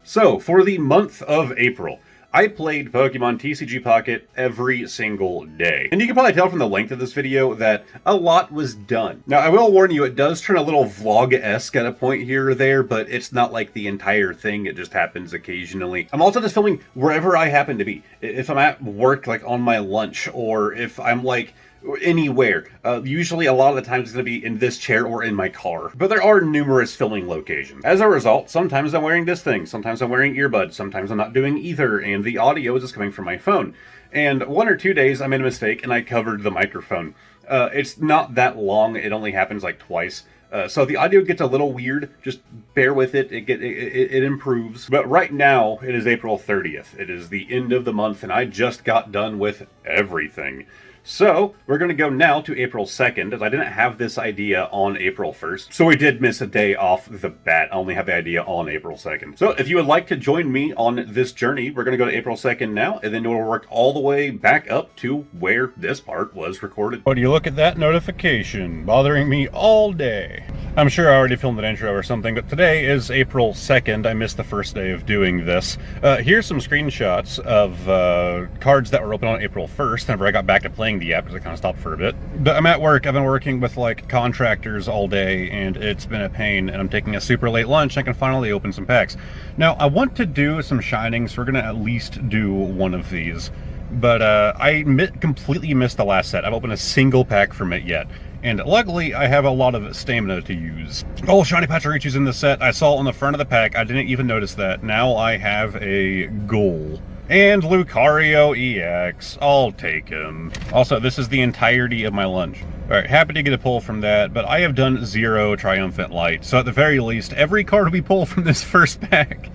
So, for the month of April, I played Pokemon TCG Pocket every single day. And you can probably tell from the length of this video that a lot was done. Now, I will warn you, it does turn a little vlog-esque at a point here or there, but it's not like the entire thing, it just happens occasionally. I'm also just filming wherever I happen to be. If I'm at work, like on my lunch, or if I'm like anywhere. Usually a lot of the times it's going to be in this chair or in my car. But there are numerous filming locations. As a result, sometimes I'm wearing this thing, sometimes I'm wearing earbuds, sometimes I'm not doing either, and the audio is just coming from my phone. And 1 or 2 days I made a mistake and I covered the microphone. It's not that long, it only happens like twice. So the audio gets a little weird, just bear with it, it improves. But right now, it is April 30th. It is the end of the month and I just got done with everything. So, we're going to go now to April 2nd, as I didn't have this idea on April 1st. So we did miss a day off the bat. I only have the idea on April 2nd. So if you would like to join me on this journey, we're going to go to April 2nd now, and then we'll work all the way back up to where this part was recorded. Oh, do you look at that notification bothering me all day? I'm sure I already filmed an intro or something, but today is April 2nd. I missed the first day of doing this. Here's some screenshots of cards that were open on April 1st, whenever I got back to playing the app, because I kind of stopped for a bit. But I'm at work. I've been working with like contractors all day, and it's been a pain, and I'm taking a super late lunch. I can finally open some packs. Now, I want to do some shinings, so we're going to at least do one of these. But I completely missed the last set. I've opened a single pack from it yet. And luckily, I have a lot of stamina to use. Oh, Shiny Pachirichu's in the set. I saw it on the front of the pack. I didn't even notice that. Now I have a goal. And Lucario EX. I'll take him. Also, this is the entirety of my lunch. Alright, happy to get a pull from that, but I have done 0 Triumphant Light. So at the very least, every card we pull from this first pack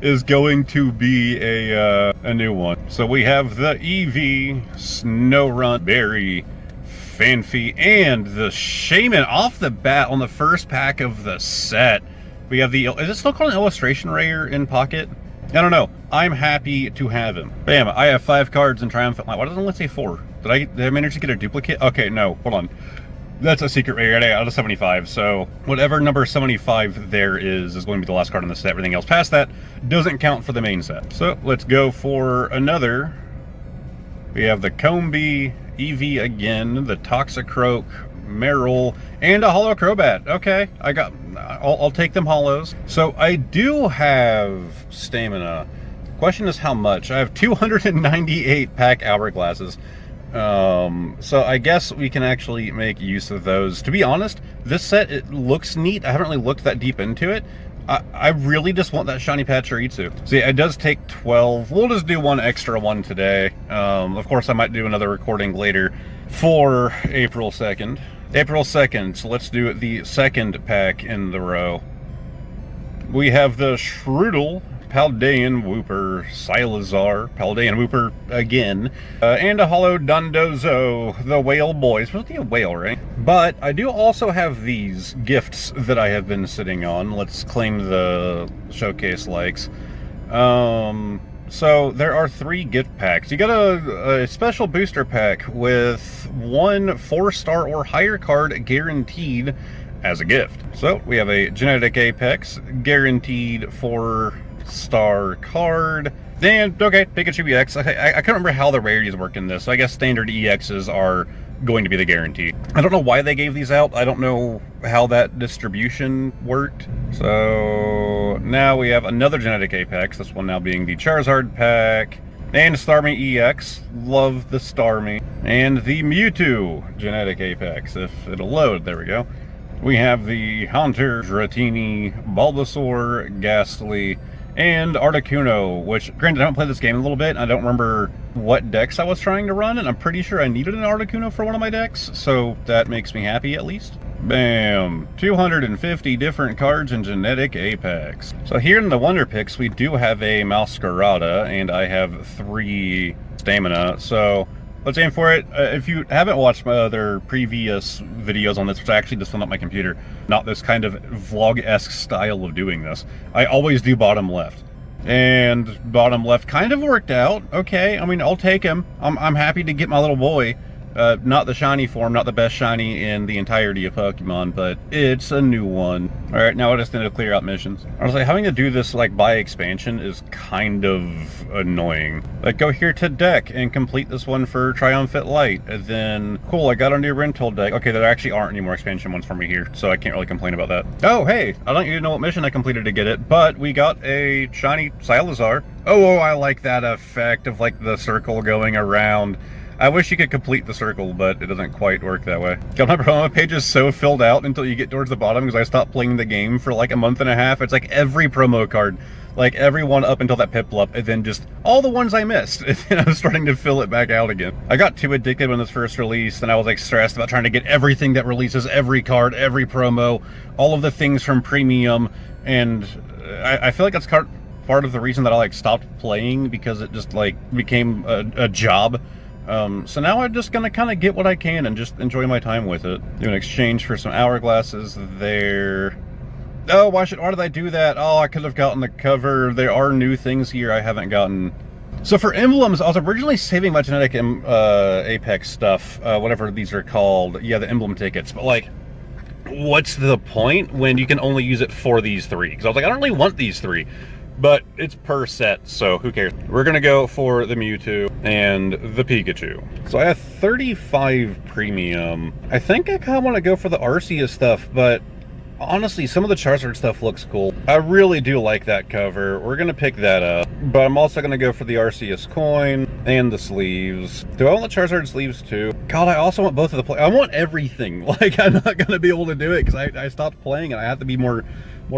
is going to be a new one. So we have the Eevee, Snorunt, Berry, Fanfy, and the Shaman off the bat on the first pack of the set. We have the, is it still called an Illustration Rare in Pocket? I don't know. I'm happy to have him. Bam, I have 5 cards in Triumphant Light. Why doesn't it only say 4? Did I manage to get a duplicate? Okay, no, hold on. That's a secret rare out of 75, so whatever number 75 there is going to be the last card in the set. Everything else past that doesn't count for the main set. So let's go for another. We have the Combee, Eevee again, the Toxicroak, Meryl, and a Holo Crobat. Okay, I'll take them holos. So I do have stamina. Question is how much? I have 298 pack hourglasses. So I guess we can actually make use of those. To be honest, this set, it looks neat. I haven't really looked that deep into it. I really just want that Shiny Pachirisu. See, it does take 12. We'll just do one extra one today. Of course, I might do another recording later for April 2nd. April 2nd, so let's do the second pack in the row. We have the Shroodle, Paldean Wooper, Silazar, Paldean Wooper again, and a Holo Dondozo, the Whale Boy. It's supposed to be a whale, right? But I do also have these gifts that I have been sitting on. Let's claim the showcase likes. So there are 3 gift packs. You got a special booster pack with 1 4-star or higher card guaranteed as a gift. So we have a Genetic Apex, guaranteed 4-star card. And, okay, Pikachu EX. I can't remember how the rarities work in this. So I guess standard EXs are going to be the guarantee. I don't know why they gave these out. I don't know how that distribution worked. So now we have another Genetic Apex. This one now being the Charizard pack. And Starmie EX. Love the Starmie. And the Mewtwo Genetic Apex. If it'll load, there we go. We have the Haunter, Dratini, Bulbasaur, Ghastly, and Articuno, which, granted, I haven't played this game in a little bit. I don't remember what decks I was trying to run, and I'm pretty sure I needed an Articuno for one of my decks, so that makes me happy, at least. Bam! 250 different cards in Genetic Apex. So here in the Wonder Picks, we do have a Masquerada, and I have 3 stamina, so let's aim for it. If you haven't watched my other previous videos on this, which I actually just filmed up my computer, not this kind of vlog-esque style of doing this, I always do bottom left. And bottom left kind of worked out. Okay, I mean, I'll take him. I'm happy to get my little boy. Not the shiny form, not the best shiny in the entirety of Pokemon, but it's a new one. Alright, now I just need to clear out missions. Honestly, having to do this, like, by expansion is kind of annoying. Like, go here to deck and complete this one for Triumphant Light, and then, cool, I got a new rental deck. Okay, there actually aren't any more expansion ones for me here, so I can't really complain about that. Oh, hey, I don't even know what mission I completed to get it, but we got a shiny Salazar. Oh, I like that effect of, like, the circle going around. I wish you could complete the circle, but it doesn't quite work that way. God, my promo page is so filled out until you get towards the bottom because I stopped playing the game for like a month and a half. It's like every promo card, like every one up until that Piplup, and then just all the ones I missed. And then I was starting to fill it back out again. I got too addicted when this first released, and I was like stressed about trying to get everything that releases, every card, every promo, all of the things from Premium, and I feel like that's part of the reason that I like stopped playing, because it just like became a job. So now I'm just gonna kind of get what I can and just enjoy my time with it. Do an exchange for some hourglasses there. Oh, why did I do that? Oh, I could have gotten the cover. There are new things here I haven't gotten. So for emblems, I was originally saving my genetic Apex stuff, whatever these are called. Yeah, the emblem tickets. But like, what's the point when you can only use it for these three? Because I was like, I don't really want these three. But it's per set, so who cares? We're gonna go for the Mewtwo and the Pikachu. So I have 35 premium. I think I kind of want to go for the Arceus stuff, but honestly, some of the Charizard stuff looks cool. I really do like that cover. We're gonna pick that up, but I'm also gonna go for the Arceus coin and the sleeves. Do I want the Charizard sleeves too? God, I also want both of the I want everything. Like, I'm not gonna be able to do it because I stopped playing and I have to be more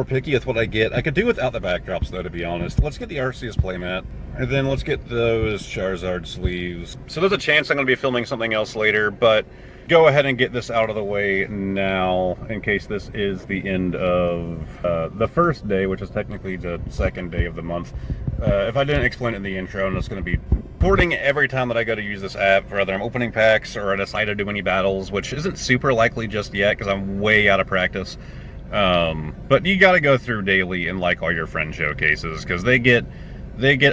picky with what I get. I could do without the backdrops though, to be honest. Let's get the Arceus playmat, and then let's get those Charizard sleeves. So there's a chance I'm going to be filming something else later, but go ahead and get this out of the way now, in case this is the end of the first day, which is technically the second day of the month. If I didn't explain it in the intro, I'm just going to be reporting every time that I go to use this app, whether I'm opening packs or I decide to do any battles, which isn't super likely just yet because I'm way out of practice. But you got to go through daily and like all your friend showcases, because they get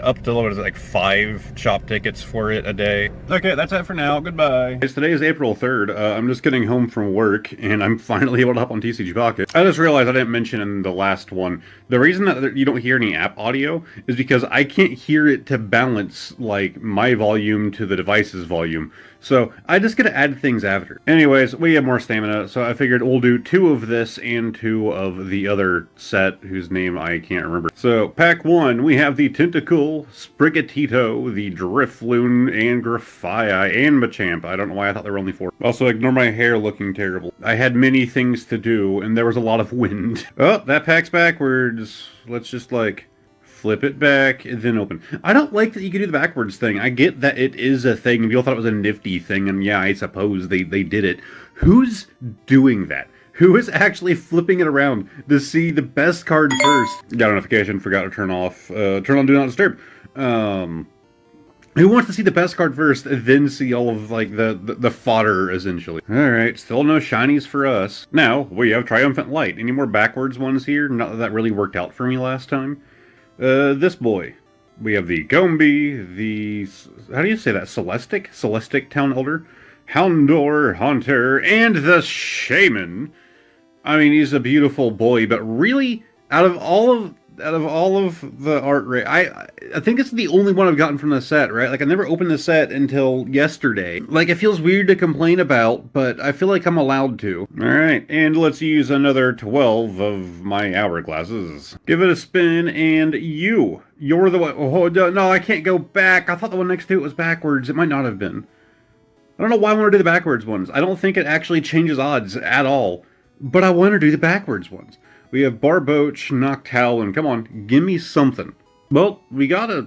up to, what is it, like 5 shop tickets for it a day. Okay, that's it for now. Goodbye. Today is April 3rd. I'm just getting home from work, and I'm finally able to hop on TCG Pocket. I just realized I didn't mention in the last one, the reason that you don't hear any app audio is because I can't hear it to balance, like, my volume to the device's volume. So I just gotta add things after. Anyways, we have more stamina, so I figured we'll do 2 of this and 2 of the other set, whose name I can't remember. So, pack 1, we have the Tentacle, Sprigatito, the Drifloon, and Grafaiai, and Machamp. I don't know why I thought there were only 4. Also, ignore my hair looking terrible. I had many things to do, and there was a lot of wind. Oh, that pack's backwards. Let's just, like, flip it back, and then open. I don't like that you can do the backwards thing. I get that it is a thing, and people thought it was a nifty thing, and yeah, I suppose they did it. Who's doing that? Who is actually flipping it around to see the best card first? Got a notification, forgot to turn off. Turn on Do Not Disturb. Who wants to see the best card first, then see all of, like, the fodder, essentially? Alright, still no shinies for us. Now, we have Triumphant Light. Any more backwards ones here? Not that that really worked out for me last time. This boy. We have the Gombi, the... how do you say that? Celestic Town Elder? Houndour, Haunter, and the Shaman. I mean, he's a beautiful boy, but really, out of all of the art, I think it's the only one I've gotten from the set, right? Like, I never opened the set until yesterday. Like, it feels weird to complain about, but I feel like I'm allowed to. Alright, and let's use another 12 of my hourglasses. Give it a spin, and you're the one. Oh, no, I can't go back. I thought the one next to it was backwards. It might not have been. I don't know why I want to do the backwards ones. I don't think it actually changes odds at all, but I want to do the backwards ones. We have Barboach, Noctowl, and come on, give me something. Well, we got a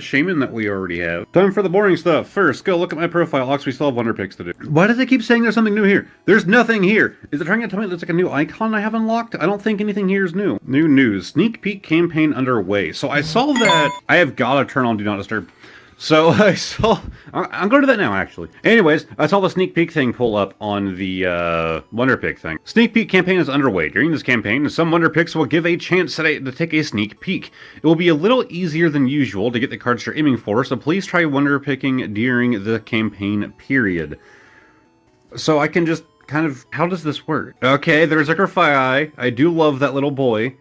Shaman that we already have. Time for the boring stuff. First, go look at my profile. We still have Wonder Picks to do. Why does it keep saying there's something new here? There's nothing here. Is it trying to tell me there's like a new icon I have unlocked? I don't think anything here is new. New news. Sneak peek campaign underway. So I saw that I have got to turn on Do Not Disturb. So I'm going to do that now, actually. Anyways, I saw the sneak peek thing pull up on the Wonder Pick thing. Sneak peek campaign is underway. During this campaign, some Wonder Picks will give a chance to take a sneak peek. It will be a little easier than usual to get the cards you're aiming for, so please try Wonder Picking during the campaign period. So I can just kind of... How does this work? Okay, there's a Eye. I do love that little boy.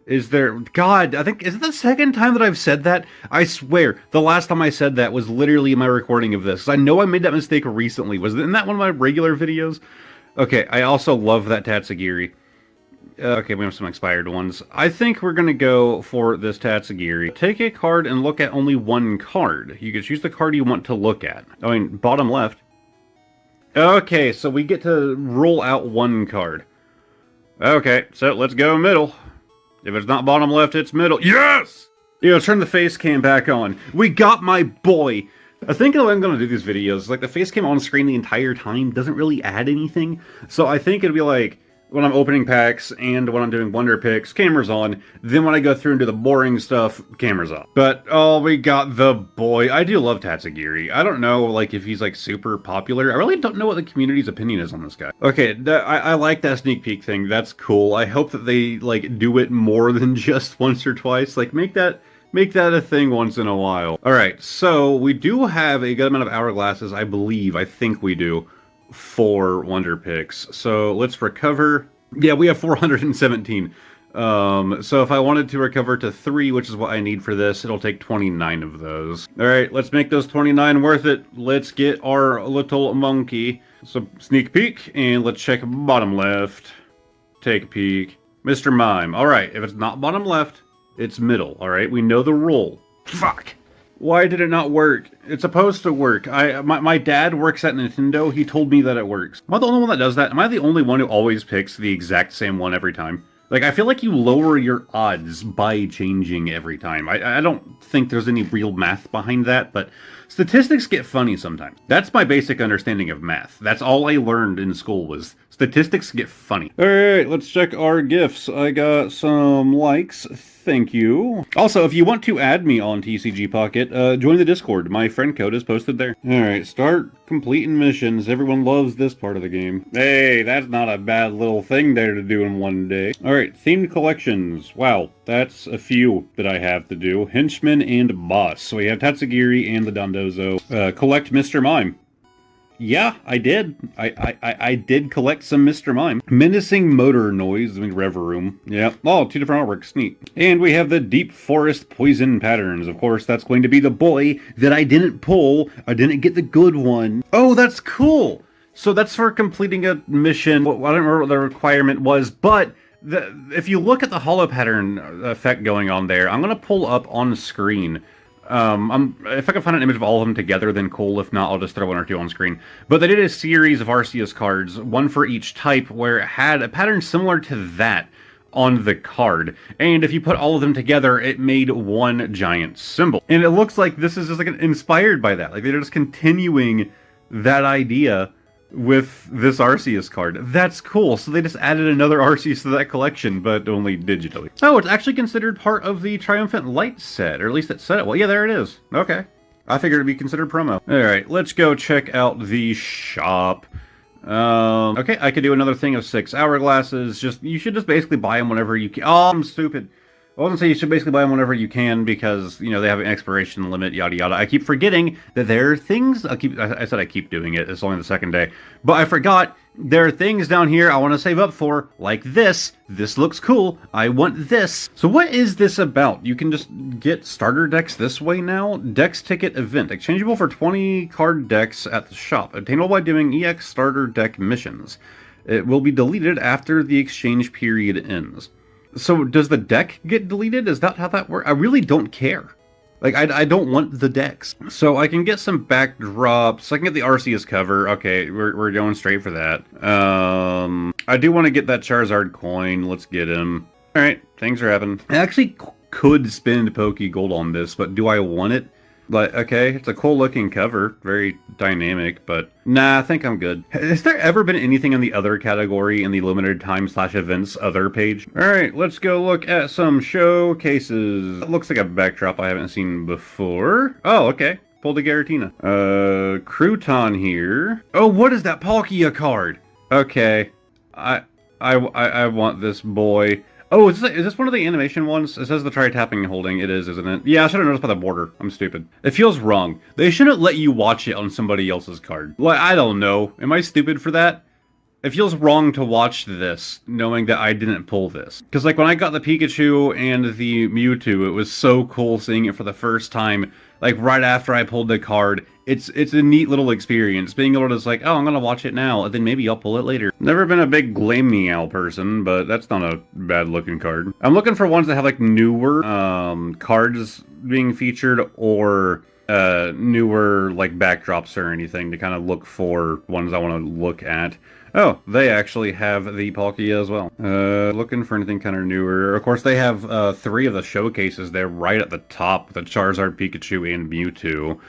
Is there... God, I think... Is it the second time that I've said that? I swear, the last time I said that was literally my recording of this. I know I made that mistake recently. Isn't that one of my regular videos? Okay, I also love that Tatsugiri. Okay, we have some expired ones. I think we're going to go for this Tatsugiri. Take a card and look at only one card. You can choose the card you want to look at. I mean, bottom left. Okay, so we get to roll out one card. Okay, so let's go middle. If it's not bottom left, it's middle. Yes! Turn the face cam back on. We got my boy! I think the way I'm going to do these videos, like the face cam on screen the entire time doesn't really add anything. So I think it'd be like, when I'm opening packs and when I'm doing wonder picks, camera's on. Then when I go through and do the boring stuff, camera's off. But, oh, we got the boy. I do love Tatsugiri. I don't know, like, if he's, like, super popular. I really don't know what the community's opinion is on this guy. Okay, I like that sneak peek thing. That's cool. I hope that they, like, do it more than just once or twice. Like, make that a thing once in a while. Alright, so we do have a good amount of hourglasses, I believe. I think we do. 4 wonder picks. So let's recover. Yeah, we have 417. So if I wanted to recover to 3, which is what I need for this, it'll take 29 of those. All right, let's make those 29 worth it. Let's get our little monkey. So sneak peek, and let's check bottom left. Take a peek. Mr. Mime. All right, if it's not bottom left, it's middle. All right, we know the rule. Fuck. Why did it not work? It's supposed to work. My dad works at Nintendo. He told me that it works. Am I the only one that does that? Am I the only one who always picks the exact same one every time? Like, I feel like you lower your odds by changing every time. I don't think there's any real math behind that, but statistics get funny sometimes. That's my basic understanding of math. That's all I learned in school was statistics get funny. Alright, let's check our gifts. I got some likes. Thank you. Also, if you want to add me on TCG Pocket, join the Discord. My friend code is posted there. Alright, start completing missions. Everyone loves this part of the game. Hey, that's not a bad little thing there to do in one day. Alright, themed collections. Wow, that's a few that I have to do. Henchman and Boss. So we have Tatsugiri and the Dondozo. Collect Mr. Mime. Yeah, I did. I did collect some Mr. Mime. Menacing motor noise, I mean, rev room. Yeah. Oh, 2 different artworks. Neat. And we have the deep forest poison patterns. Of course, that's going to be the boy that I didn't pull. I didn't get the good one. Oh, that's cool. So that's for completing a mission. I don't remember what the requirement was, but if you look at the hollow pattern effect going on there, I'm going to pull up on screen. If I can find an image of all of them together, then cool. If not, I'll just throw 1 or 2 on screen. But they did a series of Arceus cards, 1 for each type, where it had a pattern similar to that on the card. And if you put all of them together, it made one giant symbol. And it looks like this is just like inspired by that. Like they're just continuing that idea with this Arceus card. That's cool. So they just added another Arceus to that collection, but only digitally. Oh, it's actually considered part of the Triumphant Light set, or at least it said it. Well, yeah, there it is. Okay. I figured it'd be considered promo. Alright, let's go check out the shop. Okay, I could do another thing of 6 hourglasses. You should just basically buy them whenever you can. Oh, I'm stupid. I wasn't saying you should basically buy them whenever you can because, you know, they have an expiration limit, yada yada. I keep forgetting that there are things, I said I keep doing it, it's only the 2nd day. But I forgot, there are things down here I want to save up for, like this. This looks cool, I want this. So what is this about? You can just get starter decks this way now? Dex Ticket Event, exchangeable for 20 card decks at the shop, obtainable by doing EX starter deck missions. It will be deleted after the exchange period ends. So does the deck get deleted? Is that how that works? I really don't care. Like, I don't want the decks. So I can get some backdrops. I can get the Arceus cover. Okay, we're going straight for that. I do want to get that Charizard coin. Let's get him. Alright, things are happening. I actually could spend Poke Gold on this, but do I want it? Like, okay, it's a cool looking cover, very dynamic, but nah, I think I'm good. Has there ever been anything in the other category in the limited time / events other page? Alright, let's go look at some showcases. It looks like a backdrop I haven't seen before. Oh, okay. Pulled a Garatina. Crouton here. Oh, what is that Palkia card? Okay. I want this boy. Oh, is this one of the animation ones? It says the try tapping and holding. It is, isn't it? Yeah, I should have noticed by the border. I'm stupid. It feels wrong. They shouldn't let you watch it on somebody else's card. Like, I don't know. Am I stupid for that? It feels wrong to watch this, knowing that I didn't pull this. Because, like, when I got the Pikachu and the Mewtwo, it was so cool seeing it for the first time, like, right after I pulled the card. It's a neat little experience, being able to just like, oh, I'm gonna watch it now, and then maybe I'll pull it later. Never been a big Glameow person, but that's not a bad-looking card. I'm looking for ones that have, like, newer cards being featured, or newer, like, backdrops or anything to kind of look for ones I want to look at. Oh, they actually have the Palkia as well. Looking for anything kind of newer. Of course, they have 3 of the showcases there right at the top, the Charizard, Pikachu, and Mewtwo.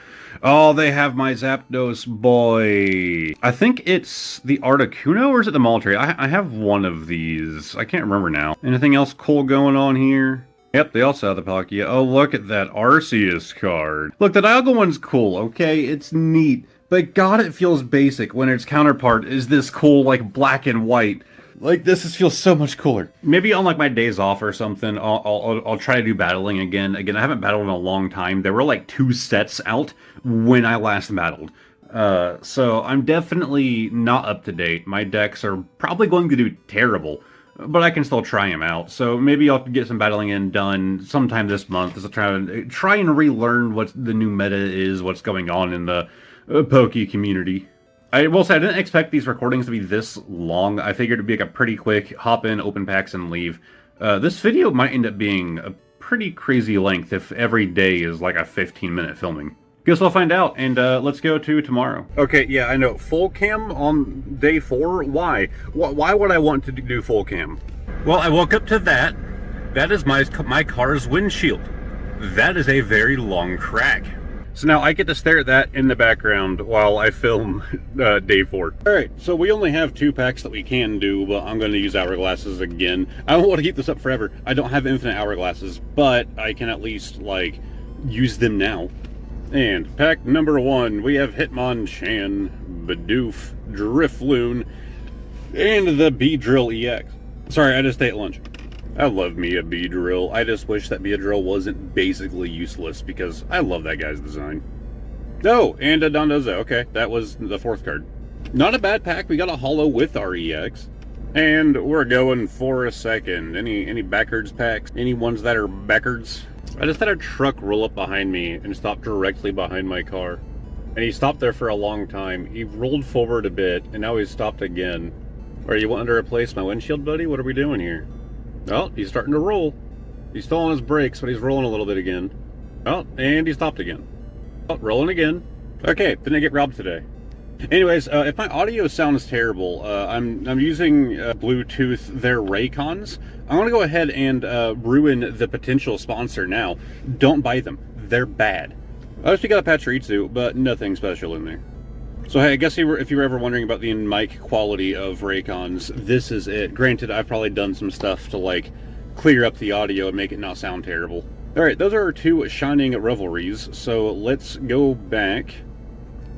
Oh, they have my Zapdos boy. I think it's the Articuno, or is it the Moltres? I have one of these. I can't remember now. Anything else cool going on here? Yep, they also have the Palkia. Oh, look at that Arceus card. Look, the Dialga one's cool, okay? It's neat. But God, it feels basic when its counterpart is this cool, like, black and white. Like, this just feels so much cooler. Maybe on, like, my days off or something, I'll try to do battling again. Again, I haven't battled in a long time. There were, like, 2 sets out when I last battled. So I'm definitely not up to date. My decks are probably going to do terrible, but I can still try them out. So maybe I'll get some battling in done sometime this month as I try and relearn what the new meta is, what's going on in the Poke community. I will say I didn't expect these recordings to be this long. I figured it'd be like a pretty quick hop in, open packs, and leave. This video might end up being a pretty crazy length if every day is like a 15-minute filming. Guess I'll find out, and let's go to tomorrow. Okay, yeah, I know. Full cam on day 4? Why? Why would I want to do full cam? Well, I woke up to that. That is my car's windshield. That is a very long crack. So now I get to stare at that in the background while I film day 4. Alright, so we only have 2 packs that we can do, but I'm going to use hourglasses again. I don't want to keep this up forever. I don't have infinite hourglasses, but I can at least, like, use them now. And pack number 1, we have Hitmonchan, Bidoof, Drifloon, and the Beedrill EX. Sorry, I just ate lunch. I love me a Beedrill. I just wish that Beedrill wasn't basically useless, because I love that guy's design. Oh, and a Dondozo. Okay, that was the 4th card. Not a bad pack. We got a holo with our EX. And we're going for a second. Any backwards packs? Any ones that are backwards? I just had a truck roll up behind me and stop directly behind my car. And he stopped there for a long time. He rolled forward a bit, and now he's stopped again. Are you wanting to replace my windshield, buddy? What are we doing here? Oh, he's starting to roll. He's still on his brakes, but he's rolling a little bit again. Oh, and he stopped again. Oh, rolling again. Okay, didn't I get robbed today? Anyways, if my audio sounds terrible, I'm using Bluetooth, their Raycons. I'm going to go ahead and ruin the potential sponsor now. Don't buy them. They're bad. I just got a Pachirisu, but nothing special in there. So hey, I guess if you were ever wondering about the mic quality of Raycons, this is it. Granted, I've probably done some stuff to like clear up the audio and make it not sound terrible. Alright, those are our 2 Shining Revelries, so let's go back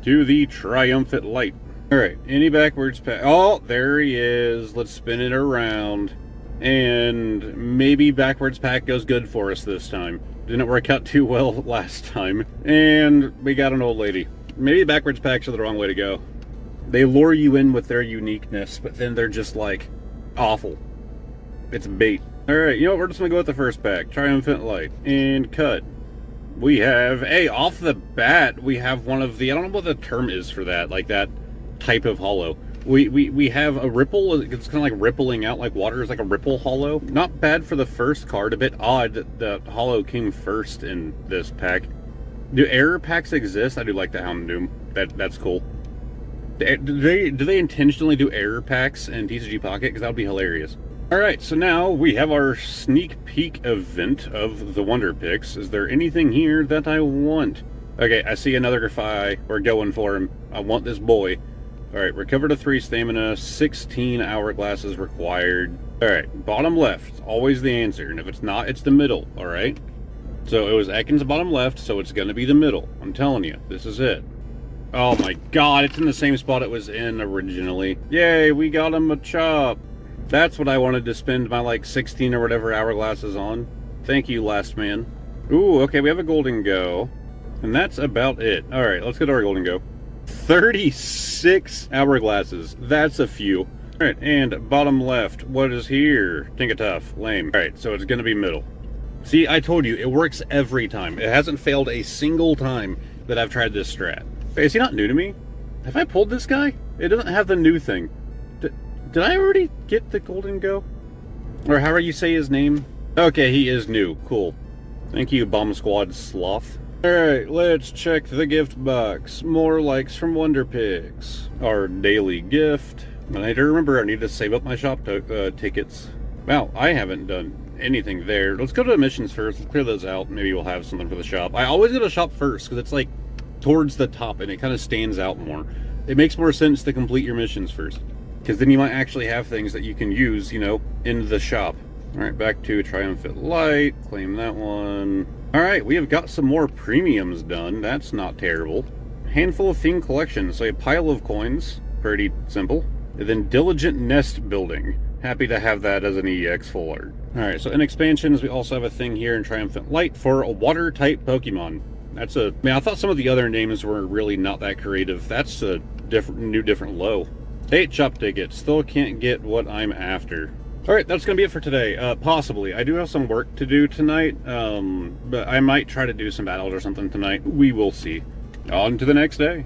to the Triumphant Light. Alright, any backwards pack? Oh, there he is. Let's spin it around. And maybe backwards pack goes good for us this time. Didn't work out too well last time. And we got an old lady. Maybe backwards packs are the wrong way to go. They lure you in with their uniqueness, but then they're just like awful. It's bait. Alright, you know what? We're just gonna go with the first pack. Triumphant Light. And cut. We have, hey, off the bat, we have one of the, I don't know what the term is for that, like that type of holo. We have a ripple. It's kind of like rippling out like water. It's like a ripple holo. Not bad for the first card. A bit odd that the holo came first in this pack. Do error packs exist? I do like the Houndoom. That's cool. Do they intentionally do error packs in TCG Pocket? Because that would be hilarious. Alright, so now we have our sneak peek event of the Wonder Picks. Is there anything here that I want? Okay, I see another Grafai. We're going for him. I want this boy. Alright, recover to 3 stamina, 16 hourglasses required. Alright, bottom left, always the answer. And if it's not, it's the middle, alright? So it was Ekans bottom left, so it's going to be the middle. I'm telling you, this is it. Oh my god, it's in the same spot it was in originally. Yay, we got him a chop. That's what I wanted to spend my, like, 16 or whatever hourglasses on. Thank you, last man. Ooh, okay, we have a golden go. And that's about it. Alright, let's go to our golden go. 36 hourglasses. That's a few. Alright, and bottom left. What is here? Tinkatuff. Lame. Alright, so it's gonna be middle. See, I told you, it works every time. It hasn't failed a single time that I've tried this strat. Wait, is he not new to me? Have I pulled this guy? It doesn't have the new thing. Did I already get the golden go? Or however you say his name? Okay, he is new. Cool. Thank you, Bomb Squad Sloth. Alright, let's check the gift box. More likes from Wonder Picks. Our daily gift. I need to remember I need to save up my shop tickets. Wow, I haven't done anything there. Let's go to missions first. Let's clear those out. Maybe we'll have something for the shop. I always go to shop first because it's like towards the top and it kind of stands out more. It makes more sense to complete your missions first because then you might actually have things that you can use, you know, in the shop. Alright, back to Triumphant Light. Claim that one. Alright, we have got some more premiums done. That's not terrible. Handful of theme collections. So a pile of coins. Pretty simple. And then Diligent Nest Building. Happy to have that as an EX full art. Alright, so in expansions, we also have a thing here in Triumphant Light for a water-type Pokemon. That's a... I thought some of the other names were really not that creative. That's a different low. 8 shop tickets. Still can't get what I'm after. Alright, that's going to be it for today. Possibly. I do have some work to do tonight, but I might try to do some battles or something tonight. We will see. On to the next day.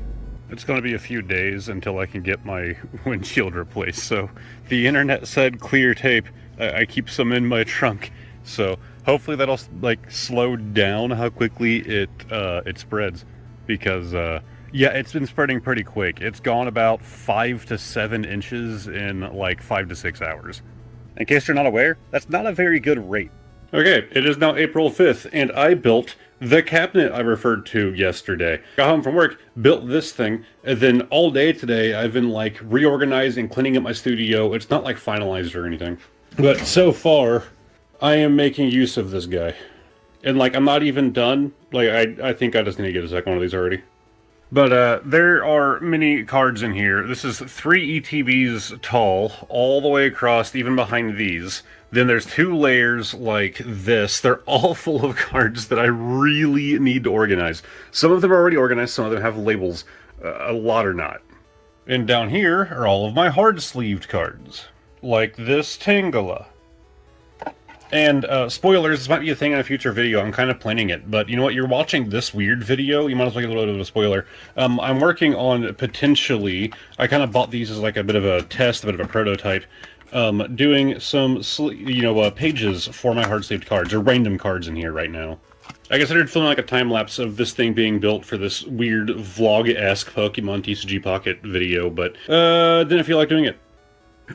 It's going to be a few days until I can get my windshield replaced, so the internet said clear tape. I keep some in my trunk, so hopefully that'll, like, slow down how quickly it spreads, because, yeah, it's been spreading pretty quick. It's gone about 5 to 7 inches in, like, 5 to 6 hours. In case you're not aware, that's not a very good rate. Okay, it is now April 5th, and I built the cabinet I referred to yesterday. Got home from work, built this thing, and then all day today I've been, like, reorganizing, cleaning up my studio. It's not, like, finalized or anything. But so far, I am making use of this guy. And, like, I'm not even done. Like, I think I just need to get a second one of these already. But, there are many cards in here. This is 3 ETBs tall, all the way across, even behind these. Then there's 2 layers like this. They're all full of cards that I really need to organize. Some of them are already organized, some of them have labels. A lot are not. And down here are all of my hard-sleeved cards. Like this Tangela. And, spoilers, this might be a thing in a future video, I'm kind of planning it, but you know what, you're watching this weird video, you might as well get a little bit of a spoiler. I'm working on, potentially, I kind of bought these as like a bit of a test, a bit of a prototype, doing some, pages for my hard-sleeved cards, or random cards in here right now. I considered filming like a time-lapse of this thing being built for this weird vlog-esque Pokemon TCG Pocket video, but, didn't feel like doing it.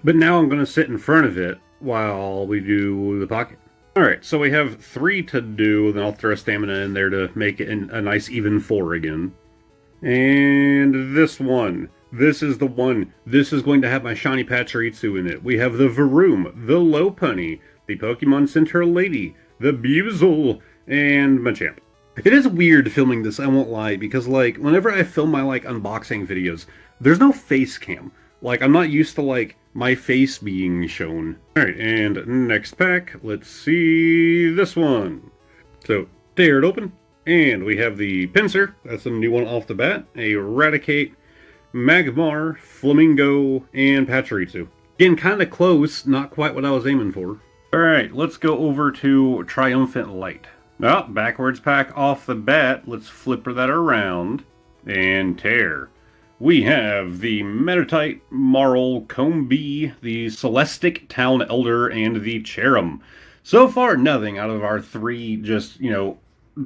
But now I'm going to sit in front of it while we do the pocket. Alright, so we have 3 to do, then I'll throw a stamina in there to make it a nice even 4 again. And this one. This is the one. This is going to have my shiny Pachirisu in it. We have the Varoom, the Lopunny, the Pokemon Center Lady, the Buizel, and Machamp. It is weird filming this, I won't lie, because, like, whenever I film my, like, unboxing videos, there's no face cam. Like, I'm not used to, like, my face being shown. Alright, and next pack, let's see this one. So, tear it open, and we have the Pinsir, that's a new one off the bat, a Raticate, Magmar, Flamingo, and Pachirisu. Again, kind of close, not quite what I was aiming for. Alright, let's go over to Triumphant Light. Well, backwards pack off the bat, let's flipper that around, and tear. We have the Meditite, Marl, Combee, the Celestic Town Elder, and the Cherum. So far, nothing out of our 3 just,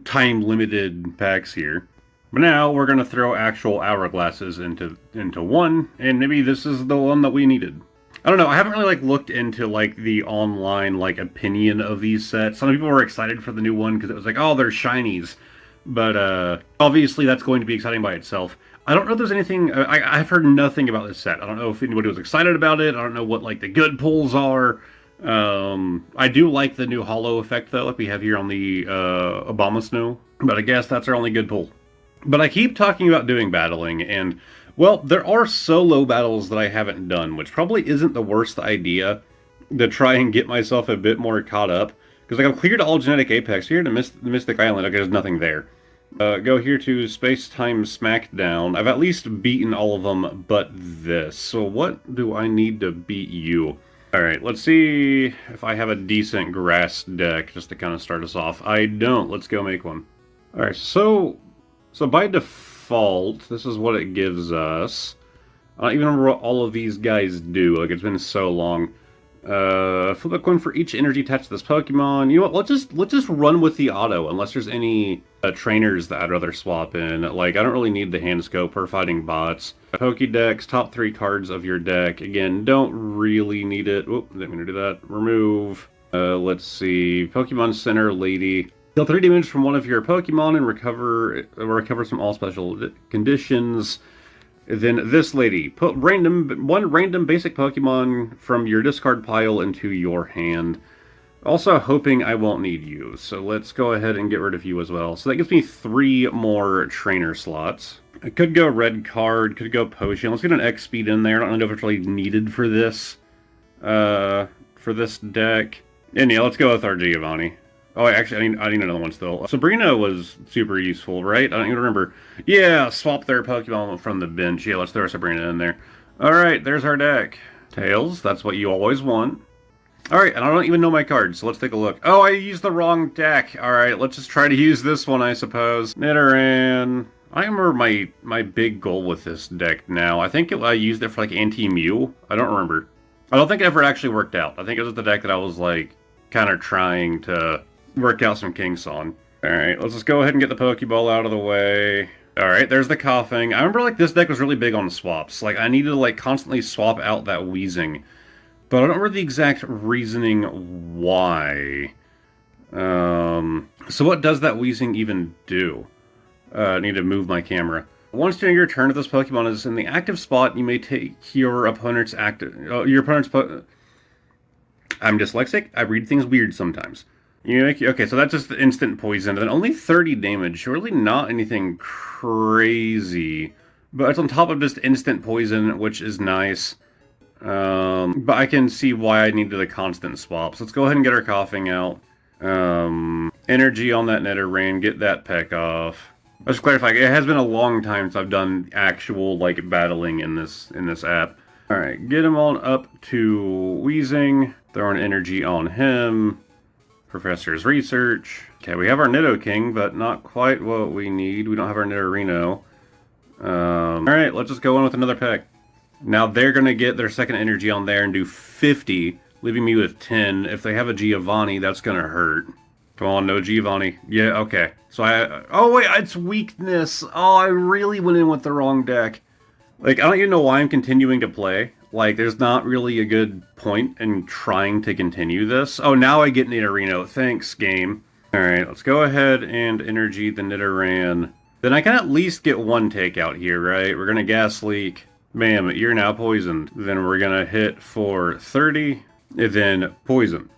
time-limited packs here. But now, we're going to throw actual hourglasses into one, and maybe this is the one that we needed. I don't know, I haven't really, looked into, the online, opinion of these sets. Some people were excited for the new one, because it was like, oh, they're shinies. But, obviously, that's going to be exciting by itself. I don't know if there's anything... I've heard nothing about this set. I don't know if anybody was excited about it. I don't know what, the good pulls are. I do like the new hollow effect, though, like we have here on the Abomasnow. But I guess that's our only good pull. But I keep talking about doing battling, and... Well, there are solo battles that I haven't done, which probably isn't the worst idea. to try and get myself a bit more caught up. Because like I've cleared all Genetic Apex. Here to Mystic Island, okay, there's nothing there. Go here to Space-Time Smackdown. I've at least beaten all of them but this. So what do I need to beat you? Alright, let's see if I have a decent grass deck just to kind of start us off. I don't. Let's go make one. Alright, so by default, this is what it gives us. I don't even remember what all of these guys do. Like, it's been so long. Flip a coin for each energy attached to this Pokemon. You know what? Let's just run with the auto, unless there's any trainers that I'd rather swap in. Like, I don't really need the hand scope for fighting bots. Pokédex, top 3 cards of your deck. Again, don't really need it. Oop, didn't mean to do that. Remove. Let's see. Pokemon Center Lady. Deal 3 damage from one of your Pokemon and recovers from all special conditions. Then this lady, put one random basic Pokemon from your discard pile into your hand. Also hoping I won't need you, so let's go ahead and get rid of you as well. So that gives me 3 more trainer slots. I could go red card, could go potion. Let's get an X speed in there. I don't know if it's really needed for this deck. And yeah, let's go with our Giovanni. Oh, actually, I need another one still. Sabrina was super useful, right? I don't even remember. Yeah, swap their Pokemon from the bench. Yeah, let's throw Sabrina in there. Alright, there's our deck. Tails, that's what you always want. Alright, and I don't even know my cards, so let's take a look. Oh, I used the wrong deck. Alright, let's just try to use this one, I suppose. Nidoran. I remember my big goal with this deck now. I think I used it for, like, Anti-Mew. I don't remember. I don't think it ever actually worked out. I think it was the deck that I was, like, kind of trying to work out some kinks on. Alright, let's just go ahead and get the Pokeball out of the way. Alright, there's the coughing. I remember, like, this deck was really big on swaps. Like, I needed to, like, constantly swap out that wheezing. But I don't remember the exact reasoning why. So what does that wheezing even do? I need to move my camera. Once during your turn, if this Pokemon is in the active spot, you may take your opponent's I'm dyslexic. I read things weird sometimes. Okay, so that's just the instant poison, and then only 30 damage. Really not anything crazy. But it's on top of just instant poison, which is nice. But I can see why I needed a constant swap. So let's go ahead and get our coughing out. Energy on that Nidoran, get that peck off. Let's clarify, it has been a long time since I've done actual, like, battling in this app. Alright, get him on up to wheezing. Throwing energy on him. Professor's Research. Okay, we have our Nidoking, but not quite what we need. We don't have our Nidorino. Alright, let's just go in with another peck. Now they're going to get their second energy on there and do 50, leaving me with 10. If they have a Giovanni, that's going to hurt. Come on, no Giovanni. Yeah, okay. So oh wait, it's weakness. Oh, I really went in with the wrong deck. Like, I don't even know why I'm continuing to play. Like, there's not really a good point in trying to continue this. Oh, now I get Nidorino. Thanks, game. Alright, let's go ahead and energy the Nidoran. Then I can at least get one takeout here, right? We're going to Gas Leak. Bam, you're now poisoned. Then we're going to hit for 30, and then poison.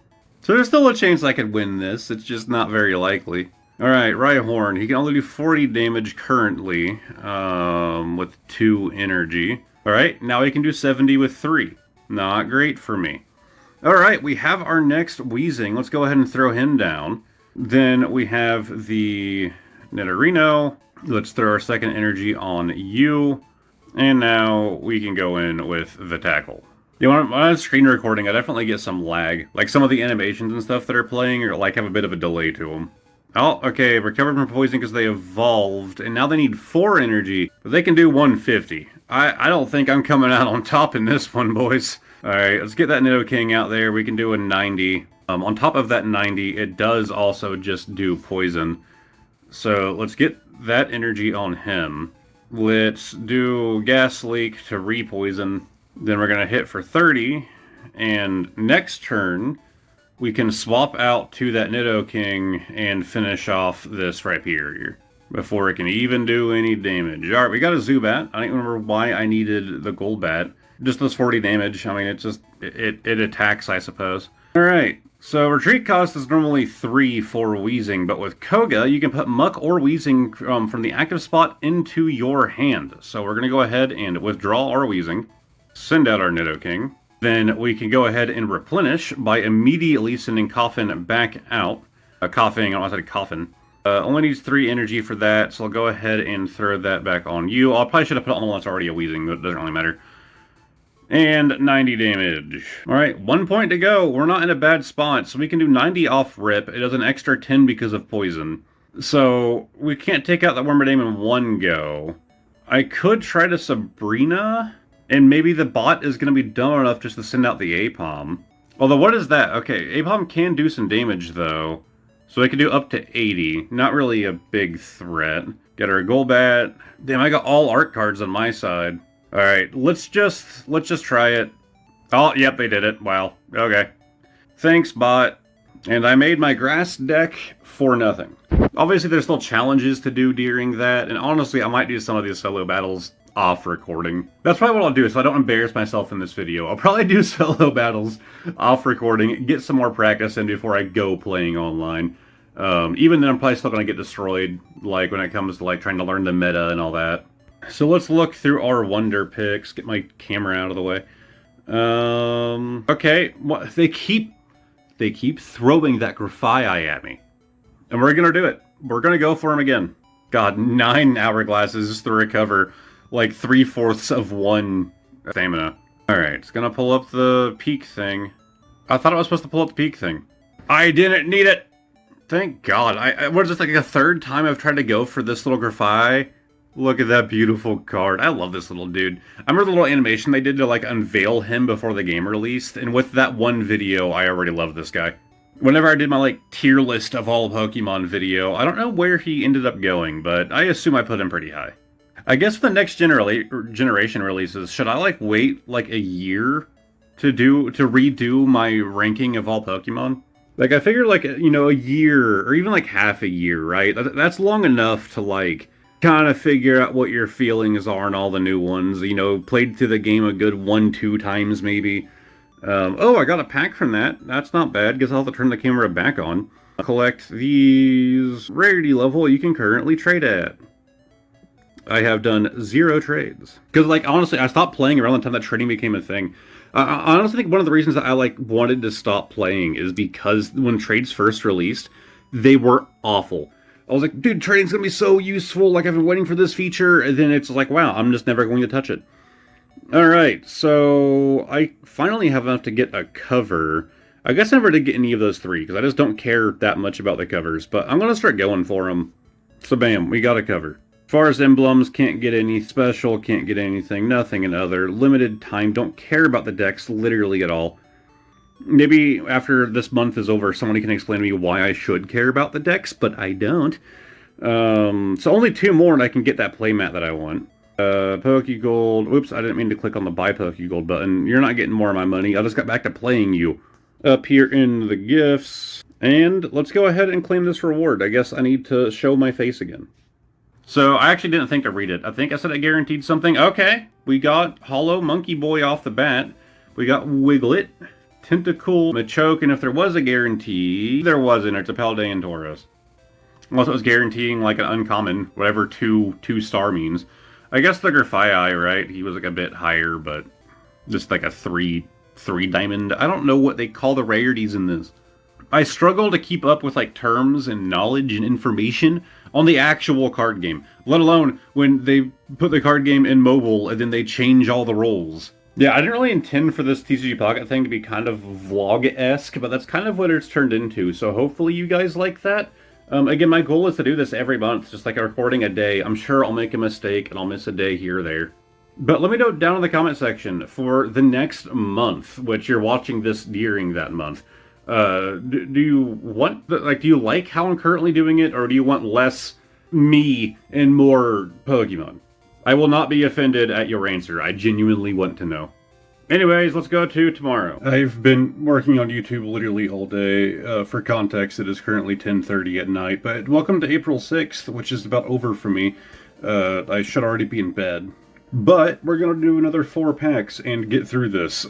So there's still a chance I could win this. It's just not very likely. Alright, Rhyhorn. He can only do 40 damage currently with 2 energy. Alright, now he can do 70 with 3. Not great for me. Alright, we have our next Wheezing. Let's go ahead and throw him down. Then we have the Nidorino. Let's throw our second energy on you. And now we can go in with the Tackle. You know, when I'm screen recording, I definitely get some lag. Like, some of the animations and stuff that are playing are, like, have a bit of a delay to them. Oh, okay, recovered from poison because they evolved, and now they need 4 energy, but they can do 150. I don't think I'm coming out on top in this one, boys. Alright, let's get that Nidoking out there. We can do a 90. On top of that 90, it does also just do poison. So let's get that energy on him. Let's do Gas Leak to re-poison. Then we're going to hit for 30, and next turn, we can swap out to that Nidoking and finish off this Rhyperior before it can even do any damage. Alright, we got a Zubat. I don't remember why I needed the Golbat. Just those 40 damage. I mean, it just, it attacks, I suppose. Alright, so retreat cost is normally 3 for Wheezing, but with Koga, you can put Muck or Wheezing from the active spot into your hand. So we're going to go ahead and withdraw our Wheezing, send out our Nidoking, Then we can go ahead and replenish by immediately sending Coffin back out. Coughing, I don't know if I said coffin. Only needs 3 energy for that, so I'll go ahead and throw that back on you. I probably should have put it on the one that's already a wheezing, but it doesn't really matter. And 90 damage. Alright, 1 point to go. We're not in a bad spot, so we can do 90 off rip. It does an extra 10 because of poison. So, we can't take out that Wormadame in one go. I could try to Sabrina, and maybe the bot is going to be dumb enough just to send out the Apom. Although, what is that? Okay, Apom can do some damage, though. So I can do up to 80. Not really a big threat. Get our Golbat. Damn, I got all art cards on my side. Alright, let's just try it. Oh, yep, they did it. Wow. Okay. Thanks, bot. And I made my grass deck for nothing. Obviously, there's still challenges to do during that, and honestly, I might do some of these solo battles off recording. That's probably what I'll do, so I don't embarrass myself in this video. I'll probably do solo battles off recording, get some more practice in before I go playing online. Even then, I'm probably still going to get destroyed, like, when it comes to, like, trying to learn the meta and all that. So let's look through our wonder picks, get my camera out of the way. Okay, what, they keep throwing that Grafai at me. And we're going to do it. We're going to go for him again. God, 9 hourglasses to recover, like, 3/4 of 1 stamina. Alright, it's going to pull up the peak thing. I thought it was supposed to pull up the peak thing. I didn't need it! Thank God. What is this, like a third time I've tried to go for this little Grafai? Look at that beautiful card. I love this little dude. I remember the little animation they did to, like, unveil him before the game released, and with that one video, I already love this guy. Whenever I did my, like, tier list of all Pokemon video, I don't know where he ended up going, but I assume I put him pretty high. I guess for the next generation releases, should I, like, wait, like, a year to redo my ranking of all Pokemon? Like, I figured, like, you know, a year, or even, like, half a year, right? That's long enough to, like, kind of figure out what your feelings are on all the new ones. You know, played through the game a good 1-2 times, maybe. Oh, I got a pack from that. That's not bad. Guess I'll have to turn the camera back on. Collect these rarity level you can currently trade at. I have done 0 trades. Because, like, honestly, I stopped playing around the time that trading became a thing. I honestly think one of the reasons that I, like, wanted to stop playing is because when trades first released, they were awful. I was like, dude, trading's gonna be so useful, like, I've been waiting for this feature, and then it's like, wow, I'm just never going to touch it. Alright, so I finally have enough to get a cover. I guess I never did get any of those 3, because I just don't care that much about the covers, but I'm gonna start going for them. So bam, we got a cover. As far as emblems, can't get any special, can't get anything, nothing and other. Limited time, don't care about the decks literally at all. Maybe after this month is over, somebody can explain to me why I should care about the decks, but I don't. So only 2 more and I can get that playmat that I want. Pokegold. Whoops, I didn't mean to click on the buy Pokegold button. You're not getting more of my money. I just got back to playing you. Up here in the gifts. And let's go ahead and claim this reward. I guess I need to show my face again. So I actually didn't think to read it. I think I said I guaranteed something. Okay, we got Hollow Monkey Boy off the bat. We got Wiglet, Tentacool, Machoke, and if there was a guarantee, there wasn't. It's a Paldean Tauros. Unless it was guaranteeing like an uncommon, whatever 2-star means. I guess the Grafai, right? He was like a bit higher, but just like a 3 diamond. I don't know what they call the rarities in this. I struggle to keep up with like terms and knowledge and information on the actual card game, let alone when they put the card game in mobile and then they change all the roles. Yeah, I didn't really intend for this TCG Pocket thing to be kind of vlog-esque, but that's kind of what it's turned into, so hopefully you guys like that. Again, my goal is to do this every month, just like a recording a day. I'm sure I'll make a mistake and I'll miss a day here or there. But let me know down in the comment section for the next month, which you're watching this during that month. Do you want, do you like how I'm currently doing it, or do you want less me and more Pokemon? I will not be offended at your answer. I genuinely want to know. Anyways, let's go to tomorrow. I've been working on YouTube literally all day. For context, it is currently 10:30 at night, but welcome to April 6th, which is about over for me. I should already be in bed. But we're going to do another 4 packs and get through this.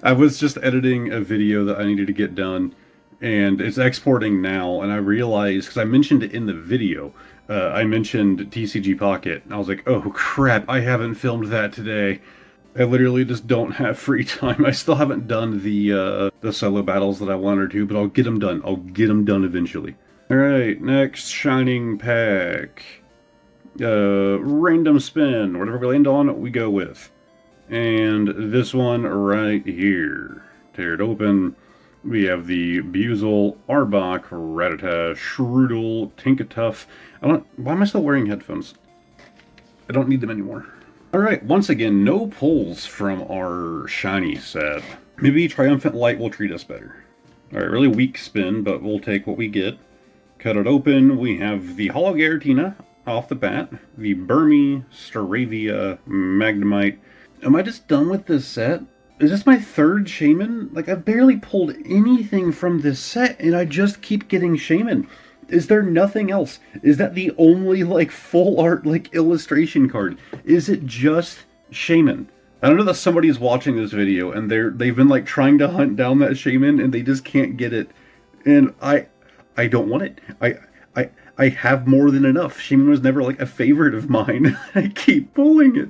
I was just editing a video that I needed to get done, and it's exporting now, and I realized, because I mentioned it in the video, I mentioned TCG Pocket, and I was like, oh crap, I haven't filmed that today. I literally just don't have free time. I still haven't done the solo battles that I wanted to, but I'll get them done. I'll get them done eventually. Alright, next shining pack. Random spin. Whatever we land on, we go with. And this one right here. Tear it open. We have the Buizel, Arbok, Rattata, Shroodle, Tinkatuff. Why am I still wearing headphones? I don't need them anymore. Alright, once again, no pulls from our shiny set. Maybe Triumphant Light will treat us better. Alright, really weak spin, but we'll take what we get. Cut it open, we have the Holo Giratina off the bat, the Burmy, Staravia, Magnemite. Am I just done with this set? Is this my third Shaman? Like, I've barely pulled anything from this set, and I just keep getting Shaman. Is there nothing else? Is that the only, like, full art, like, illustration card? Is it just Shaman? I don't know that somebody's watching this video and they've been, like, trying to hunt down that Shaman and they just can't get it. And I don't want it. I have more than enough. Shaman was never, like, a favorite of mine. I keep pulling it.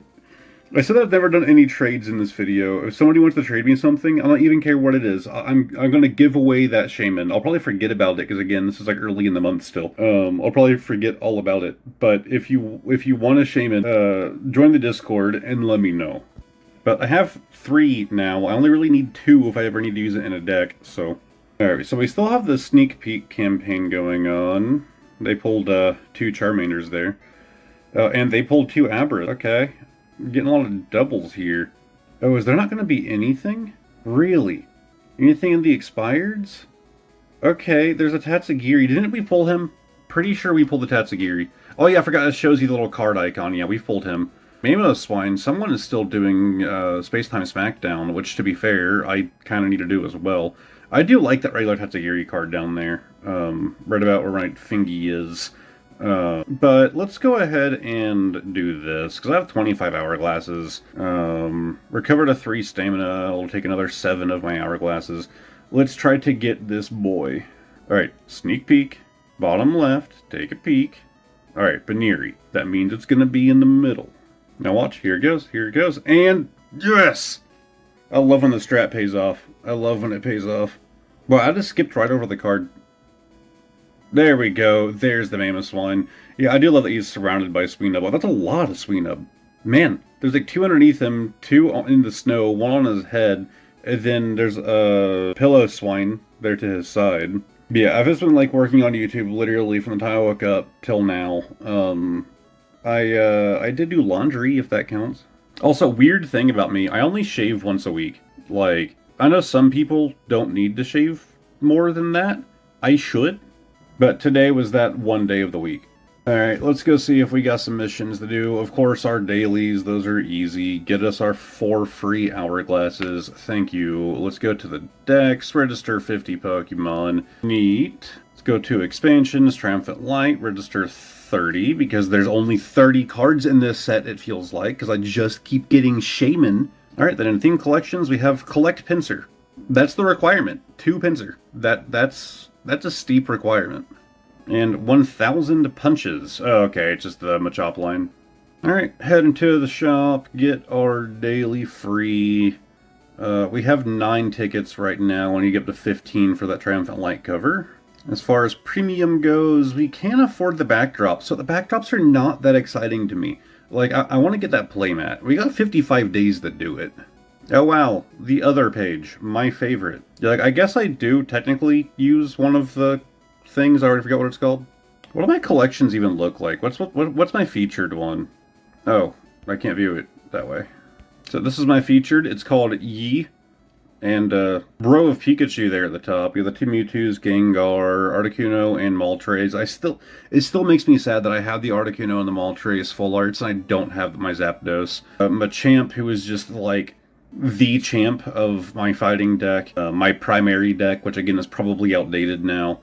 I said I've never done any trades in this video. If somebody wants to trade me something, I don't even care what it is. I'm going to give away that Shaman. I'll probably forget about it, because again, this is like early in the month still. I'll probably forget all about it. But if you want a Shaman, join the Discord and let me know. But I have 3 now. I only really need 2 if I ever need to use it in a deck, so... Alright, so we still have the Sneak Peek campaign going on. They pulled 2 Charmanders there. And they pulled 2 Abra. Okay. I'm getting a lot of doubles here. Oh, is there not going to be anything? Really? Anything in the expireds? Okay, there's a Tatsugiri. Didn't we pull him? Pretty sure we pulled the Tatsugiri. Oh yeah, I forgot it shows you the little card icon. Yeah, we've pulled him. Swine. Someone is still doing Space-Time Smackdown, which, to be fair, I kind of need to do as well. I do like that regular Tatsugiri card down there. Right about where my fingy is. But let's go ahead and do this, because I have 25 hourglasses. Recovered a 3 stamina. I'll take another 7 of my hourglasses. Let's try to get this boy. Alright, sneak peek. Bottom left. Take a peek. Alright, Baneri. That means it's going to be in the middle. Now watch. Here it goes. Here it goes. And yes! I love when the strat pays off. I love when it pays off. Well, I just skipped right over the card. There we go. There's the Mamoswine. Yeah, I do love that he's surrounded by Sweenub. That's a lot of Sweenub. Man, there's like 2 underneath him, 2 in the snow, 1 on his head, and then there's a Pillow-Swine there to his side. Yeah, I've just been like working on YouTube literally from the time I woke up till now. I did do laundry, if that counts. Also, weird thing about me, I only shave once a week. Like, I know some people don't need to shave more than that. I should. But today was that one day of the week. Alright, let's go see if we got some missions to do. Of course, our dailies, those are easy. Get us our 4 free hourglasses. Thank you. Let's go to the decks. Register 50 Pokemon. Neat. Let's go to expansions. Triumphant Light. Register 30, because there's only 30 cards in this set, it feels like, because I just keep getting Shaman. Alright, then in theme collections, we have Collect Pinsir. That's the requirement. 2 Pinsir. That's a steep requirement. And 1,000 punches. Oh, okay, it's just the Machop line. Alright, head into the shop, get our daily free. We have 9 tickets right now, and you get up to 15 for that Triumphant Light cover. As far as premium goes, we can't afford the backdrops, so the backdrops are not that exciting to me. Like, I want to get that playmat. We got 55 days that do it. Oh wow, the other page, my favorite. Like, I guess I do technically use one of the things, I already forgot what it's called. What do my collections even look like? What's my featured one? Oh, I can't view it that way. So this is my featured, it's called Yi. And row of Pikachu there at the top. You have the 2 Mewtwo's, Gengar, Articuno, and Moltres. It still makes me sad that I have the Articuno and the Moltres full arts, and I don't have my Zapdos. Machamp, who is just like the champ of my fighting deck. My primary deck, which again is probably outdated now.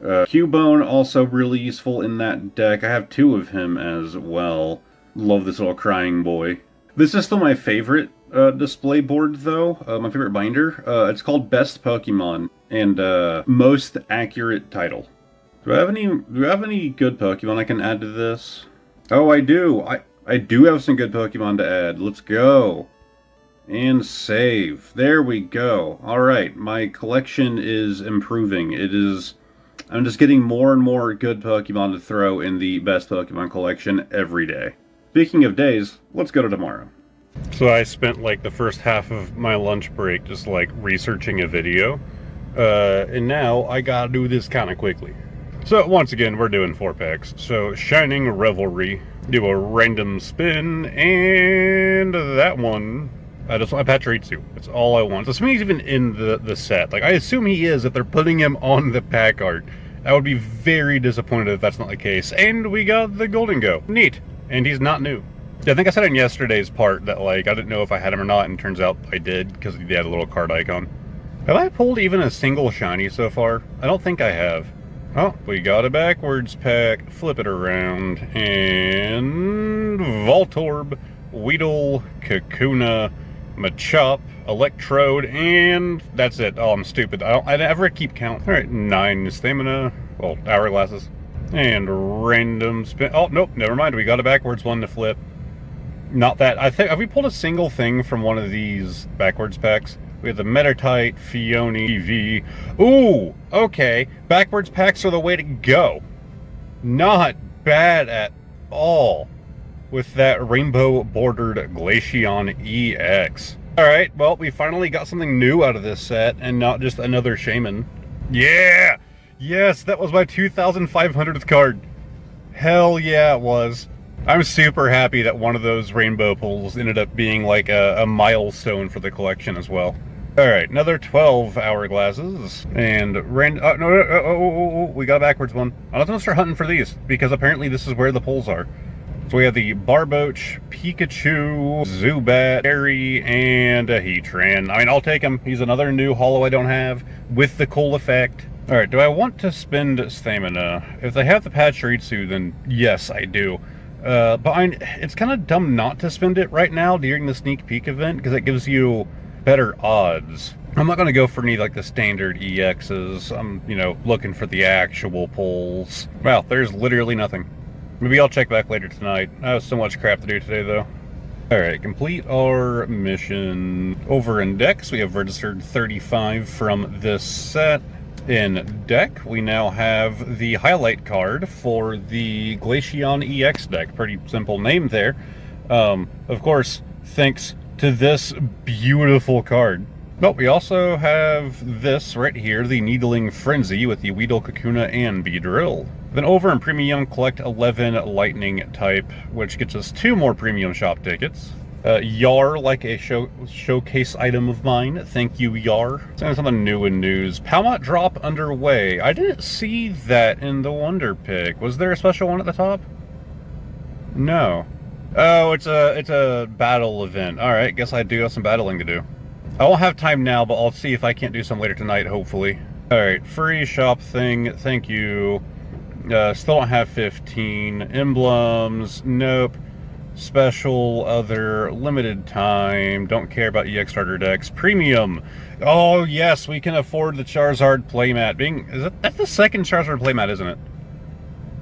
Cubone, also really useful in that deck. I have 2 of him as well. Love this little crying boy. This is still my favorite display board, though. My favorite binder. It's called Best Pokemon and Most Accurate Title. Do I have any good Pokemon I can add to this? Oh, I do. I do have some good Pokemon to add. Let's go. And save. There we go. Alright, my collection is improving. I'm just getting more and more good Pokemon to throw in the best Pokemon collection every day. Speaking of days, let's go to tomorrow. So I spent like the first half of my lunch break just like researching a video. And now I gotta do this kind of quickly. So once again, we're doing 4-packs. So Shining Revelry, do a random spin, and that one, I just want a Pachirisu. That's all I want. So assuming he's even in the set. Like, I assume he is if they're putting him on the pack art. I would be very disappointed if that's not the case. And we got the Golden Go. Neat. And he's not new. Yeah, I think I said in yesterday's part that, like, I didn't know if I had him or not, and turns out I did, because he had a little card icon. Have I pulled even a single shiny so far? I don't think I have. Oh, we got a backwards pack. Flip it around. And Voltorb, Weedle, Kakuna, Machop, Electrode, and that's it. Oh, I'm stupid. I never keep count. Alright, 9 stamina. Well, hourglasses. And random spin. Oh, nope, never mind. We got a backwards one to flip. Not that. I think, have we pulled a single thing from one of these backwards packs? We have the Metatite, Fione, V. Ooh, okay. Backwards packs are the way to go. Not bad at all. With that rainbow-bordered Glaceon EX. Alright, well, we finally got something new out of this set, and not just another Shaman. Yeah! Yes, that was my 2,500th card. Hell yeah, it was. I'm super happy that one of those rainbow pulls ended up being like a milestone for the collection as well. Alright, another 12 hourglasses. And we got a backwards one. I'm gonna start hunting for these, because apparently this is where the pulls are. So we have the Barboach, Pikachu, Zubat, Harry, and a Heatran. I mean, I'll take him. He's another new holo I don't have, with the cool effect. Alright, do I want to spend stamina? If they have the Pachirisu, then yes, I do. But it's kind of dumb not to spend it right now during the sneak peek event, because it gives you better odds. I'm not going to go for any like the standard EXs. I'm, looking for the actual pulls. Wow, there's literally nothing. Maybe I'll check back later tonight. I have so much crap to do today, though. Alright, complete our mission. Over in decks, we have registered 35 from this set. In deck, we now have the highlight card for the Glaceon EX deck. Pretty simple name there. Of course, thanks to this beautiful card. But we also have this right here, the Needling Frenzy with the Weedle, Kakuna, and Beedrill. Then over in Premium, collect 11 Lightning type, which gets us 2 more Premium shop tickets. Yar, like a showcase item of mine. Thank you, Yar. Something new in news. Palmot drop underway. I didn't see that in the Wonder Pick. Was there a special one at the top? No. Oh, it's a battle event. Alright, guess I do have some battling to do. I won't have time now, but I'll see if I can't do some later tonight, hopefully. Alright, free shop thing. Thank you. Still don't have 15. Emblems. Nope. Special, other, limited time. Don't care about EX starter decks. Premium. Oh, yes, we can afford the Charizard playmat. That's the second Charizard playmat, isn't it?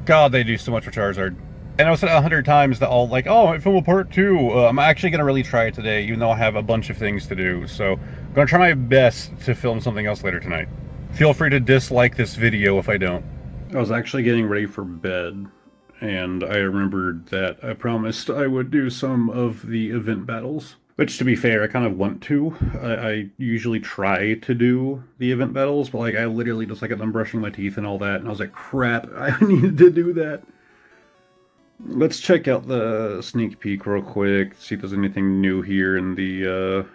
God, they do so much for Charizard. And I said 100 times that I'll like, oh, I film a part 2. I'm actually going to really try it today, even though I have a bunch of things to do. So I'm going to try my best to film something else later tonight. Feel free to dislike this video if I don't. I was actually getting ready for bed, and I remembered that I promised I would do some of the event battles. Which, to be fair, I kind of want to. I usually try to do the event battles, but like I literally just like I'm brushing my teeth and all that, and I was like, crap, I needed to do that. Let's check out the sneak peek real quick, see if there's anything new here in the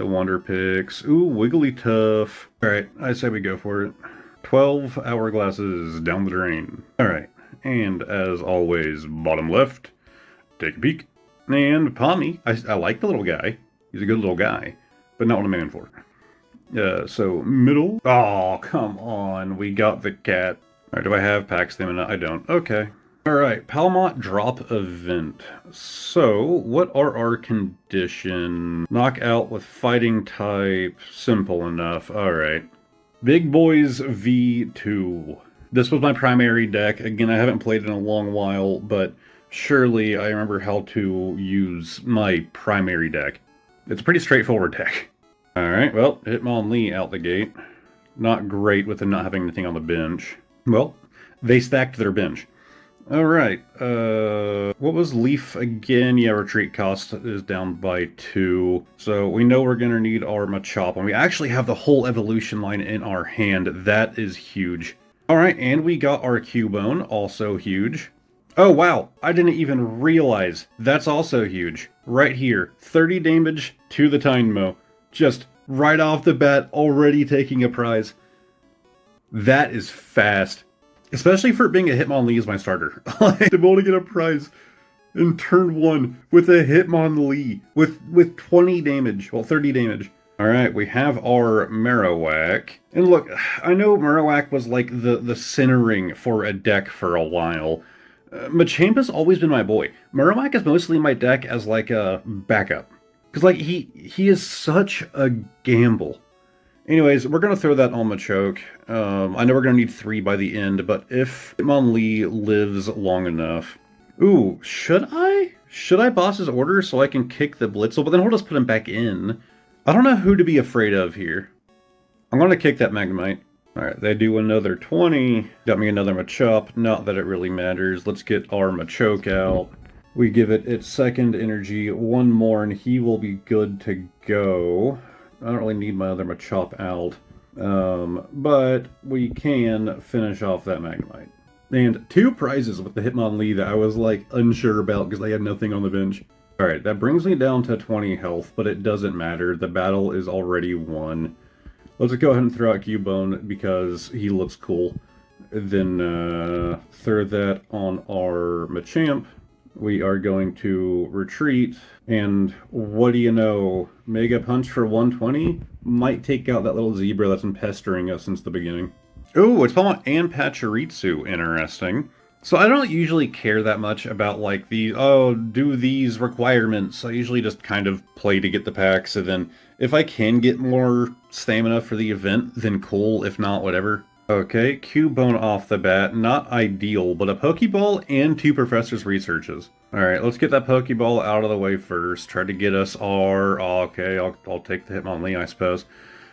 Wonder Picks. Ooh, Wigglytuff. Alright, I say we go for it. 12 hourglasses down the drain. Alright, and as always, bottom left, take a peek. And Pommy, I like the little guy. He's a good little guy, but not what I'm aiming for. So middle. Oh, come on, we got the cat. Alright, do I have pack stamina? I don't. Okay. Alright, Palmot drop event. So, what are our conditions? Knockout with fighting type. Simple enough. Alright. Big Boys V2. This was my primary deck. Again, I haven't played in a long while, but surely I remember how to use my primary deck. It's a pretty straightforward deck. Alright, well, Hitmonlee out the gate. Not great with them not having anything on the bench. Well, they stacked their bench. Alright, what was Leaf again? Yeah, retreat cost is down by 2. So we know we're gonna need our Machop, and we actually have the whole evolution line in our hand. That is huge. Alright, and we got our Cubone, also huge. Oh wow, I didn't even realize. That's also huge. Right here, 30 damage to the Tynamo. Just right off the bat, already taking a prize. That is fast. Especially for it being a Hitmonlee as my starter. I'm able to get a prize in turn 1 with a Hitmonlee with 20 damage, well 30 damage. Alright, we have our Marowak. And look, I know Marowak was like the centering for a deck for a while. Machamp has always been my boy. Marowak is mostly my deck as like a backup. Because like he is such a gamble. Anyways, we're going to throw that on Machoke. I know we're going to need 3 by the end, but if Hitmonlee lives long enough... Ooh, should I? Should I boss his order so I can kick the Blitzel? But then we'll just put him back in. I don't know who to be afraid of here. I'm going to kick that Magnemite. Alright, they do another 20. Got me another Machop. Not that it really matters. Let's get our Machoke out. We give it its second energy. 1 more and he will be good to go. I don't really need my other Machop out, but we can finish off that Magnemite. And 2 prizes with the Hitmonlee that I was like unsure about because they had nothing on the bench. Alright, that brings me down to 20 health, but it doesn't matter. The battle is already won. Let's go ahead and throw out Cubone because he looks cool. Then throw that on our Machamp. We are going to retreat, and what do you know? Mega Punch for 120 might take out that little zebra that's been pestering us since the beginning. Ooh, it's Pokemon and Pachirisu, interesting. So I don't usually care that much about like the, oh, do these requirements. I usually just kind of play to get the packs, and then if I can get more stamina for the event, then cool. If not, whatever. Okay, Cubone off the bat. Not ideal, but a Pokeball and 2 Professor's Researches. Alright, let's get that Pokeball out of the way first. Try to get us our... Oh, okay, I'll take the Hitmonlee, I suppose.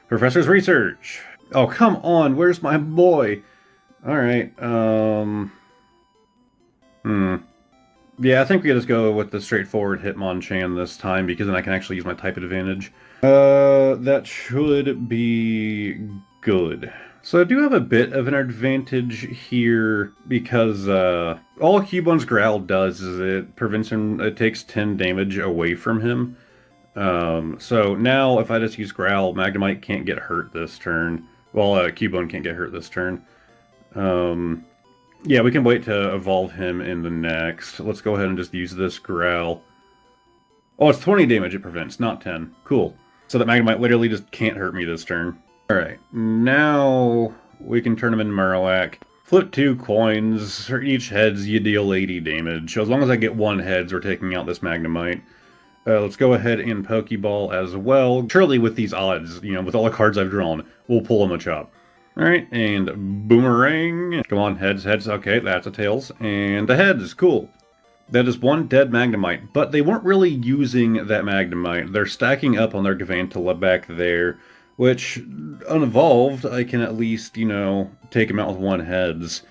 Professor's Research! Oh, come on, where's my boy? Alright, yeah, I think we just go with the straightforward Hitmonchan this time, because then I can actually use my type advantage. That should be good. So I do have a bit of an advantage here because all Cubone's Growl does is it prevents him, it takes 10 damage away from him. So now if I just use Growl, Magnemite can't get hurt this turn. Well, Cubone can't get hurt this turn. Yeah, we can wait to evolve him in the next. Let's go ahead and just use this Growl. Oh, it's 20 damage it prevents, not 10. Cool. So that Magnemite literally just can't hurt me this turn. Alright, now we can turn him into Marowak. Flip 2 coins. For each heads, you deal 80 damage. So as long as I get 1 heads, we're taking out this Magnemite. Let's go ahead and Pokeball as well. Surely with these odds, you know, with all the cards I've drawn, we'll pull him a Machop. Alright, and Boomerang. Come on, heads, heads. Okay, that's a Tails. And the heads, cool. That is 1 dead Magnemite, but they weren't really using that Magnemite. They're stacking up on their Gavantula back there. Which, unevolved, I can at least, you know, take him out with 1 heads.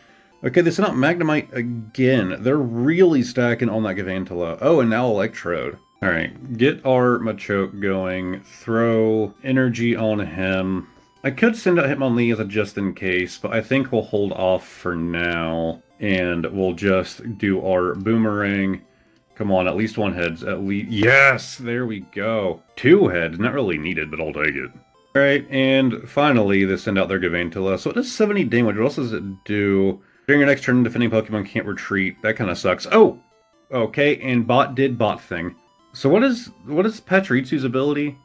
Okay, they sent out Magnemite again. They're really stacking on that Gavantula. Oh, and now Electrode. Alright, get our Machoke going. Throw energy on him. I could send out Hitmonlee as a just in case, but I think we'll hold off for now. And we'll just do our Boomerang. Come on, at least 1 heads. At least. Yes! There we go. 2 heads. Not really needed, but I'll take it. Alright, and finally, they send out their Gavantula. So it does 70 damage. What else does it do? During your next turn, defending Pokemon can't retreat. That kind of sucks. Oh! Okay, and Bot did Bot thing. So what is Pachirizu's ability?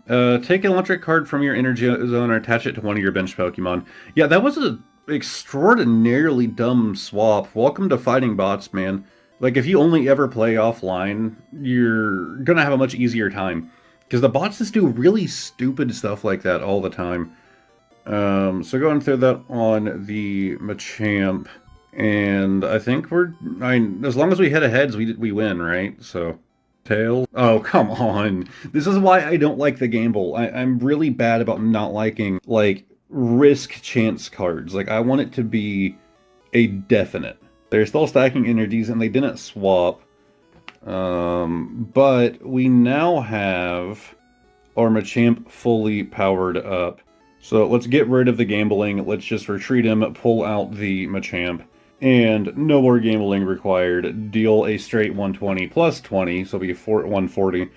Take an electric card from your energy zone and attach it to one of your bench Pokemon. Yeah, that was an extraordinarily dumb swap. Welcome to fighting bots, man. Like, if you only ever play offline, you're gonna have a much easier time. Because the bots just do really stupid stuff like that all the time. So go ahead and throw that on the Machamp. And I think as long as we hit a heads, we win, right? So Tails. Oh, come on. This is why I don't like the gamble. I'm really bad about not liking, like, risk chance cards. Like, I want it to be a definite. They're still stacking energies, and they didn't swap. But we now have our Machamp fully powered up. So let's get rid of the gambling. Let's just retreat him, pull out the Machamp, and no more gambling required. Deal a straight 120 plus 20, so it'll be 140.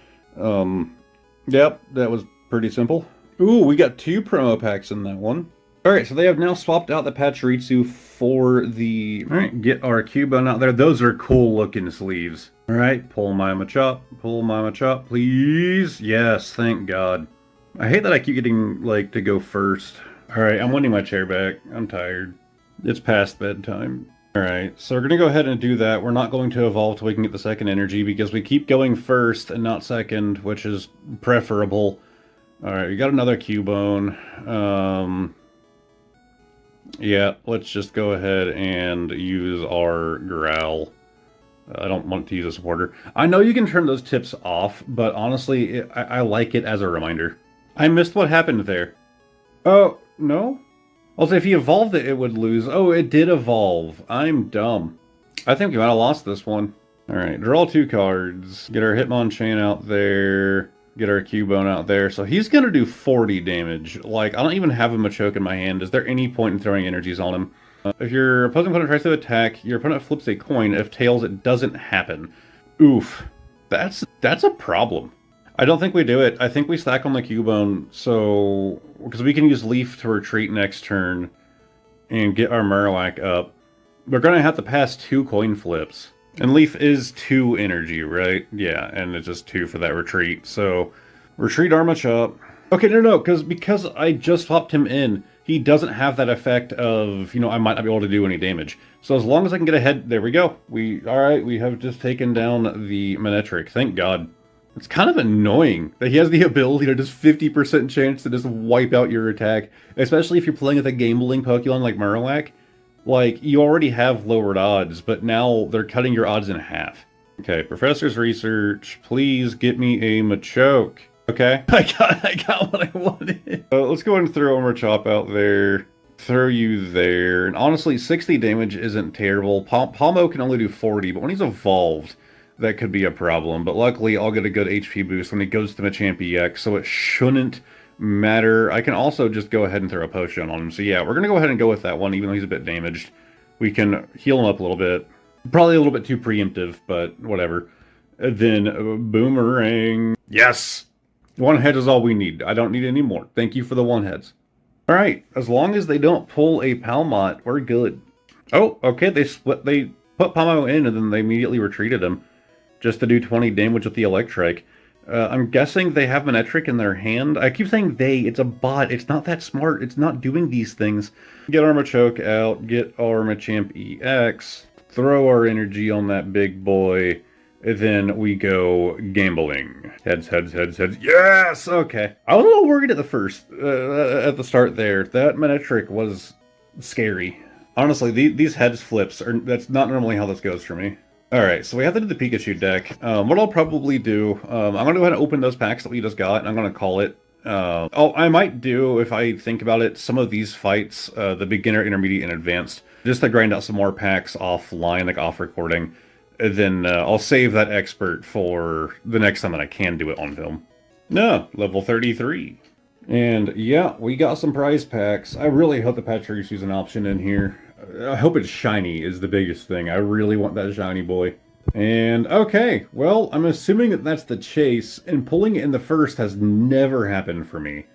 Yep, that was pretty simple. Ooh, we got 2 promo packs in that one. Alright, so they have now swapped out the Pachirisu for the... Alright, get our Cubone out there. Those are cool looking sleeves. Alright, pull my Machop, please. Yes, thank God. I hate that I keep getting, like, to go first. Alright, I'm wanting my chair back. I'm tired. It's past bedtime. Alright, so we're gonna go ahead and do that. We're not going to evolve till we can get the second energy because we keep going first and not second, which is preferable. Alright, we got another Cubone. Yeah, let's just go ahead and use our Growl. I don't want to use a supporter. I know you can turn those tips off, but honestly, I like it as a reminder. I missed what happened there. Oh, no? Also, if he evolved it, it would lose. Oh, it did evolve. I'm dumb. I think we might have lost this one. Alright, draw 2 cards. Get our Hitmonchan out there. Get our Cubone out there. So he's going to do 40 damage. Like, I don't even have a Machoke in my hand. Is there any point in throwing energies on him? If your opposing opponent tries to attack, your opponent flips a coin. If tails, it doesn't happen. Oof. That's a problem. I don't think we do it. I think we stack on the Cubone, so... Because we can use Leaf to retreat next turn and get our Marowak up. We're going to have to pass 2 coin flips. And Leaf is 2 energy, right? Yeah, and it's just 2 for that retreat. So, retreat our Machop. Okay, no, because I just swapped him in, he doesn't have that effect of, I might not be able to do any damage. So as long as I can get ahead, there we go. Alright, we have just taken down the Manectric. Thank God. It's kind of annoying that he has the ability to just 50% chance to just wipe out your attack. Especially if you're playing with a gambling Pokemon like Marowak. Like, you already have lowered odds, but now they're cutting your odds in half. Okay, Professor's Research, please get me a Machoke. Okay, I got what I wanted. Let's go ahead and throw a Machop out there. Throw you there. And honestly, 60 damage isn't terrible. Palmo can only do 40, but when he's evolved, that could be a problem. But luckily, I'll get a good HP boost when he goes to Machamp EX, so it shouldn't matter. I can also just go ahead and throw a potion on him. So yeah, we're going to go ahead and go with that one, even though he's a bit damaged. We can heal him up a little bit. Probably a little bit too preemptive, but whatever. And then Boomerang. Yes! 1 head is all we need. I don't need any more. Thank you for the 1 heads. Alright, as long as they don't pull a Palmot, we're good. Oh, okay, they put Palmo in and then they immediately retreated him. Just to do 20 damage with the Electric. I'm guessing they have Manectric in their hand. I keep saying they, it's a bot. It's not that smart. It's not doing these things. Get our Machoke out, get our Machamp EX, throw our energy on that big boy, and then we go gambling. Heads. Yes! Okay. I was a little worried at the start there. That Manectric was scary. Honestly, these heads flips, that's not normally how this goes for me. Alright, so we have to do the Pikachu deck. What I'll probably do, I'm going to go ahead and open those packs that we just got, and I'm going to call it. I might do, if I think about it, some of these fights, the beginner, intermediate, and advanced, just to grind out some more packs offline, like off recording. And then I'll save that expert for the next time that I can do it on film. No, level 33. And yeah, we got some prize packs. I really hope the Pachirisu is an option in here. I hope it's shiny is the biggest thing. I really want that shiny boy. And okay, well, I'm assuming that that's the chase, and pulling it in the first has never happened for me.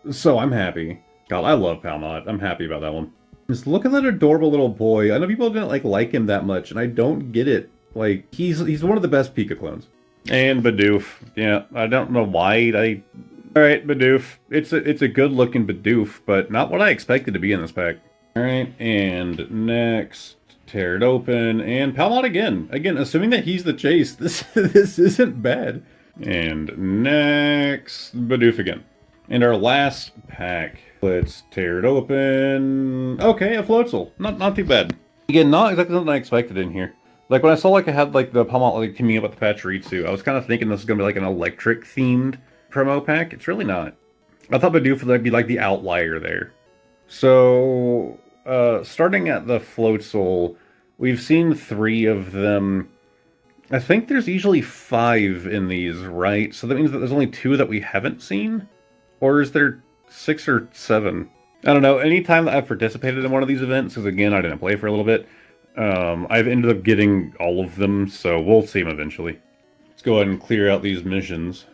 So I'm happy. God, I love Palmot. I'm happy about that one. Just look at that adorable little boy. I know people didn't like him that much, and I don't get it. Like, he's one of the best Pika clones. And Bidoof. Yeah, I don't know why Alright, Bidoof. It's a good-looking Bidoof, but not what I expected to be in this pack. Alright, and next, tear it open, and Palmot again. Again, assuming that he's the chase, this isn't bad. And next, Bidoof again. And our last pack. Let's tear it open. Okay, a Floatzel. Not too bad. Again, not exactly something I expected in here. Like, when I saw, like, I had, like, the Palmont, like, teaming up with the Pachirisu, I was kind of thinking this was going to be, like, an electric-themed promo pack. It's really not. I thought Bidoof would be, like, the outlier there. So, starting at the Floatzel, we've seen 3 of them. I think there's usually 5 in these, right? So that means that there's only 2 that we haven't seen? Or is there 6 or 7? I don't know. Anytime that I've participated in one of these events, because again, I didn't play for a little bit, I've ended up getting all of them, so we'll see them eventually. Let's go ahead and clear out these missions.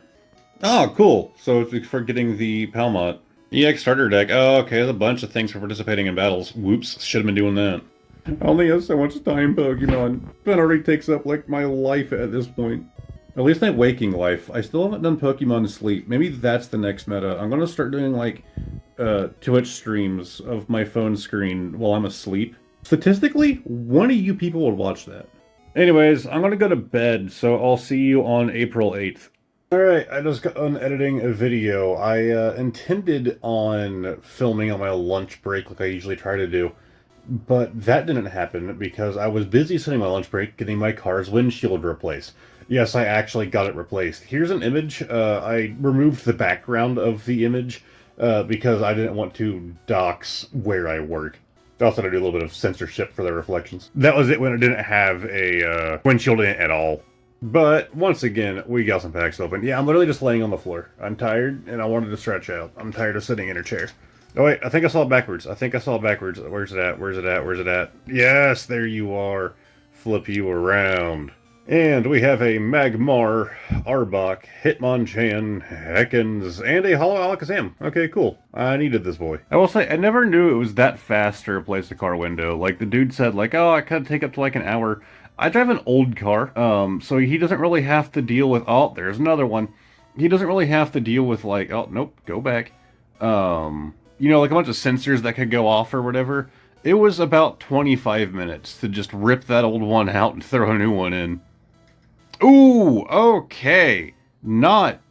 Oh, cool. So it's for getting the Palmont. EX starter deck. Oh, okay, there's a bunch of things for participating in battles. Whoops, should have been doing that. I only have so much time, Pokemon. That already takes up, like, my life at this point. At least my waking life. I still haven't done Pokemon Sleep. Maybe that's the next meta. I'm gonna start doing, like, Twitch streams of my phone screen while I'm asleep. Statistically, one of you people would watch that. Anyways, I'm gonna go to bed, so I'll see you on April 8th. Alright, I just got on editing a video. I intended on filming on my lunch break like I usually try to do. But that didn't happen because I was busy sitting my lunch break getting my car's windshield replaced. Yes, I actually got it replaced. Here's an image. I removed the background of the image because I didn't want to dox where I work. I also had to do a little bit of censorship for the reflections. That was it when it didn't have a windshield in it at all. But once again, we got some packs open. Yeah, I'm literally just laying on the floor. I'm tired and I wanted to stretch out. I'm tired of sitting in a chair. Oh wait, I think I saw it backwards. I think I saw it backwards. Where's it at? Where's it at? Where's it at? Yes, there you are. Flip you around. And we have a Magmar, Arbok, Hitmonchan, Ekans, and a Hollow Alakazam. Okay, cool. I needed this boy. I will say, I never knew it was that fast to replace a car window. Like, the dude said, like, oh, I could take up to like an hour. I drive an old car, so he doesn't really have to deal with, oh, there's another one. He doesn't really have to deal with, like, oh, nope, go back. You know, like a bunch of sensors that could go off or whatever. It was about 25 minutes to just rip that old one out and throw a new one in. Ooh, okay. Not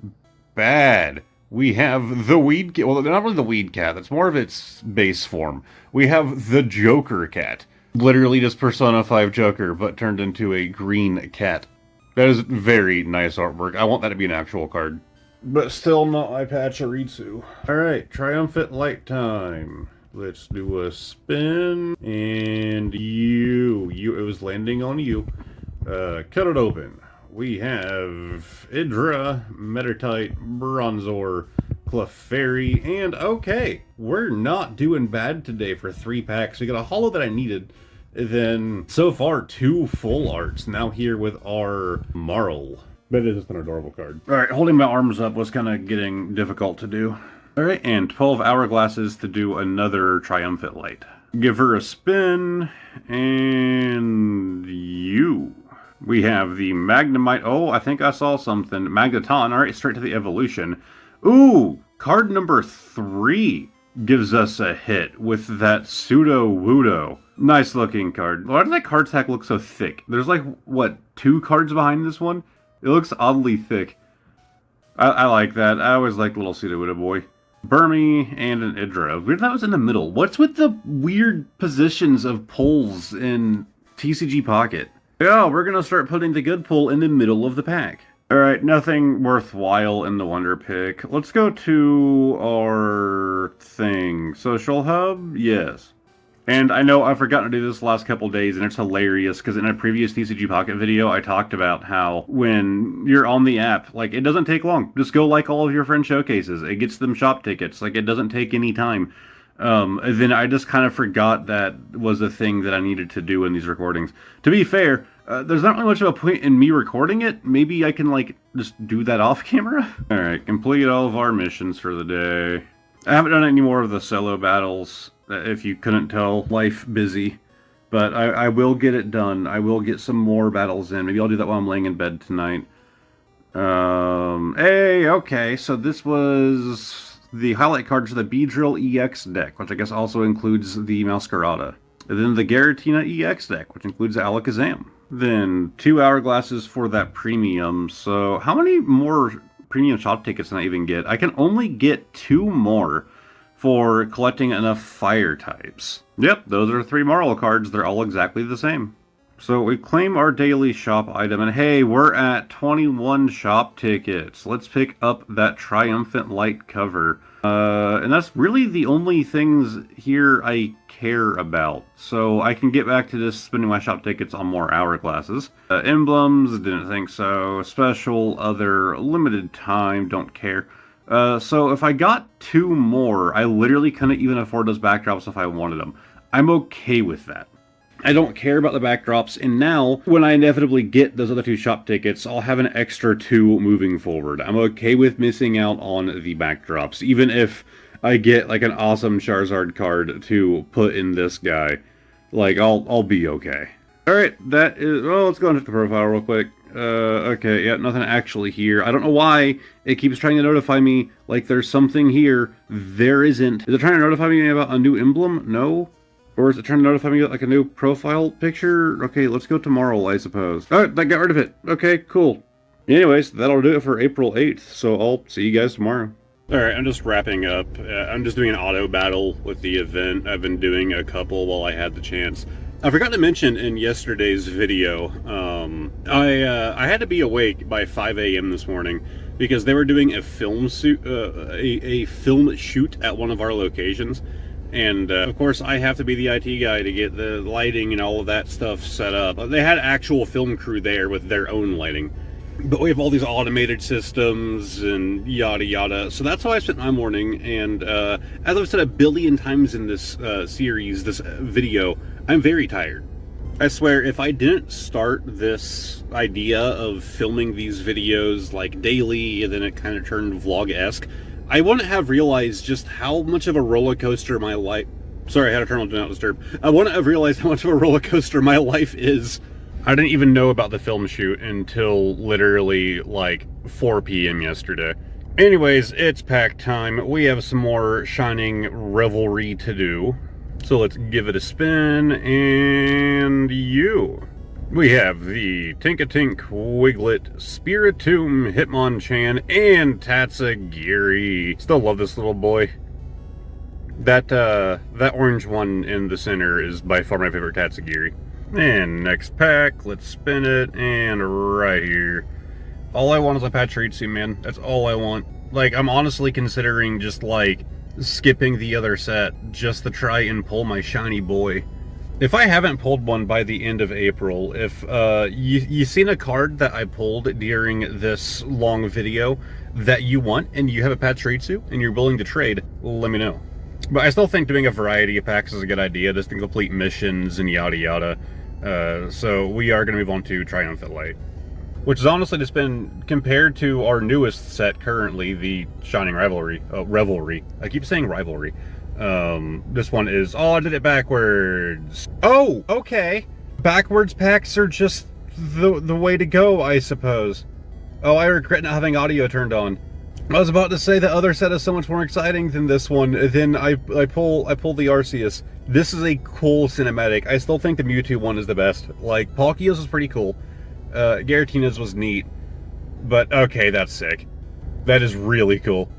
bad. We have the Weed Cat. Well, not really the Weed Cat. That's more of its base form. We have the Joker Cat. Literally just Persona 5 Joker, but turned into a green cat. That is very nice artwork. I want that to be an actual card. But still not my Pachirisu. Alright, Triumphant Light time. Let's do a spin. And it was landing on you. Cut it open. We have Idra, Metatite, Bronzor, Clefairy, and okay, we're not doing bad today for 3 packs. We got a holo that I needed. Then, so far, 2 full arts. Now here with our Marl. But it is an adorable card. Alright, holding my arms up was kind of getting difficult to do. Alright, and 12 hourglasses to do another Triumphant Light. Give her a spin, and we have the Magnemite. Oh, I think I saw something. Magneton. Alright, straight to the evolution. Ooh, card number 3 gives us a hit with that Pseudo-Wudo. Nice looking card. Why does that card stack look so thick? There's like, what, 2 cards behind this one? It looks oddly thick. I like that. I always like little Pseudo-Wudo boy. Burmy and an Idra. Weird that was in the middle. What's with the weird positions of pulls in TCG Pocket? Yeah, we're gonna start putting the good pull in the middle of the pack. Alright, nothing worthwhile in the Wonder Pick. Let's go to our thing. Social Hub? Yes. And I know I've forgotten to do this the last couple days, and it's hilarious, because in a previous TCG Pocket video, I talked about how when you're on the app, like, it doesn't take long. Just go like all of your friend showcases. It gets them shop tickets. Like, it doesn't take any time. Then I just kind of forgot that was a thing that I needed to do in these recordings. To be fair, there's not really much of a point in me recording it. Maybe I can, like, just do that off camera. Alright, complete all of our missions for the day. I haven't done any more of the solo battles, if you couldn't tell. Life busy. But I will get it done. I will get some more battles in. Maybe I'll do that while I'm laying in bed tonight. Hey, okay, so this was the highlight cards for the Beedrill EX deck, which I guess also includes the Masquerada. And then the Garatina EX deck, which includes the Alakazam. Then 2 hourglasses for that premium. So how many more premium shop tickets can I even get? I can only get 2 more for collecting enough fire types. Yep, those are 3 Marl cards. They're all exactly the same. So we claim our daily shop item, and hey, we're at 21 shop tickets. Let's pick up that triumphant light cover. And that's really the only things here I care about. So I can get back to just spending my shop tickets on more hourglasses. Emblems, didn't think so. Special, other, limited time, don't care. So if I got 2 more, I literally couldn't even afford those backdrops if I wanted them. I'm okay with that. I don't care about the backdrops, and now, when I inevitably get those other 2 shop tickets, I'll have an extra 2 moving forward. I'm okay with missing out on the backdrops, even if I get, like, an awesome Charizard card to put in this guy. Like, I'll be okay. Alright, that is... well, let's go into the profile real quick. Okay, yeah, nothing actually here. I don't know why it keeps trying to notify me, like, there's something here. There isn't. Is it trying to notify me about a new emblem? No. Or is it trying to notify me like a new profile picture? Okay, let's go tomorrow, I suppose. Alright, I got rid of it. Okay, cool. Anyways, that'll do it for April 8th, so I'll see you guys tomorrow. Alright, I'm just wrapping up. I'm just doing an auto battle with the event. I've been doing a couple while I had the chance. I forgot to mention in yesterday's video, I had to be awake by 5 a.m. this morning because they were doing a film shoot at one of our locations. And, of course, I have to be the IT guy to get the lighting and all of that stuff set up. They had actual film crew there with their own lighting. But we have all these automated systems and yada yada. So that's how I spent my morning. And, as I've said a billion times in this series, this video, I'm very tired. I swear, if I didn't start this idea of filming these videos, like, daily, and then it kind of turned vlog-esque, I wouldn't have realized just how much of a roller coaster my life... Sorry, I had to turn on Do Not Disturb. I wouldn't have realized how much of a roller coaster my life is. I didn't even know about the film shoot until literally, like, 4 p.m. yesterday. Anyways, it's pack time. We have some more Shining Revelry to do. So let's give it a spin, and we have the Tinkatink, Wiglet, Spiritomb, Hitmonchan, and Tatsugiri. Still love this little boy. That orange one in the center is by far my favorite Tatsugiri. And next pack, let's spin it, and right here. All I want is a Pachirisu, man. That's all I want. Like, I'm honestly considering just, like, skipping the other set just to try and pull my shiny boy. If I haven't pulled one by the end of April, if you've seen a card that I pulled during this long video that you want and you have a Pachirisu and you're willing to trade, let me know. But I still think doing a variety of packs is a good idea, just to complete missions and yada yada. So we are going to move on to Triumphant Light, which has honestly just been, compared to our newest set currently, the Shining Revelry. I keep saying Rivalry. This one is, oh, I did it backwards. Oh, okay. Backwards packs are just the way to go, I suppose. Oh, I regret not having audio turned on. I was about to say the other set is so much more exciting than this one. Then I pull the Arceus. This is a cool cinematic. I still think the Mewtwo one is the best. Like, Palkia's was pretty cool. Giratina's was neat. But, okay, that's sick. That is really cool.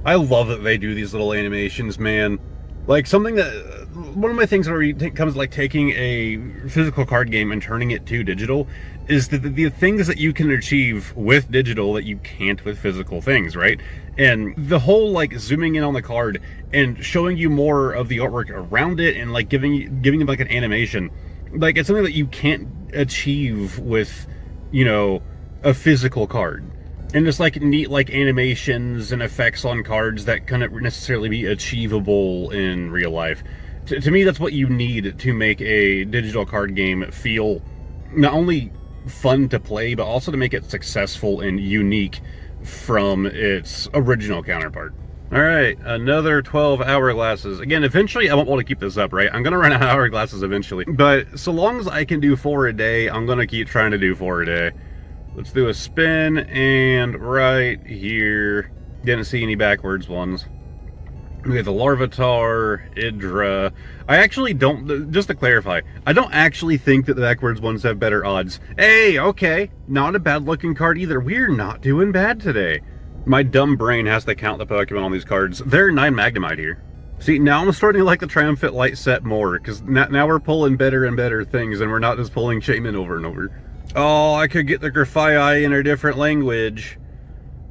I love that they do these little animations, man. Like, something that... one of my things where it comes to, like, taking a physical card game and turning it to digital is the things that you can achieve with digital that you can't with physical things, right? And the whole, like, zooming in on the card and showing you more of the artwork around it and, like, giving them, like, an animation. Like, it's something that you can't achieve with, you know, a physical card. And just, like, neat, like, animations and effects on cards that couldn't necessarily be achievable in real life. To me, that's what you need to make a digital card game feel not only fun to play, but also to make it successful and unique from its original counterpart. Alright, another 12 hourglasses. Again, eventually I won't be able to keep this up, right? I'm gonna run out of hourglasses eventually. But so long as I can do 4 a day, I'm gonna keep trying to do 4 a day. Let's do a spin, and right here, didn't see any backwards ones. We have the Larvitar, Idra. I actually don't, just to clarify, I don't actually think that the backwards ones have better odds. Hey, okay, not a bad looking card either. We're not doing bad today. My dumb brain has to count the Pokemon on these cards. There are 9 Magnemite here. See, now I'm starting to like the Triumphant Light set more, because now we're pulling better and better things, and we're not just pulling Shaman over and over. Oh, I could get the Grafai in a different language.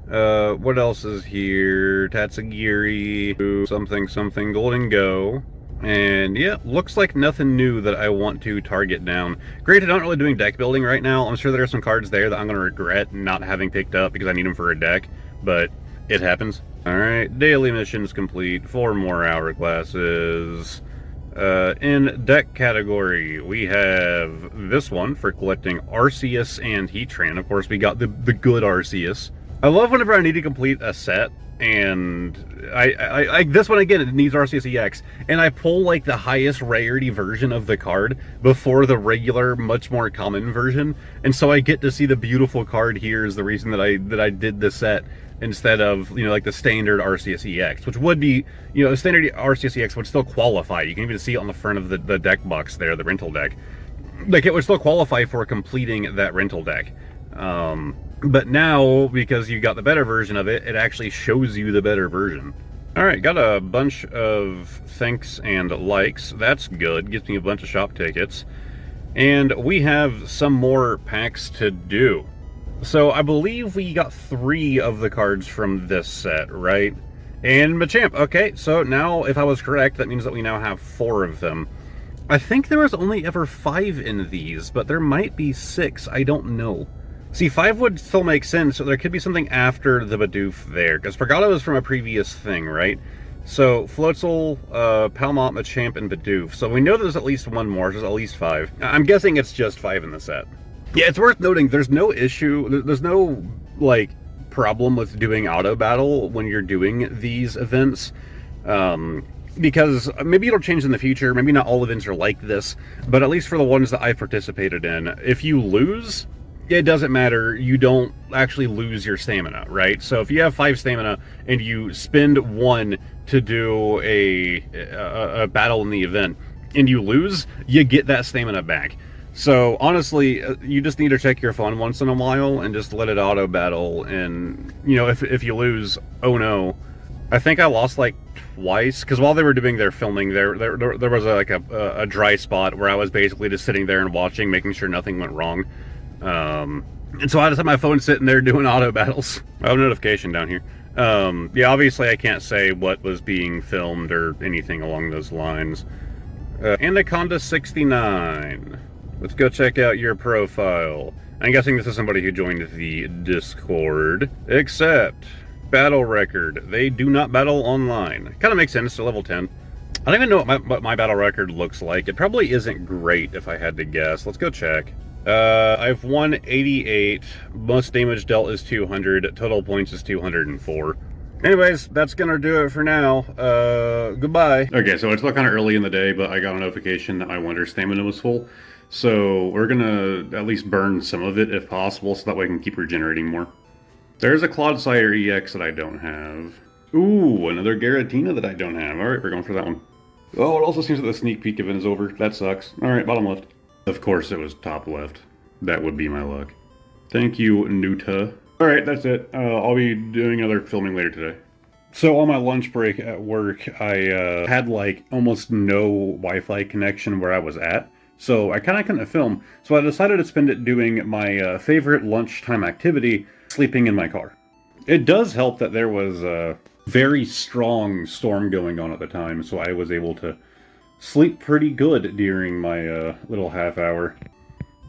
What else is here? Tatsugiri, something, Golden Go. And yeah, looks like nothing new that I want to target down. Granted, I'm not really doing deck building right now. I'm sure there are some cards there that I'm going to regret not having picked up because I need them for a deck, but it happens. Alright, daily missions complete, 4 more hourglasses. In deck category, we have this one for collecting Arceus and Heatran. Of course, we got the good Arceus. I love whenever I need to complete a set, and I this one again, it needs Arceus EX, and I pull like the highest rarity version of the card before the regular, much more common version, and so I get to see the beautiful card here is the reason that I did the set instead of, you know, like the standard Arceus EX, which would be, you know, the standard Arceus EX would still qualify. You can even see it on the front of the deck box there, the rental deck. Like, it would still qualify for completing that rental deck. But now, because you got the better version of it, it actually shows you the better version. Alright, got a bunch of thanks and likes. That's good. Gives me a bunch of shop tickets. And we have some more packs to do. So I believe we got 3 of the cards from this set, right? And Machamp. Okay, so now if I was correct, that means that we now have 4 of them. I think there was only ever 5 in these, but there might be 6. I don't know. See, 5 would still make sense, so there could be something after the Bidoof there, because Sprigato is from a previous thing, right? So, Floatzel, Palmont, Machamp, and Bidoof. So we know there's at least one more, there's at least 5. I'm guessing it's just 5 in the set. Yeah, it's worth noting, there's no issue, there's no, like, problem with doing auto battle when you're doing these events. Because maybe it'll change in the future, maybe not all events are like this, but at least for the ones that I've participated in, if you lose, it doesn't matter, you don't actually lose your stamina, right? So if you have 5 stamina and you spend 1 to do a battle in the event and you lose, you get that stamina back. So honestly, you just need to check your phone once in a while and just let it auto battle. And, you know, if you lose, oh no. I think I lost like twice, because while they were doing their filming, there was a dry spot where I was basically just sitting there and watching, making sure nothing went wrong. And so I just had my phone sitting there doing auto battles. I have a notification down here. Yeah, obviously I can't say what was being filmed or anything along those lines. Anaconda 69. Let's go check out your profile. I'm guessing this is somebody who joined the Discord. Except, battle record. They do not battle online. Kind of makes sense, to level 10. I don't even know what my battle record looks like. It probably isn't great if I had to guess. Let's go check. I've won 88, most damage dealt is 200, total points is 204. Anyways, that's gonna do it for now. Goodbye. Okay, so it's still kind of early in the day, but I got a notification that my Wonder stamina was full. So we're gonna at least burn some of it if possible, so that way I can keep regenerating more. There's a Clodsire EX that I don't have. Ooh, another Garatina that I don't have. Alright, we're going for that one. Oh, it also seems that the sneak peek event is over. That sucks. Alright, bottom left. Of course it was top left. That would be my luck. Thank you, Nuta. Alright, that's it. I'll be doing another filming later today. So on my lunch break at work, I had like almost no Wi-Fi connection where I was at. So I kind of couldn't film. So I decided to spend it doing my favorite lunchtime activity, sleeping in my car. It does help that there was a very strong storm going on at the time, so I was able to sleep pretty good during my little half hour.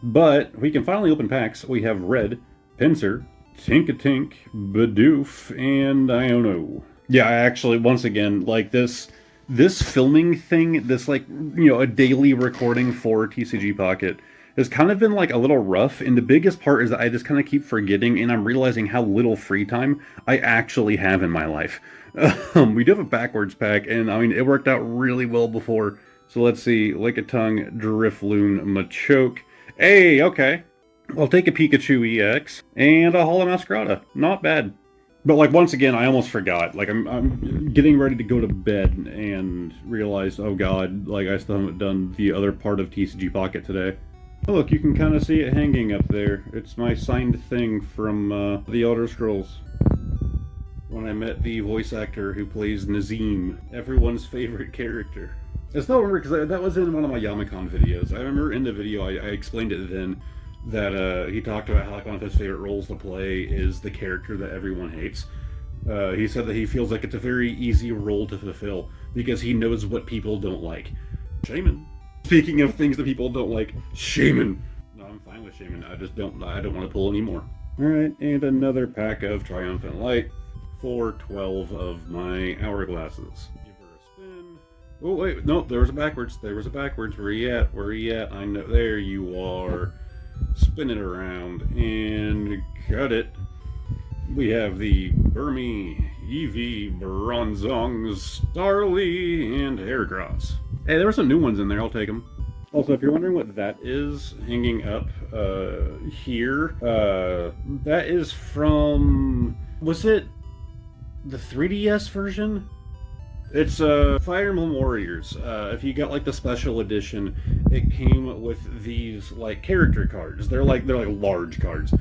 But we can finally open packs. We have Red, Pinsir, Tinkatink, Bidoof, and I don't know. Yeah, I actually, once again, like this filming thing, this like, you know, a daily recording for TCG Pocket has kind of been like a little rough, and the biggest part is that I just kind of keep forgetting, and I'm realizing how little free time I actually have in my life. We do have a backwards pack, and I mean, it worked out really well before. So let's see, Lickitung, Drifloon, Machoke. Hey, okay. I'll take a Pikachu EX, and a Holo Masquerada. Not bad. But like, once again, I almost forgot. Like, I'm getting ready to go to bed and realized, oh god, like I still haven't done the other part of TCG Pocket today. Oh, look, you can kind of see it hanging up there. It's my signed thing from the Elder Scrolls. when I met the voice actor who plays Nazim, everyone's favorite character. I still remember because that was in one of my Yamicon videos. I remember in the video I explained it then that he talked about how like one of his favorite roles to play is the character that everyone hates. He said that he feels like it's a very easy role to fulfill because he knows what people don't like. Shaman. Speaking of things that people don't like, Shaman. No, I'm fine with Shaman. I don't want to pull anymore. Alright, and another pack of Triumphant Light for 12 of my hourglasses. Give her a spin. Oh wait, no, there was a backwards. There was a backwards. Where you at? Where you at? I know. There you are. Spin it around and cut it. We have the Burmy, Eevee, Bronzong, Starly, and Heracross. Hey, there were some new ones in there. I'll take them. Also, if you're wondering what that is hanging up here, that is from... Was it the 3DS version? It's Fire Emblem Warriors. If you got like the special edition, it came with these like character cards. They're like large cards.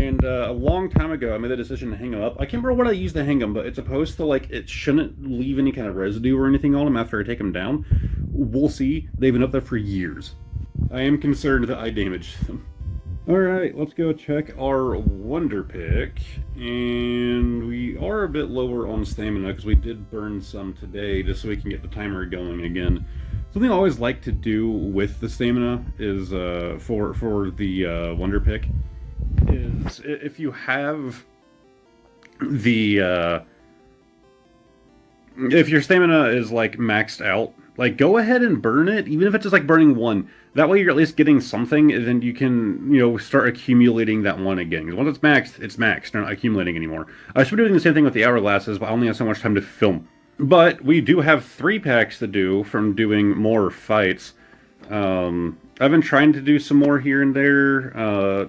And a long time ago, I made the decision to hang them up. I can't remember what I used to hang them, but it's supposed to like it shouldn't leave any kind of residue or anything on them after I take them down. We'll see. They've been up there for years. I am concerned that I damaged them. Alright, let's go check our Wonder Pick, and we are a bit lower on stamina because we did burn some today just so we can get the timer going again. Something I always like to do with the stamina is, for the Wonder Pick, is if you have the, if your stamina is like maxed out, like go ahead and burn it, even if it's just like burning one. That way you're at least getting something, and then you can, you know, start accumulating that one again. Because once it's maxed, not accumulating anymore. I should be doing the same thing with the hourglasses, but I only have so much time to film. But we do have 3 packs to do from doing more fights. I've been trying to do some more here and there.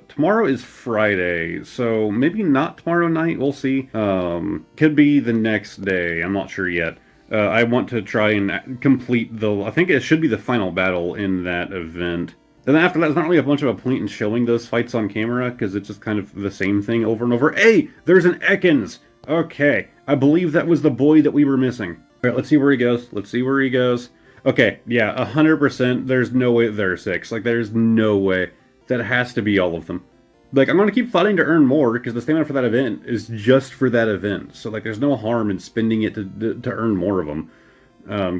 Tomorrow is Friday, so maybe not tomorrow night, we'll see. Could be the next day, I'm not sure yet. I want to try and complete I think it should be the final battle in that event. And then after that, there's not really a bunch of a point in showing those fights on camera, because it's just kind of the same thing over and over. Hey, there's an Ekans! Okay, I believe that was the boy that we were missing. Alright, let's see where he goes. Let's see where he goes. Okay, yeah, 100%, there's no way there are 6. Like, there's no way. That has to be all of them. Like, I'm going to keep fighting to earn more, because the stamina for that event is just for that event. So, like, there's no harm in spending it to earn more of them.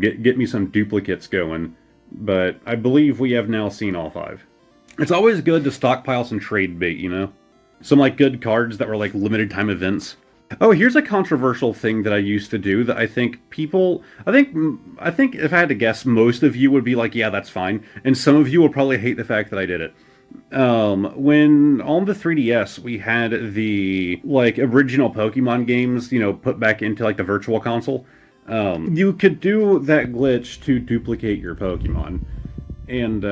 Get me some duplicates going. But I believe we have now seen all 5. It's always good to stockpile some trade bait, you know? Some, like, good cards that were, like, limited time events. Oh, here's a controversial thing that I used to do that I think people... I think if I had to guess, most of you would be like, yeah, that's fine. And some of you will probably hate the fact that I did it. When on the 3DS we had the like original Pokemon games, you know, put back into like the virtual console, you could do that glitch to duplicate your Pokemon. And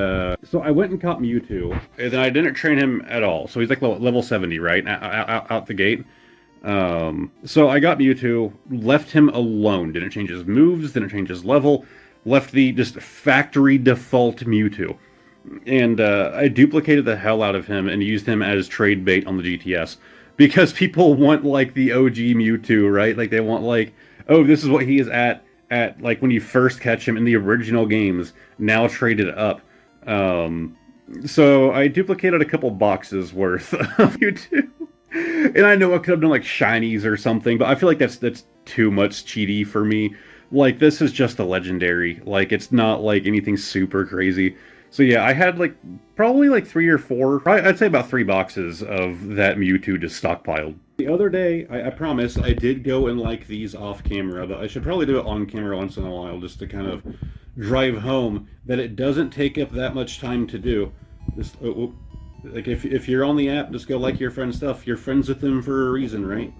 so I went and caught Mewtwo, and then I didn't train him at all. So he's like level 70, right? Out the gate. So I got Mewtwo, left him alone, didn't change his moves, didn't change his level, left the just factory default Mewtwo. And I duplicated the hell out of him and used him as trade bait on the GTS. Because people want, like, the OG Mewtwo, right? Like, they want, like, oh, this is what he is at, like, when you first catch him in the original games, now traded up. So I duplicated a couple boxes worth of Mewtwo. And I know I could have done, like, shinies or something, but I feel like that's too much cheaty for me. Like, this is just a legendary. Like, it's not, like, anything super crazy. So yeah, I had like probably like 3 or 4, I'd say about 3 boxes of that Mewtwo just stockpiled. The other day, I promise, I did go and like these off camera, but I should probably do it on camera once in a while just to kind of drive home that it doesn't take up that much time to do. Just, like if you're on the app, just go like your friend's stuff. You're friends with them for a reason, right?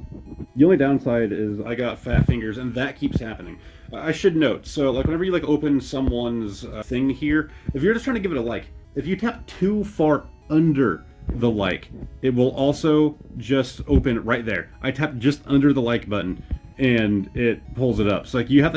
The only downside is I got fat fingers, and that keeps happening. I should note, so like whenever you like open someone's thing here, if you're just trying to give it a like, if you tap too far under the like, it will also just open right there. I tapped just under the like button, and it pulls it up. So like you have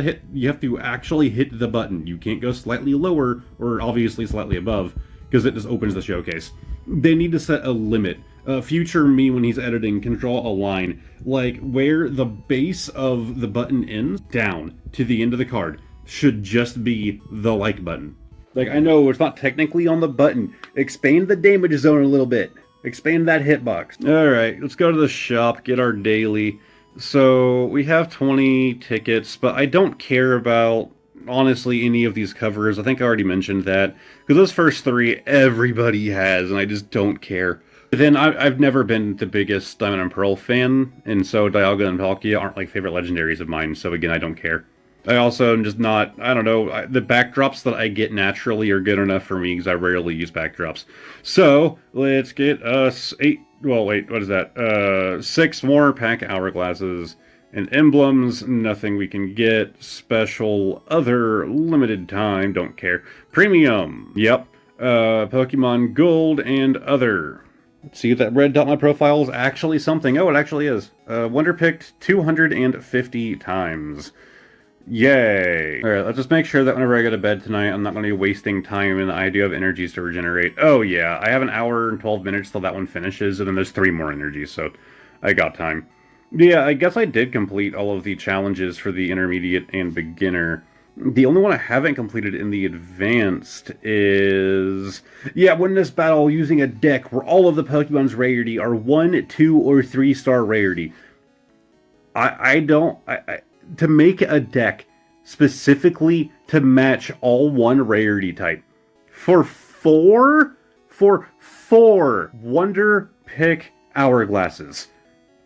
to actually hit the button. You can't go slightly lower or obviously slightly above, because it just opens the showcase. They need to set a limit Future me, when he's editing, can draw a line like where the base of the button ends down to the end of the card should just be the like button. Like, I know it's not technically on the button. Expand the damage zone a little bit. Expand that hitbox. Alright, let's go to the shop, get our daily. So, we have 20 tickets, but I don't care about, honestly, any of these covers. I think I already mentioned that. Because those first 3, everybody has, and I just don't care. But then, I've never been the biggest Diamond and Pearl fan, and so Dialga and Palkia aren't, like, favorite legendaries of mine, so again, I don't care. I also am just not, I don't know, the backdrops that I get naturally are good enough for me because I rarely use backdrops. So, let's get us 6 more pack hourglasses and emblems, nothing we can get, special, other, limited time, don't care. Premium, yep, Pokemon Gold and other. Let's see if that red dot on my profile is actually something. Oh, it actually is. Wonder picked 250 times. Yay! Alright, let's just make sure that whenever I go to bed tonight, I'm not going to be wasting time and I do have energies to regenerate. Oh yeah, I have an hour and 12 minutes till that one finishes, and then there's 3 more energies, so I got time. Yeah, I guess I did complete all of the challenges for the intermediate and beginner. The only one I haven't completed in the advanced is... yeah, win this battle using a deck where all of the Pokemon's rarity are 1, 2, or 3 star rarity. To make a deck specifically to match all 1 rarity type for 4 Wonder Pick hourglasses.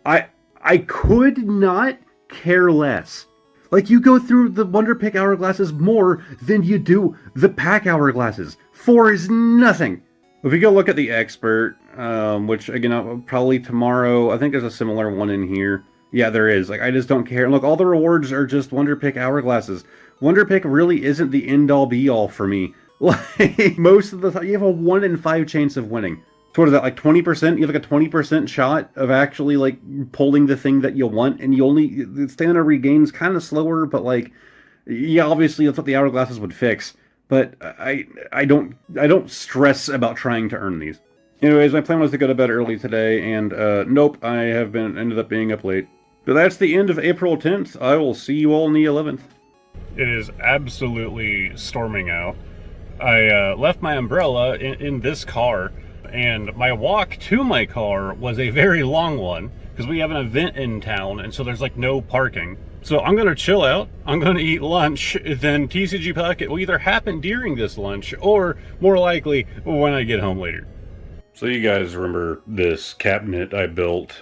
I could not care less. Like, you go through the Wonder Pick hourglasses more than you do the pack hourglasses. 4 is nothing. If you go look at the expert, which again, probably tomorrow, I think there's a similar one in here. Yeah, there is. Like, I just don't care. And look, all the rewards are just Wonder Pick hourglasses. Wonder Pick really isn't the end-all be-all for me. Like, most of the time, you have a 1 in 5 chance of winning. So what is that, like 20%? You have like a 20% shot of actually, like, pulling the thing that you want, and you only... the stamina regain's kind of slower, but, like, yeah, obviously that's what the hourglasses would fix. But I don't stress about trying to earn these. Anyways, my plan was to go to bed early today, and nope, I have ended up being up late. But that's the end of April 10th. I will see you all on the 11th. It is absolutely storming out. I left my umbrella in this car, and my walk to my car was a very long one, because we have an event in town, and so there's like no parking. So I'm going to chill out, I'm going to eat lunch, then TCG Pocket will either happen during this lunch, or more likely when I get home later. So you guys remember this cabinet I built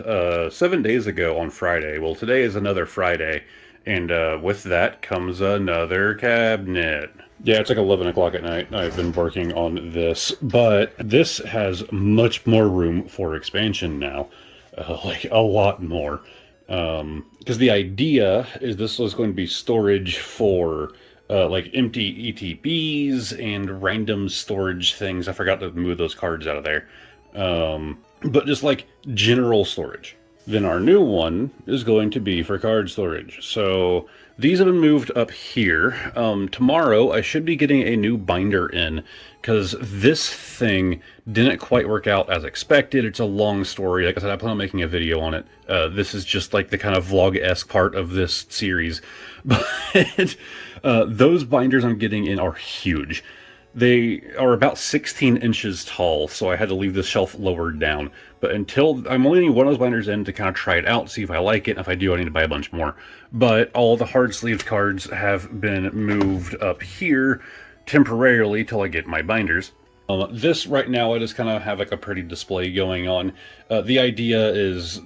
7 days ago on Friday. Well, today is another Friday, and with that comes another cabinet. Yeah, it's like 11 o'clock at night. I've been working on this, but this has much more room for expansion now. Like, a lot more. Because the idea is this was going to be storage for... like empty ETBs and random storage things. I forgot to move those cards out of there. But just like general storage. Then our new one is going to be for card storage. So these have been moved up here. Tomorrow I should be getting a new binder in, because this thing didn't quite work out as expected. It's a long story. Like I said, I plan on making a video on it. This is just like the kind of vlog-esque part of this series. But those binders I'm getting in are huge. They are about 16 inches tall, so I had to leave the shelf lowered down. But until... I'm only getting one of those binders in to kind of try it out, see if I like it, and if I do, I need to buy a bunch more. But all the hard-sleeved cards have been moved up here temporarily till I get my binders. This right now, I just kind of have like a pretty display going on. The idea is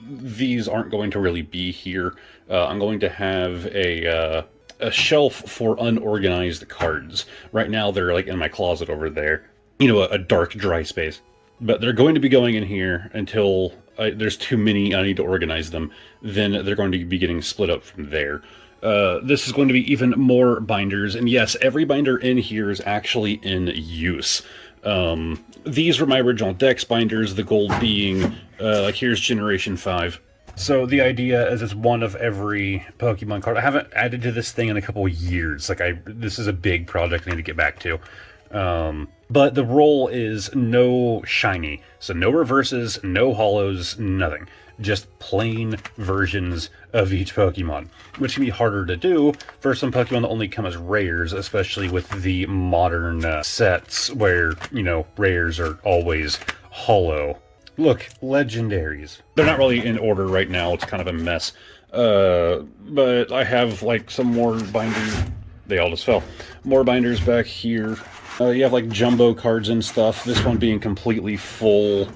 these aren't going to really be here. I'm going to have a shelf for unorganized cards. Right now they're like in my closet over there. You know, a dark, dry space. But they're going to be going in here until there's too many, I need to organize them. Then they're going to be getting split up from there. This is going to be even more binders, and yes, every binder in here is actually in use. These were my original Dex binders, the gold being, like here's Generation 5. So the idea is it's one of every Pokemon card. I haven't added to this thing in a couple of years. Like, this is a big project I need to get back to. But the roll is no shiny, so no reverses, no holos, nothing. Just plain versions of each Pokemon, which can be harder to do for some Pokemon that only come as rares, especially with the modern sets where, you know, rares are always holo. Look, legendaries. They're not really in order right now, it's kind of a mess. But I have like some more binders. They all just fell. More binders back here. You have like jumbo cards and stuff. This one being completely full.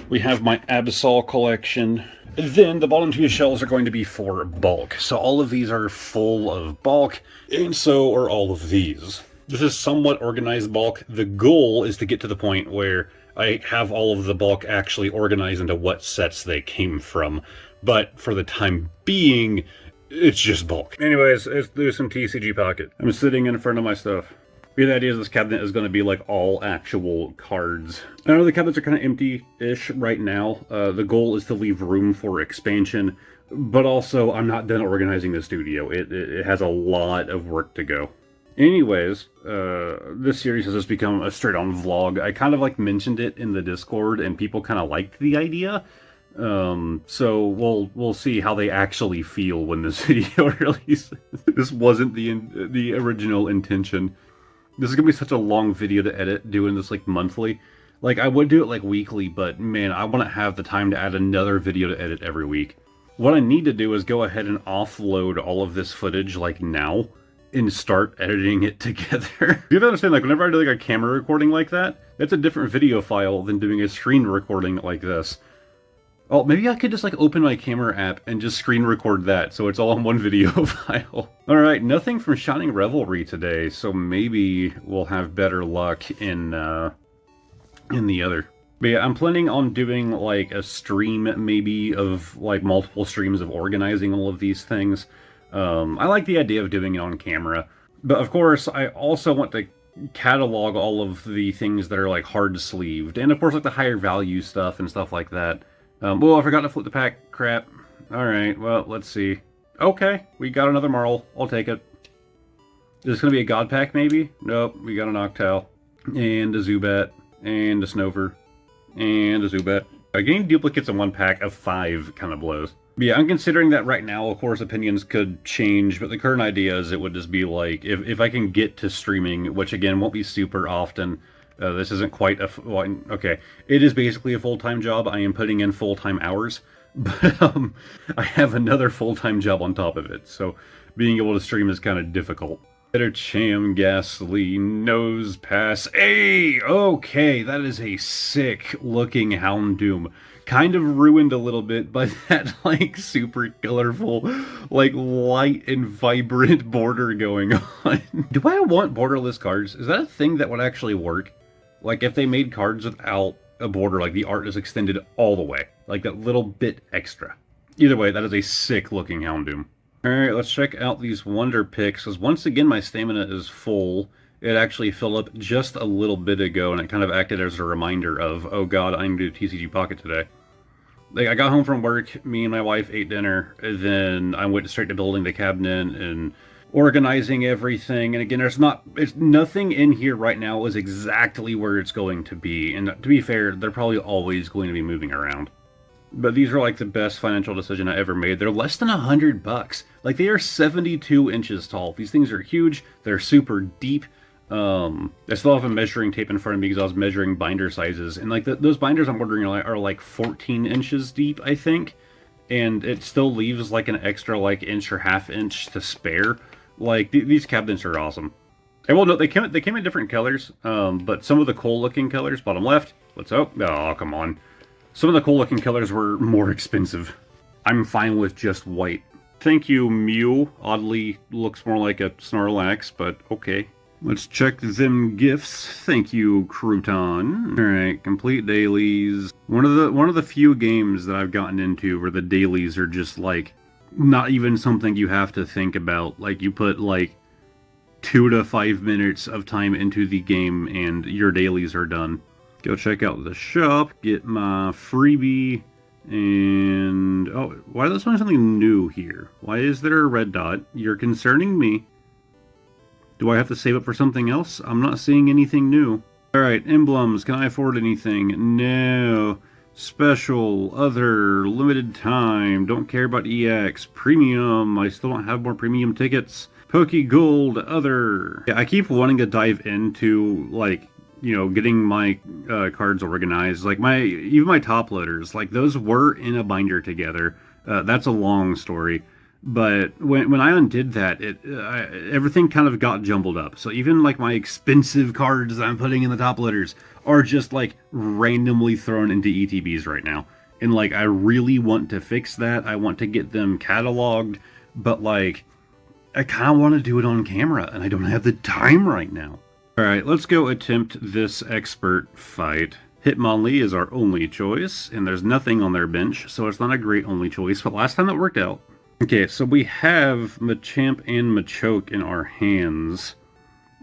We have my Absol collection. Then the bottom two shelves are going to be for bulk. So all of these are full of bulk, and so are all of these. This is somewhat organized bulk. The goal is to get to the point where I have all of the bulk actually organized into what sets they came from. But for the time being, it's just bulk. Anyways, let's do some TCG Pocket. I'm sitting in front of my stuff. The idea is this cabinet is going to be like all actual cards. I know the cabinets are kind of empty-ish right now. The goal is to leave room for expansion, but also I'm not done organizing the studio. It has a lot of work to go. Anyways, this series has just become a straight-on vlog. I kind of like mentioned it in the Discord, and people kind of liked the idea. So we'll see how they actually feel when this video releases. This wasn't the original intention. This is gonna be such a long video to edit, doing this like monthly. Like, I would do it like weekly, but man, I want to have the time to add another video to edit every week. What I need to do is go ahead and offload all of this footage like now and start editing it together. You have to understand, like, whenever I do like a camera recording like that, that's a different video file than doing a screen recording like this. Oh, maybe I could just like open my camera app and just screen record that, so it's all in one video file. Alright, nothing from Shining Revelry today, so maybe we'll have better luck in the other. But yeah, I'm planning on doing like a stream maybe of like multiple streams of organizing all of these things. I like the idea of doing it on camera, but of course I also want to catalog all of the things that are like hard sleeved, and of course like the higher value stuff and stuff like that. Oh, I forgot to flip the pack. Crap. Alright, well, let's see. Okay, we got another Marl. I'll take it. Is this going to be a God pack, maybe? Nope, we got an Octal. And a Zubat. And a Snover. And a Zubat. Getting duplicates in one pack of 5 kind of blows. But yeah, I'm considering that right now. Of course, opinions could change, but the current idea is it would just be like, if I can get to streaming, which again won't be super often. This isn't quite a... Well, okay, it is basically a full-time job. I am putting in full-time hours, but I have another full-time job on top of it, so being able to stream is kind of difficult. Better Cham, Ghastly, Nose Pass. Hey! Okay, that is a sick-looking Houndoom. Kind of ruined a little bit by that, like, super colorful, like, light and vibrant border going on. Do I want borderless cards? Is that a thing that would actually work? Like, if they made cards without a border, like the art is extended all the way. Like that little bit extra. Either way, that is a sick-looking Houndoom. Alright, let's check out these Wonder Picks, because once again my stamina is full. It actually filled up just a little bit ago, and it kind of acted as a reminder of, oh god, I need to do TCG Pocket today. Like, I got home from work, me and my wife ate dinner, and then I went straight to building the cabinet and organizing everything. And again, it's nothing in here right now is exactly where it's going to be. And to be fair, they're probably always going to be moving around. But these are like the best financial decision I ever made. They're less than $100. Like, they are 72 inches tall. These things are huge. They're super deep. I still have a measuring tape in front of me because I was measuring binder sizes. And like those binders I'm ordering are like 14 inches deep, I think. And it still leaves like an extra like inch or half inch to spare. Like, these cabinets are awesome. I will note, they came in different colors, but some of the cool-looking colors, bottom left, oh, come on. Some of the cool-looking colors were more expensive. I'm fine with just white. Thank you, Mew. Oddly looks more like a Snorlax, but okay. Let's check them gifts. Thank you, Crouton. Alright, complete dailies. One of the few games that I've gotten into where the dailies are just like not even something you have to think about. Like, you put like 2 to 5 minutes of time into the game and your dailies are done. Go check out the shop, get my freebie, and oh, why is this one something new here? Why is there a red dot? You're concerning me. Do I have to save up for something else? I'm not seeing anything new. Alright, emblems. Can I afford anything? No. Special, other, limited time. Don't care about EX. Premium. I still don't have more premium tickets. Poke Gold, other. Yeah, I keep wanting to dive into, like, you know, getting my cards organized. Like, even my top loaders, like, those were in a binder together. That's a long story. But when I undid that, everything kind of got jumbled up. So even like my expensive cards that I'm putting in the top loaders are just like randomly thrown into ETBs right now. And like I really want to fix that. I want to get them cataloged, but like I kind of want to do it on camera and I don't have the time right now. All right, let's go attempt this expert fight. Hitmonlee is our only choice, and there's nothing on their bench, so it's not a great only choice, but last time that worked out. Okay, so we have Machamp and Machoke in our hands.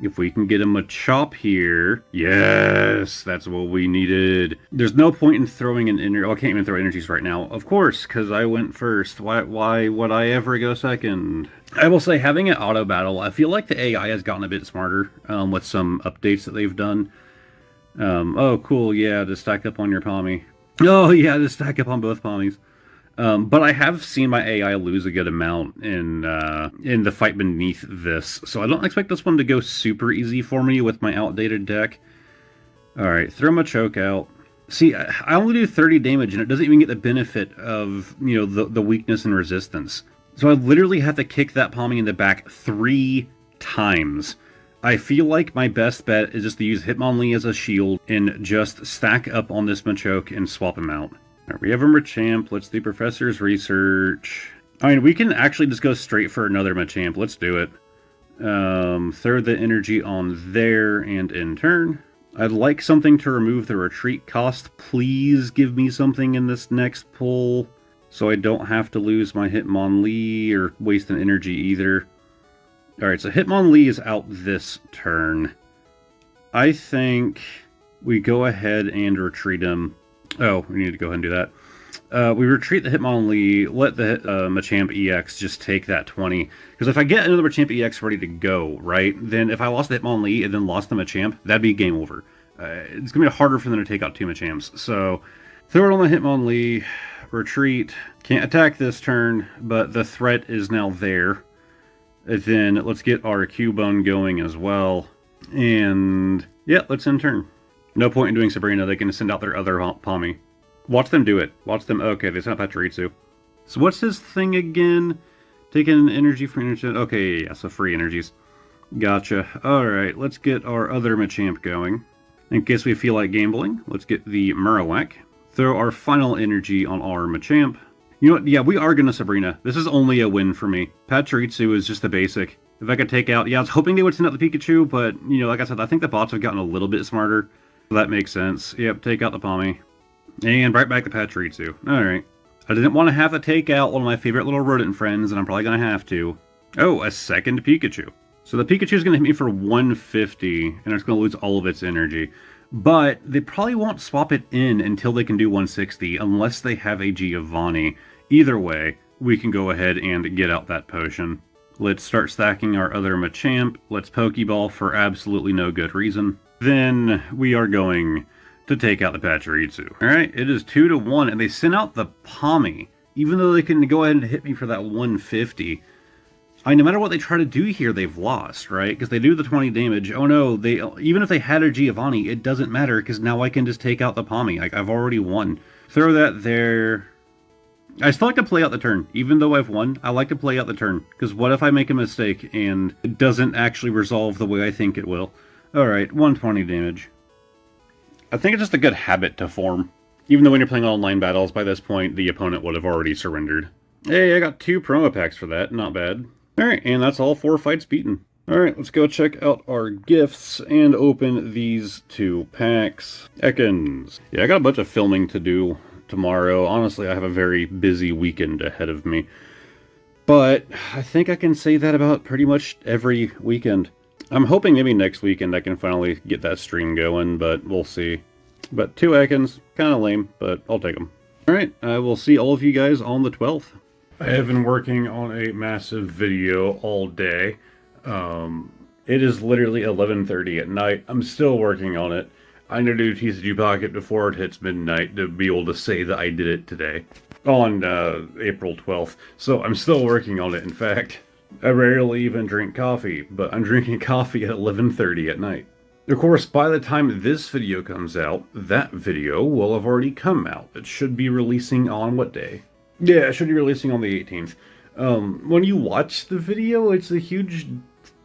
If we can get a Machop here... Yes! That's what we needed. There's no point in throwing an energy... Oh, I can't even throw energies right now. Of course, because I went first. Why would I ever go second? I will say, having an auto battle, I feel like the AI has gotten a bit smarter with some updates that they've done. Oh, cool, yeah, to stack up on your Palmy. Oh, yeah, to stack up on both Palmies. But I have seen my AI lose a good amount in the fight beneath this, so I don't expect this one to go super easy for me with my outdated deck. Alright, throw my choke out. See, I only do 30 damage, and it doesn't even get the benefit of, you know, the weakness and resistance. So I literally have to kick that Palmy in the back 3 times. I feel like my best bet is just to use Hitmonlee as a shield and just stack up on this Machoke and swap him out. Right, we have a Machamp. Let's do Professor's Research. I mean, we can actually just go straight for another Machamp. Let's do it. Throw the energy on there and in turn. I'd like something to remove the retreat cost. Please give me something in this next pull so I don't have to lose my Hitmonlee or waste an energy either. Alright, so Hitmonlee is out this turn. I think we go ahead and retreat him. Oh, we need to go ahead and do that. We retreat the Hitmonlee, let the Machamp EX just take that 20. Because if I get another Machamp EX ready to go, right, then if I lost the Hitmonlee and then lost the Machamp, that'd be game over. It's going to be harder for them to take out 2 Machamps. So, throw it on the Hitmonlee, retreat. Can't attack this turn, but the threat is now there. And then let's get our Cubone going as well. And, yeah, let's end turn. No point in doing Sabrina, they can send out their other Palmy. Watch them do it. Watch them... Okay, they sent out Pachirisu. So what's his thing again? Taking energy for energy... Okay, yeah, so free energies. Gotcha. Alright, let's get our other Machamp going. In case we feel like gambling, let's get the Marowak. Throw our final energy on our Machamp. You know what? Yeah, we are gonna Sabrina. This is only a win for me. Pachirisu is just the basic. If I could take out... Yeah, I was hoping they would send out the Pikachu, but, you know, like I said, I think the bots have gotten a little bit smarter. That makes sense. Yep, take out the Palmy. And right back to Pachirisu. Alright. I didn't want to have to take out one of my favorite little rodent friends, and I'm probably going to have to. Oh, a second Pikachu. So the Pikachu is going to hit me for 150, and it's going to lose all of its energy. But they probably won't swap it in until they can do 160, unless they have a Giovanni. Either way, we can go ahead and get out that potion. Let's start stacking our other Machamp. Let's Pokeball for absolutely no good reason. Then we are going to take out the Pachirisu. Alright, it is 2-1, and they sent out the Palmy. Even though they can go ahead and hit me for that 150. No matter what they try to do here, they've lost, right? Because they do the 20 damage. Oh no, even if they had a Giovanni, it doesn't matter, because now I can just take out the Palmy. Like, I've already won. Throw that there. I still like to play out the turn. Even though I've won, I like to play out the turn. Because what if I make a mistake and it doesn't actually resolve the way I think it will? Alright, 120 damage. I think it's just a good habit to form. Even though when you're playing online battles, by this point, the opponent would have already surrendered. Hey, I got 2 promo packs for that. Not bad. Alright, and that's all 4 fights beaten. Alright, let's go check out our gifts and open these 2 packs. Ekans. Yeah, I got a bunch of filming to do tomorrow. Honestly, I have a very busy weekend ahead of me. But I think I can say that about pretty much every weekend. I'm hoping maybe next weekend I can finally get that stream going, but we'll see. But 2 Ekans, kind of lame, but I'll take them. Alright, I will see all of you guys on the 12th. I have been working on a massive video all day. And It is literally 11:30 at night. I'm still working on it. I need to do TCG Pocket before it hits midnight to be able to say that I did it today on April 12th. So I'm still working on it, in fact. I rarely even drink coffee, but I'm drinking coffee at 11:30 at night. Of course, by the time this video comes out, that video will have already come out. It should be releasing on what day? Yeah, it should be releasing on the 18th. When you watch the video, it's a huge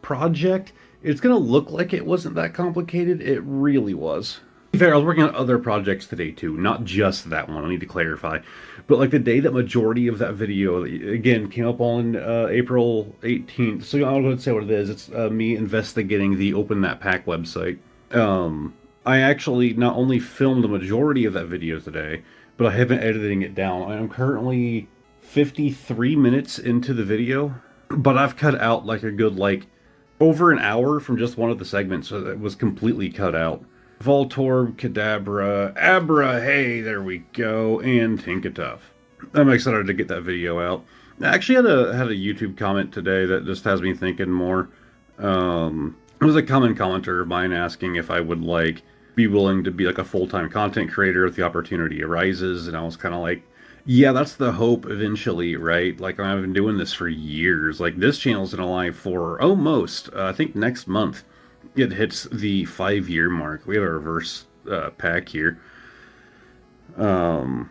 project. It's gonna look like it wasn't that complicated. It really was. To be fair, I was working on other projects today too, not just that one, I need to clarify. But like the day that majority of that video, again, came up on April 18th, so I'm going to say what it is. It's me investigating the Open That Pack website. I actually not only filmed the majority of that video today, but I have been editing it down. I'm currently 53 minutes into the video, but I've cut out like a good, over an hour from just one of the segments, so that was completely cut out. Voltorb, Kadabra, Abra, hey, there we go, and Tinkatuff. I'm excited to get that video out. I actually had a YouTube comment today that just has me thinking more. It was a common commenter of mine asking if I would be willing to be a full-time content creator if the opportunity arises, and I was kind of like, yeah, that's the hope eventually, right? I've been doing this for years. This channel's been alive for almost, I think next month. It hits the 5-year mark. We have a reverse pack here. And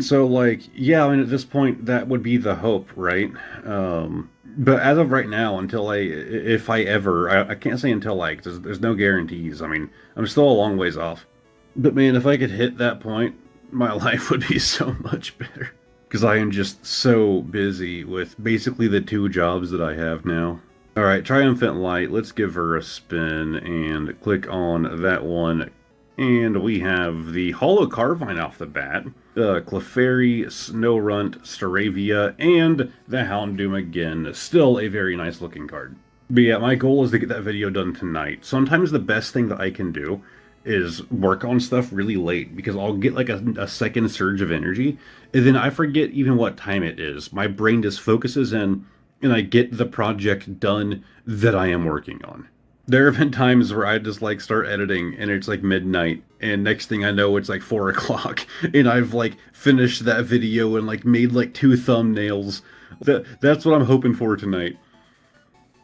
so, yeah, I mean, at this point, that would be the hope, right? But as of right now, until if I ever, I can't say until, there's no guarantees. I mean, I'm still a long ways off. But man, if I could hit that point, my life would be so much better. Because I am just so busy with basically the 2 jobs that I have now. Alright, Triumphant Light, let's give her a spin and click on that one. And we have the Holo Carvine off the bat, Clefairy, Snowrunt, Staravia, and the Houndoom again. Still a very nice looking card. But yeah, my goal is to get that video done tonight. Sometimes the best thing that I can do is work on stuff really late, because I'll get a second surge of energy, and then I forget even what time it is. My brain just focuses in, and I get the project done that I am working on. There have been times where I just start editing and it's midnight, and next thing I know it's 4 o'clock and I've finished that video and made 2 thumbnails. That's what I'm hoping for tonight.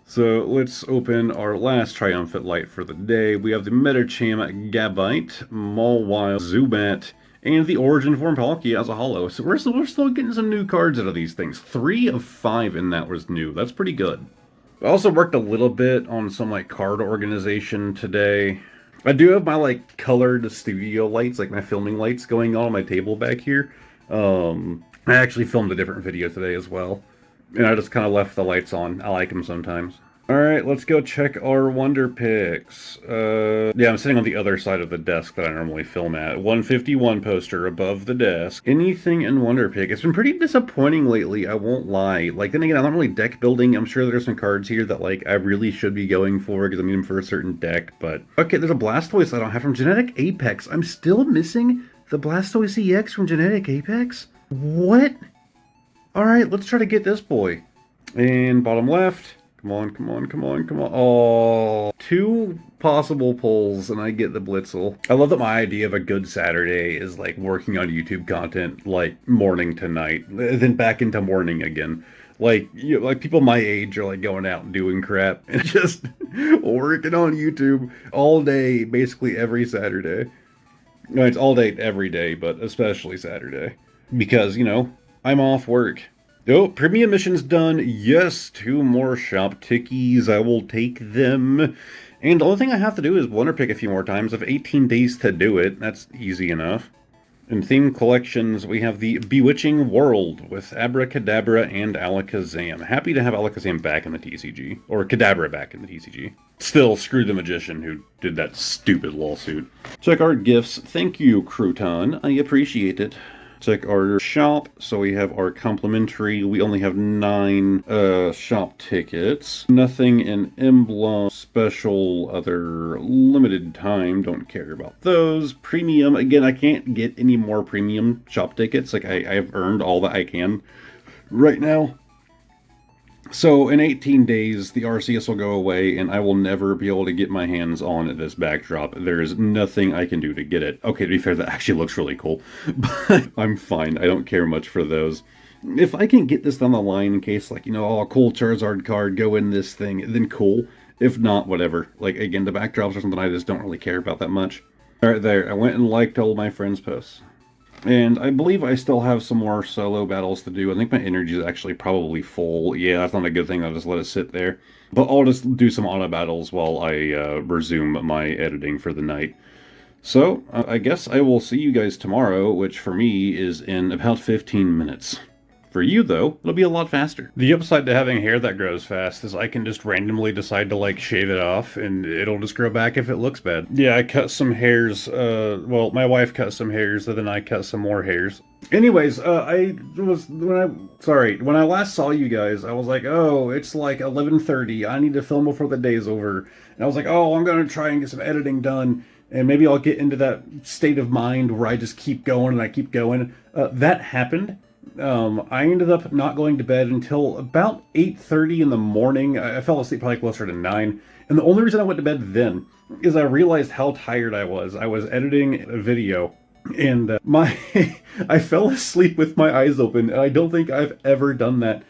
So let's open our last Triumphant Light for the day. We have the Metacham, Gabite, Mawile, Zubat, and the Origin Form Palkia as a holo. So we're still getting some new cards out of these things. 3 of 5 in that was new. That's pretty good. I also worked a little bit on some card organization today. I do have my colored studio lights, my filming lights going on my table back here. I actually filmed a different video today as well. And I just kind of left the lights on. I like them sometimes. Alright, let's go check our Wonder Picks. Yeah, I'm sitting on the other side of the desk that I normally film at. 151 poster above the desk. Anything in Wonder Pick. It's been pretty disappointing lately, I won't lie. Then again, I'm not really deck building. I'm sure there's some cards here that, I really should be going for because I need them for a certain deck, but... Okay, there's a Blastoise I don't have from Genetic Apex. I'm still missing the Blastoise EX from Genetic Apex? What? Alright, let's try to get this boy. And bottom left... Come on, come on, come on, come on. Oh, 2 possible pulls and I get the Blitzel. I love that my idea of a good Saturday is working on YouTube content morning to night, then back into morning again. People my age are going out and doing crap and just working on YouTube all day, basically every Saturday. No, it's all day every day, but especially Saturday. Because, I'm off work. Oh, premium missions done. Yes, 2 more shop tickies. I will take them. And the only thing I have to do is Wonder Pick a few more times. I have 18 days to do it. That's easy enough. In theme collections, we have the Bewitching World with Abracadabra and Alakazam. Happy to have Alakazam back in the TCG. Or Kadabra back in the TCG. Still, screw the magician who did that stupid lawsuit. Check our gifts. Thank you, Crouton. I appreciate it. Check our shop. So we have our complimentary. We only have 9 shop tickets. Nothing in Emblem. Special, other limited time. Don't care about those. Premium. Again, I can't get any more premium shop tickets. I've earned all that I can right now. So in 18 days, the RCS will go away, and I will never be able to get my hands on this backdrop. There is nothing I can do to get it. Okay, to be fair, that actually looks really cool, but I'm fine. I don't care much for those. If I can get this down the line in case, like, oh, a cool Charizard card, go in this thing, then cool. If not, whatever. Like, again, the backdrops are something I just don't really care about that much. Alright, there. I went and liked all my friends' posts. And I believe I still have some more solo battles to do. I think my energy is actually probably full. Yeah, that's not a good thing. I'll just let it sit there. But I'll just do some auto battles while I resume my editing for the night. So, I guess I will see you guys tomorrow, which for me is in about 15 minutes. For you, though, it'll be a lot faster. The upside to having hair that grows fast is I can just randomly decide to, like, shave it off, and it'll just grow back if it looks bad. Yeah, I cut some hairs, well, my wife cut some hairs, and then I cut some more hairs. Anyways, when I last saw you guys, I was like, oh, it's like 11:30, I need to film before the day's over. And I was like, oh, I'm gonna try and get some editing done, and maybe I'll get into that state of mind where I just keep going and I keep going. That happened. I ended up not going to bed until about 8:30 in the morning. I fell asleep probably closer to 9. And the only reason I went to bed then is I realized how tired I was. I was editing a video, and I fell asleep with my eyes open, and I don't think I've ever done that.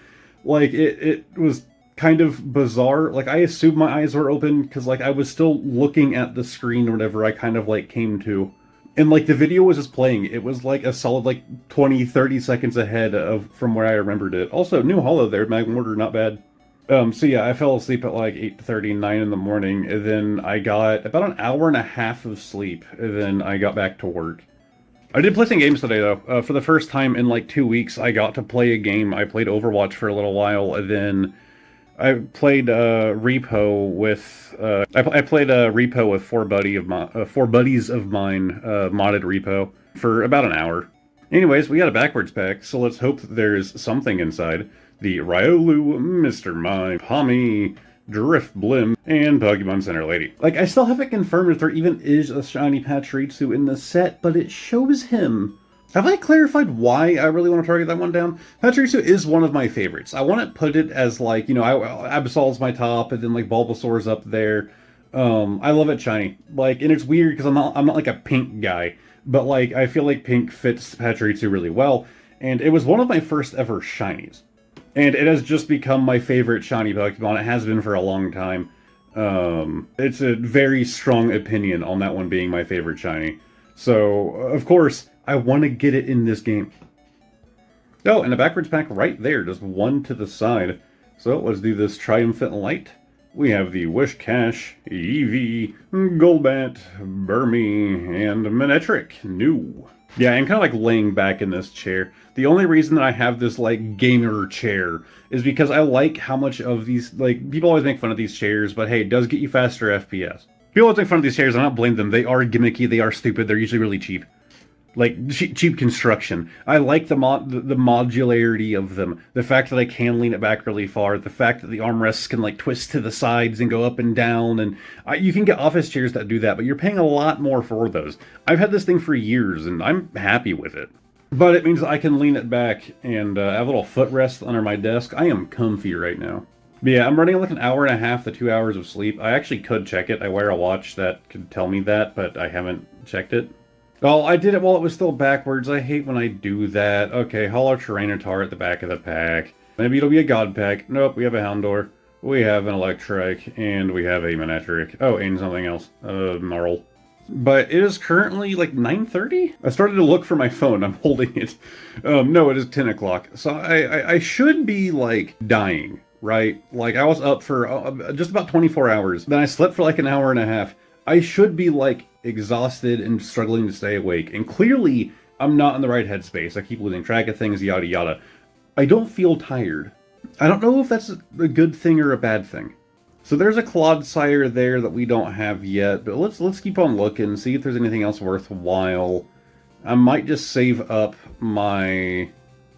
Like, it was kind of bizarre. Like, I assumed my eyes were open because, like, I was still looking at the screen or whatever I kind of, like, came to. And, like, the video was just playing. It was, like, a solid, like, 20, 30 seconds ahead of from where I remembered it. Also, new holo there, Mag Mortar, not bad. So yeah, I fell asleep at, like, 8:30, 9 in the morning, and then I got about an hour and a half of sleep, and then I got back to work. I did play some games today, though. For the first time in, like, 2 weeks, I got to play a game. I played Overwatch for a little while, and then I played Repo with I played Repo with four buddies of mine, modded Repo for about an hour. Anyways, we got a backwards pack, so let's hope that there's something inside. The Riolu, Mr. Mime, Pommy, Drifblim, and Pokemon Center Lady. Like, I still haven't confirmed if there even is a shiny Pachirisu in the set, but it shows him. Have I clarified why I really want to target that one down? Pachirisu is one of my favorites. I want to put it as, like, Absol's my top, and then, like, Bulbasaur's up there. I love it shiny. Like, and it's weird because I'm not like a pink guy, but, like, I feel like pink fits Pachirisu really well, and it was one of my first ever shinies. And it has just become my favorite shiny Pokemon. It has been for a long time. It's a very strong opinion on that one being my favorite shiny. So, of course, I want to get it in this game. Oh, and a backwards pack right there, just one to the side. So let's do this Triumphant Light. We have the Wishcash, Eevee, Golbat, Burmy, and Manectric. New. Yeah, I'm kind of like laying back in this chair. The only reason that I have this, like, gamer chair is because I like how much of these, like, people always make fun of these chairs, but hey, it does get you faster FPS. People always make fun of these chairs, I don't blame them. They are gimmicky, they are stupid, they're usually really cheap. Like, cheap construction. I like the modularity of them. The fact that I can lean it back really far. The fact that the armrests can, like, twist to the sides and go up and down. And you can get office chairs that do that, but you're paying a lot more for those. I've had this thing for years, and I'm happy with it. But it means I can lean it back and have a little footrest under my desk. I am comfy right now. But yeah, I'm running like an hour and a half to 2 hours of sleep. I actually could check it. I wear a watch that could tell me that, but I haven't checked it. Oh, I did it while it was still backwards. I hate when I do that. Okay, Hollow Tyranitar at the back of the pack. Maybe it'll be a God pack. Nope, we have a Houndour. We have an Electrike, and we have a Manectric. Oh, and something else. Marl. But it is currently like 9:30? I started to look for my phone. I'm holding it. No, it is 10 o'clock. So I should be, like, dying, right? Like, I was up for just about 24 hours. Then I slept for like an hour and a half. I should be, like, exhausted and struggling to stay awake. And clearly, I'm not in the right headspace. I keep losing track of things, yada yada. I don't feel tired. I don't know if that's a good thing or a bad thing. So there's a Clodsire there that we don't have yet, but let's keep on looking, see if there's anything else worthwhile. I might just save up my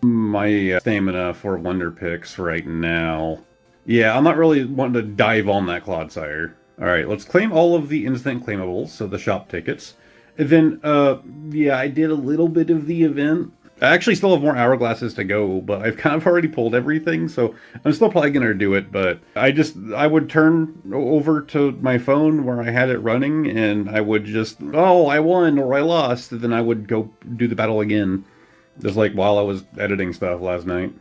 stamina for Wonder Picks right now. Yeah, I'm not really wanting to dive on that Clodsire. Alright, let's claim all of the instant claimables, so the shop tickets. And then, yeah, I did a little bit of the event. I actually still have more hourglasses to go, but I've kind of already pulled everything, so I'm still probably gonna do it, but I would turn over to my phone where I had it running, and I would just, oh, I won or I lost, and then I would go do the battle again. Just like while I was editing stuff last night.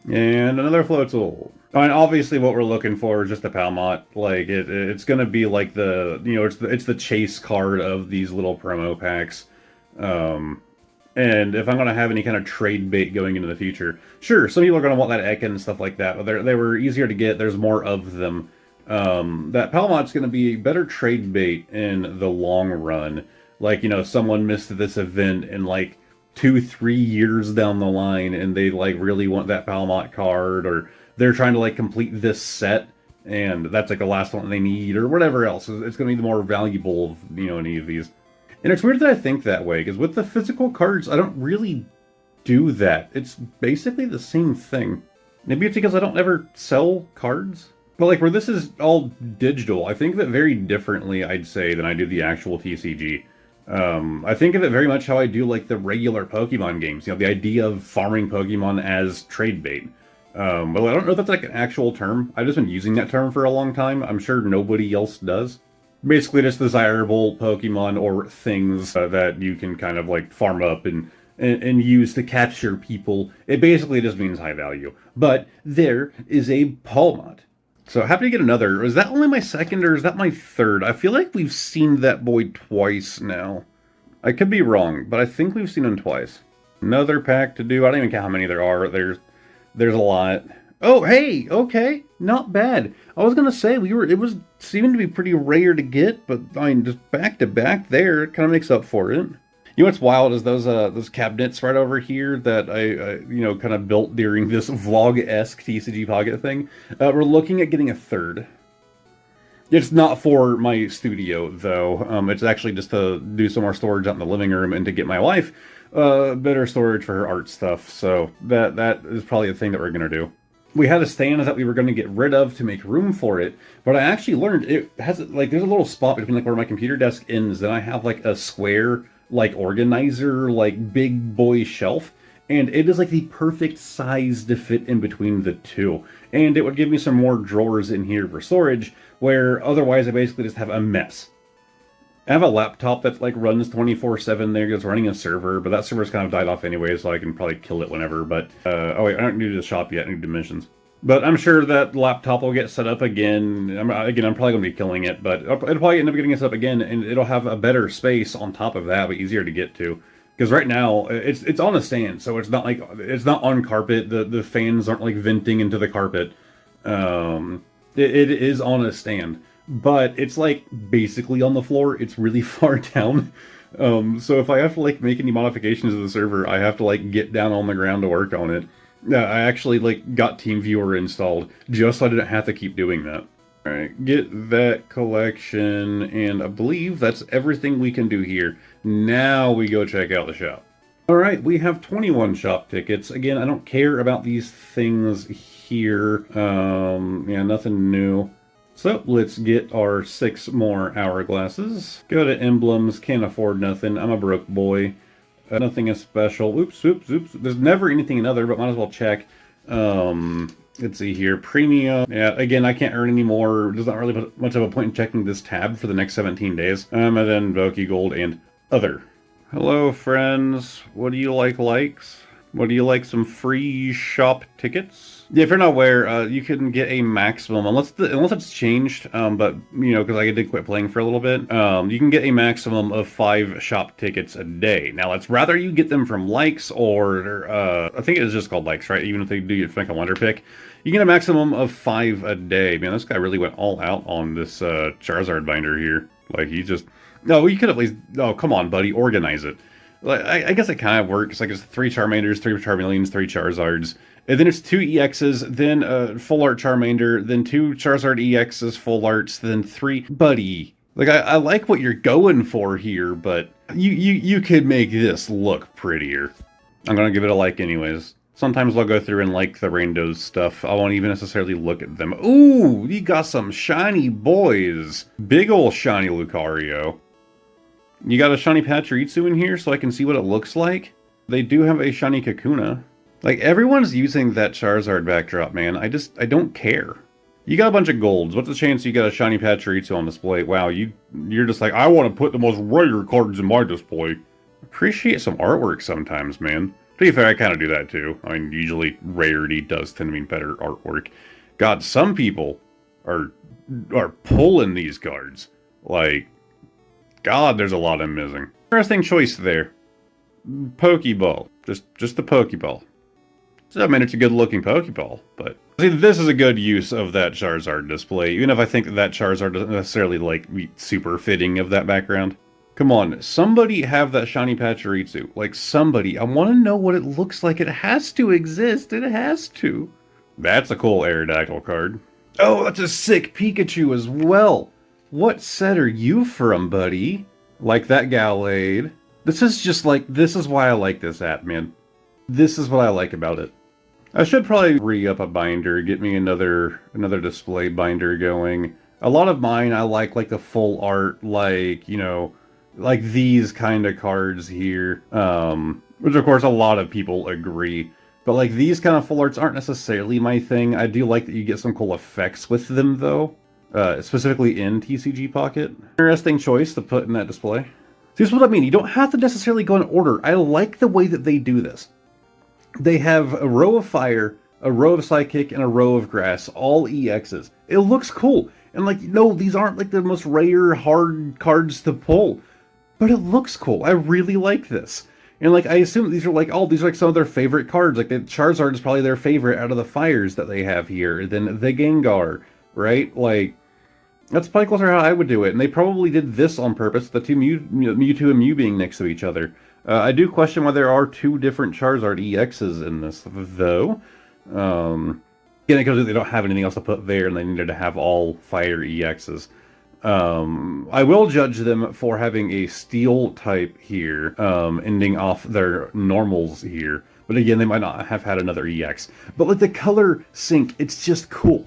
And another Floatzel. I mean, obviously what we're looking for is just the Palmot. Like, it's gonna be like the, you know, it's the chase card of these little promo packs. And if I'm going to have any kind of trade bait going into the future, sure, some people are going to want that Ekin and stuff like that, but they were easier to get. There's more of them. That Palmot's going to be better trade bait in the long run. Like, you know, someone missed this event in like 2-3 years down the line, and they like really want that Palmot card, or they're trying to like complete this set, and that's like the last one they need, or whatever else. It's going to be the more valuable of, you know, any of these. And it's weird that I think that way, because with the physical cards, I don't really do that. It's basically the same thing. Maybe it's because I don't ever sell cards? But like, where this is all digital, I think of it very differently, I'd say, than I do the actual TCG. I think of it very much how I do, like, the regular Pokemon games. You know, the idea of farming Pokemon as trade bait. Well, I don't know if that's, like, an actual term. I've just been using that term for a long time. I'm sure nobody else does. Basically just desirable Pokemon or things that you can kind of like farm up and use to capture people. It basically just means high value. But there is a Palmot. So happy to get another. Is that only my second or is that my third? I feel like we've seen that boy twice now. I could be wrong, but I think we've seen him twice. Another pack to do. I don't even count how many there are. There's a lot. Oh, hey, okay, not bad. I was gonna say it was seeming to be pretty rare to get, but I mean, just back to back there, it kind of makes up for it. You know what's wild is those cabinets right over here that I you know, kind of built during this vlog-esque TCG Pocket thing. We're looking at getting a third. It's not for my studio though. It's actually just to do some more storage out in the living room and to get my wife better storage for her art stuff. So that is probably a thing that we're gonna do. We had a stand that we were going to get rid of to make room for it, but I actually learned it has, like, there's a little spot between like where my computer desk ends, then I have like a square like organizer, like big boy shelf, and it is like the perfect size to fit in between the two, and it would give me some more drawers in here for storage, where otherwise I basically just have a mess. I have a laptop that like runs 24/7 there, it's running a server, but that server's kind of died off anyway, so I can probably kill it whenever, but, oh wait, I don't need to do the shop yet, I need dimensions. But I'm sure that laptop will get set up again. I'm probably going to be killing it, but it'll probably end up getting set up again, and it'll have a better space on top of that, but easier to get to. Because right now, it's on a stand, so it's not like, it's not on carpet, the fans aren't like venting into the carpet. It is on a stand. But it's like basically on the floor. It's really far down. So if I have to like make any modifications to the server, I have to like get down on the ground to work on it. I actually like got TeamViewer installed just so I didn't have to keep doing that. Alright, get that collection, and I believe that's everything we can do here. Now we go check out the shop. Alright, we have 21 shop tickets. Again, I don't care about these things here. Yeah, nothing new. So let's get our 6 more hourglasses. Go to Emblems, can't afford nothing. I'm a broke boy. Nothing is special. Oops. There's never anything in other, but might as well check. Let's see here. Premium. Yeah, again, I can't earn any more. There's not really much of a point in checking this tab for the next 17 days. And then Voki Gold and other. Hello, friends. What do you like likes? What do you like, some free shop tickets? Yeah, if you're not aware, you can get a maximum, unless it's changed, but, you know, because I did quit playing for a little bit, you can get a maximum of 5 shop tickets a day. Now, it's rather you get them from likes or, I think it's just called likes, right? Even if they do get like a wonder pick. You get a maximum of 5 a day. Man, this guy really went all out on this Charizard binder here. Like, he just... No, you could at least... Oh, come on, buddy, organize it. Like, I guess it kind of works. Like, it's 3 Charmanders, 3 Charmeleons, 3 Charizards. And then it's 2 EXs, then full art Charmander, then 2 Charizard EXs, full arts, then 3... Buddy. Like, I like what you're going for here, but you could make this look prettier. I'm gonna give it a like anyways. Sometimes I'll go through and like the Randos stuff. I won't even necessarily look at them. Ooh, you got some shiny boys. Big ol' shiny Lucario. You got a shiny Pachirisu in here so I can see what it looks like? They do have a shiny Kakuna. Like, everyone's using that Charizard backdrop, man. I don't care. You got a bunch of golds. What's the chance you got a shiny Pachirisu on display? Wow, you're just like, I want to put the most rare cards in my display. Appreciate some artwork sometimes, man. To be fair, I kind of do that too. I mean, usually rarity does tend to mean better artwork. God, some people are pulling these cards. Like, God, there's a lot I'm missing. Interesting choice there. Pokeball. Just the Pokeball. So, I mean, it's a good-looking Pokeball, but... See, this is a good use of that Charizard display, even if I think that Charizard doesn't necessarily, like, be super fitting of that background. Come on, somebody have that shiny Pachirisu. Like, somebody. I want to know what it looks like. It has to exist. It has to. That's a cool Aerodactyl card. Oh, that's a sick Pikachu as well. What set are you from, buddy? Like that Gallade. This is just like, this is why I like this app, man. This is what I like about it. I should probably re-up a binder, get me another display binder going. A lot of mine, I like the full art, like, you know, like these kind of cards here, which of course a lot of people agree. But like these kind of full arts aren't necessarily my thing. I do like that you get some cool effects with them though, specifically in TCG Pocket. Interesting choice to put in that display. See, this is what I mean. You don't have to necessarily go in order. I like the way that they do this. They have a row of fire, a row of psychic, and a row of grass, all EXs. It looks cool. And like, no, these aren't like the most rare, hard cards to pull. But it looks cool. I really like this. And like, I assume these are like, oh, these are like some of their favorite cards. Like the Charizard is probably their favorite out of the fires that they have here. Then the Gengar, right? Like, that's probably closer how I would do it. And they probably did this on purpose, the two Mewtwo and Mew being next to each other. I do question why there are two different Charizard EXs in this, though. Again, because they don't have anything else to put there, and they needed to have all fire EXs. I will judge them for having a steel type here, ending off their normals here. But again, they might not have had another EX. But like the color sync, it's just cool.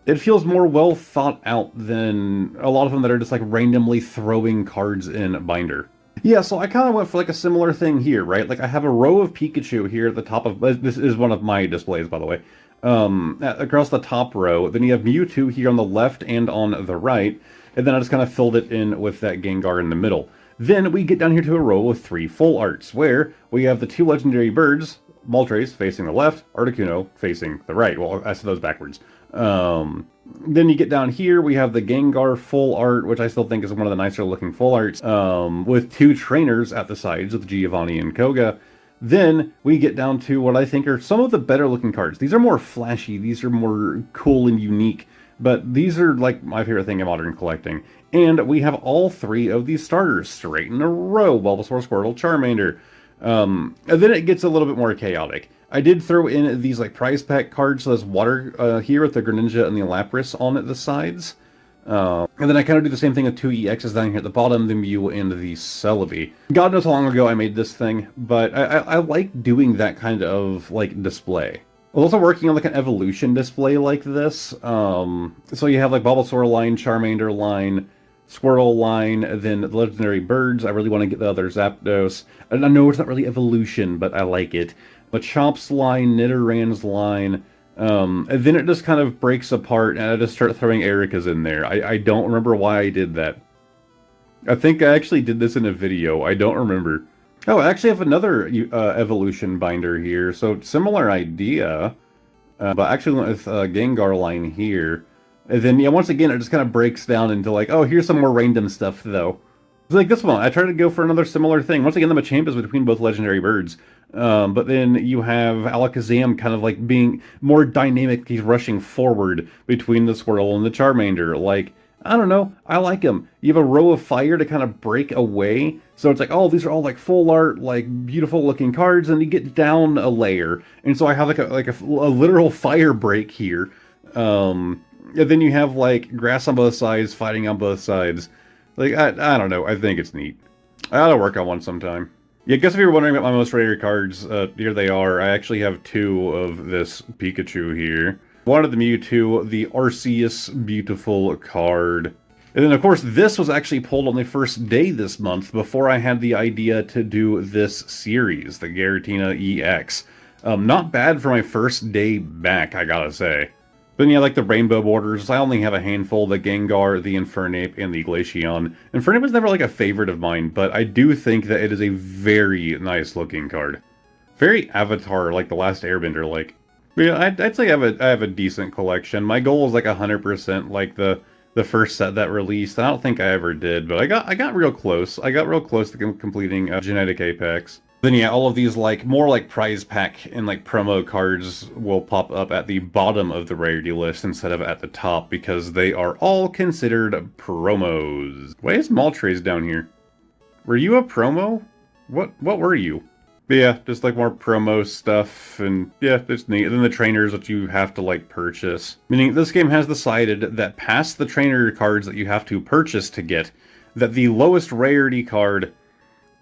It feels more well thought out than a lot of them that are just like randomly throwing cards in a binder. Yeah, so I kind of went for like a similar thing here, right? Like I have a row of Pikachu here at the top of, this is one of my displays, by the way. Across the top row, then you have Mewtwo here on the left and on the right. And then I just kind of filled it in with that Gengar in the middle. Then we get down here to a row of 3 full arts, where we have the 2 legendary birds, Moltres facing the left, Articuno facing the right. Well, I said those backwards. Then you get down here, we have the Gengar full art, which I still think is one of the nicer looking full arts, with 2 trainers at the sides of Giovanni and Koga. Then we get down to what I think are some of the better looking cards. These are more flashy, these are more cool and unique. But these are like my favorite thing in modern collecting. And we have all 3 of these starters straight in a row. Bulbasaur, Squirtle, Charmander. And then it gets a little bit more chaotic. I did throw in these like prize pack cards. So there's water here with the Greninja and the Lapras on at the sides. And then I kind of do the same thing with 2 EXs down here at the bottom, the Mew and the Celebi. God knows how long ago I made this thing. But I like doing that kind of like display. I was also working on like an evolution display like this. So you have like Bulbasaur line, Charmander line, Squirtle line, then the legendary birds. I really want to get the other Zapdos. And I know it's not really evolution, but I like it. Machomp's line, Nidorann's line. And then it just kind of breaks apart and I just start throwing Erica's in there. I don't remember why I did that. I think I actually did this in a video. I don't remember. Oh, I actually have another evolution binder here, so similar idea, but I actually went with Gengar line here. And then, yeah, once again, it just kind of breaks down into like, oh, here's some more random stuff, though. It's like this one, I tried to go for another similar thing. Once again, the Machamp is between both legendary birds. But then you have Alakazam kind of like being more dynamic, he's rushing forward between the Squirtle and the Charmander, like... I don't know, I like them. You have a row of fire to kind of break away. So it's like, oh, these are all like full art, like beautiful looking cards, and you get down a layer. And so I have like a literal fire break here. And then you have like grass on both sides, fighting on both sides. Like, I don't know, I think it's neat. I ought to work on one sometime. Yeah, I guess if you're wondering about my most rare cards, here they are. I actually have 2 of this Pikachu here. One of the Mewtwo, the Arceus beautiful card. And then, of course, this was actually pulled on the first day this month before I had the idea to do this series, the Giratina EX. Not bad for my first day back, I gotta say. Then yeah, like the rainbow borders, I only have a handful, the Gengar, the Infernape, and the Glaceon. Infernape was never like a favorite of mine, but I do think that it is a very nice looking card. Very Avatar, like the last Airbender, like. Yeah, I'd say I have a decent collection. My goal is like 100% like the first set that released. I don't think I ever did, but I got real close. I got real close to completing Genetic Apex. Then yeah, all of these like more like prize pack and like promo cards will pop up at the bottom of the rarity list instead of at the top because they are all considered promos. Why is Moltres down here? Were you a promo? What were you? But yeah, just like more promo stuff, and yeah, it's neat. And then the trainers that you have to like purchase. Meaning this game has decided that past the trainer cards that you have to purchase to get, that the lowest rarity card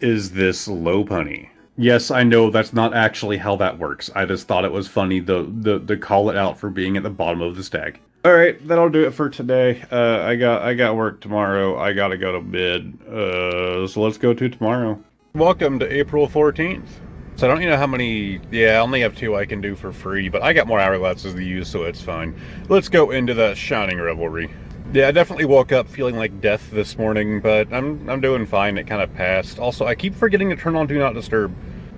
is this Lopunny. Yes, I know that's not actually how that works. I just thought it was funny to call it out for being at the bottom of the stack. Alright, that'll do it for today. I got work tomorrow. I gotta go to bed. So let's go to tomorrow. Welcome to April 14th. So I don't know how many, yeah, I only have 2 I can do for free, but I got more hourglasses to use, so it's fine. Let's go into the Shining Revelry. Yeah, I definitely woke up feeling like death this morning, but I'm doing fine. It kind of passed. Also, I keep forgetting to turn on Do Not Disturb.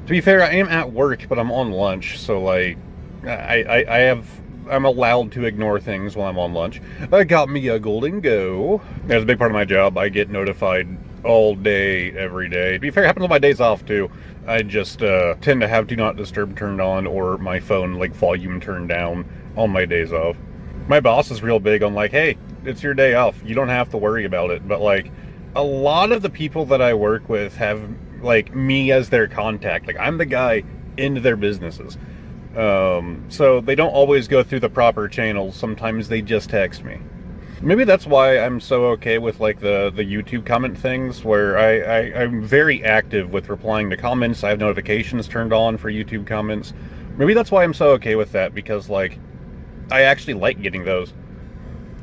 To be fair, I am at work, but I'm on lunch, so like, I'm allowed to ignore things while I'm on lunch. I got me a Golden Go. That's a big part of my job. I get notified all day, every day. To be fair, it happens on my days off too. I just tend to have Do Not Disturb turned on or my phone like volume turned down on my days off. My boss is real big on like, hey, it's your day off. You don't have to worry about it. But like, a lot of the people that I work with have like me as their contact. Like I'm the guy into their businesses. So they don't always go through the proper channels. Sometimes they just text me. Maybe that's why I'm so okay with like the YouTube comment things, where I'm very active with replying to comments. I have notifications turned on for YouTube comments. Maybe that's why I'm so okay with that, because like I actually like getting those.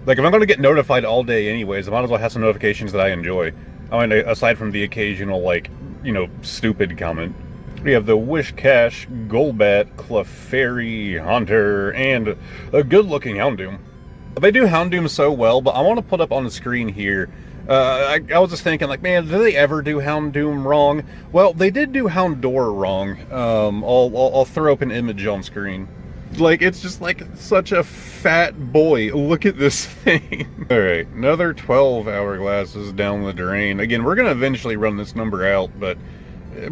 Like if I'm going to get notified all day anyways, I might as well have some notifications that I enjoy. I mean, aside from the occasional like, you know, stupid comment. We have the Wishcash, Golbat, Clefairy, Haunter, and a good-looking Houndoom. They do Houndoom so well, but I want to put up on the screen here. I was just thinking, like, man, did they ever do Houndoom wrong? Well, they did do Houndour wrong. I'll throw up an image on screen. Like, it's just like such a fat boy. Look at this thing. Alright, another 12 hourglasses down the drain. Again, we're going to eventually run this number out, but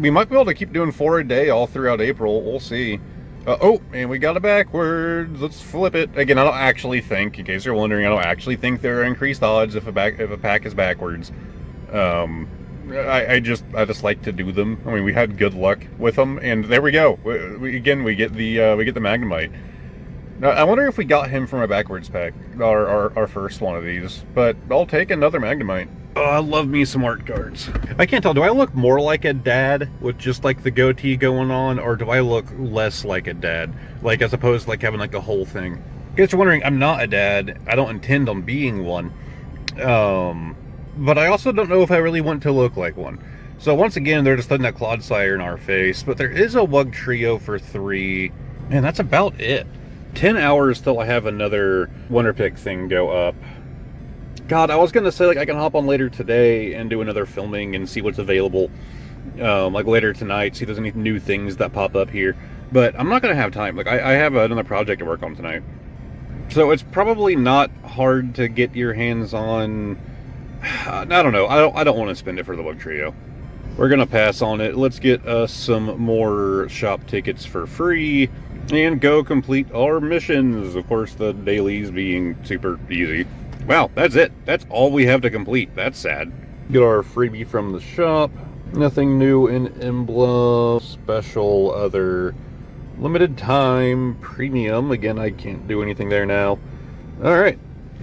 we might be able to keep doing 4 a day all throughout April. We'll see. Oh, and we got it backwards. Let's flip it. Again, I don't actually think, in case you're wondering, I don't actually think there are increased odds if a pack is backwards. I just like to do them. I mean, we had good luck with them, and there we go. We get the Magnemite. Now, I wonder if we got him from a backwards pack, our first one of these. But I'll take another Magnemite. Oh, I love me some art cards. I can't tell, do I look more like a dad with just like the goatee going on, or do I look less like a dad? Like as opposed to like having like a whole thing. In case you're wondering, I'm not a dad. I don't intend on being one. But I also don't know if I really want to look like one. So once again, they're just letting that Clodsire in our face. But there is a Wugtrio for 3. Man, that's about it. 10 hours till I have another Winter Pick thing go up. God, I was going to say, like, I can hop on later today and do another filming and see what's available, like, later tonight, see if there's any new things that pop up here. But I'm not going to have time. Like, I have another project to work on tonight. So it's probably not hard to get your hands on. I don't know. I don't want to spend it for the Wugtrio. We're going to pass on it. Let's get us some more shop tickets for free and go complete our missions. Of course, the dailies being super easy. Wow, that's it. That's all we have to complete. That's sad. Get our freebie from the shop. Nothing new in Emblem. Special, other, limited time, premium. Again, I can't do anything there now. Alright.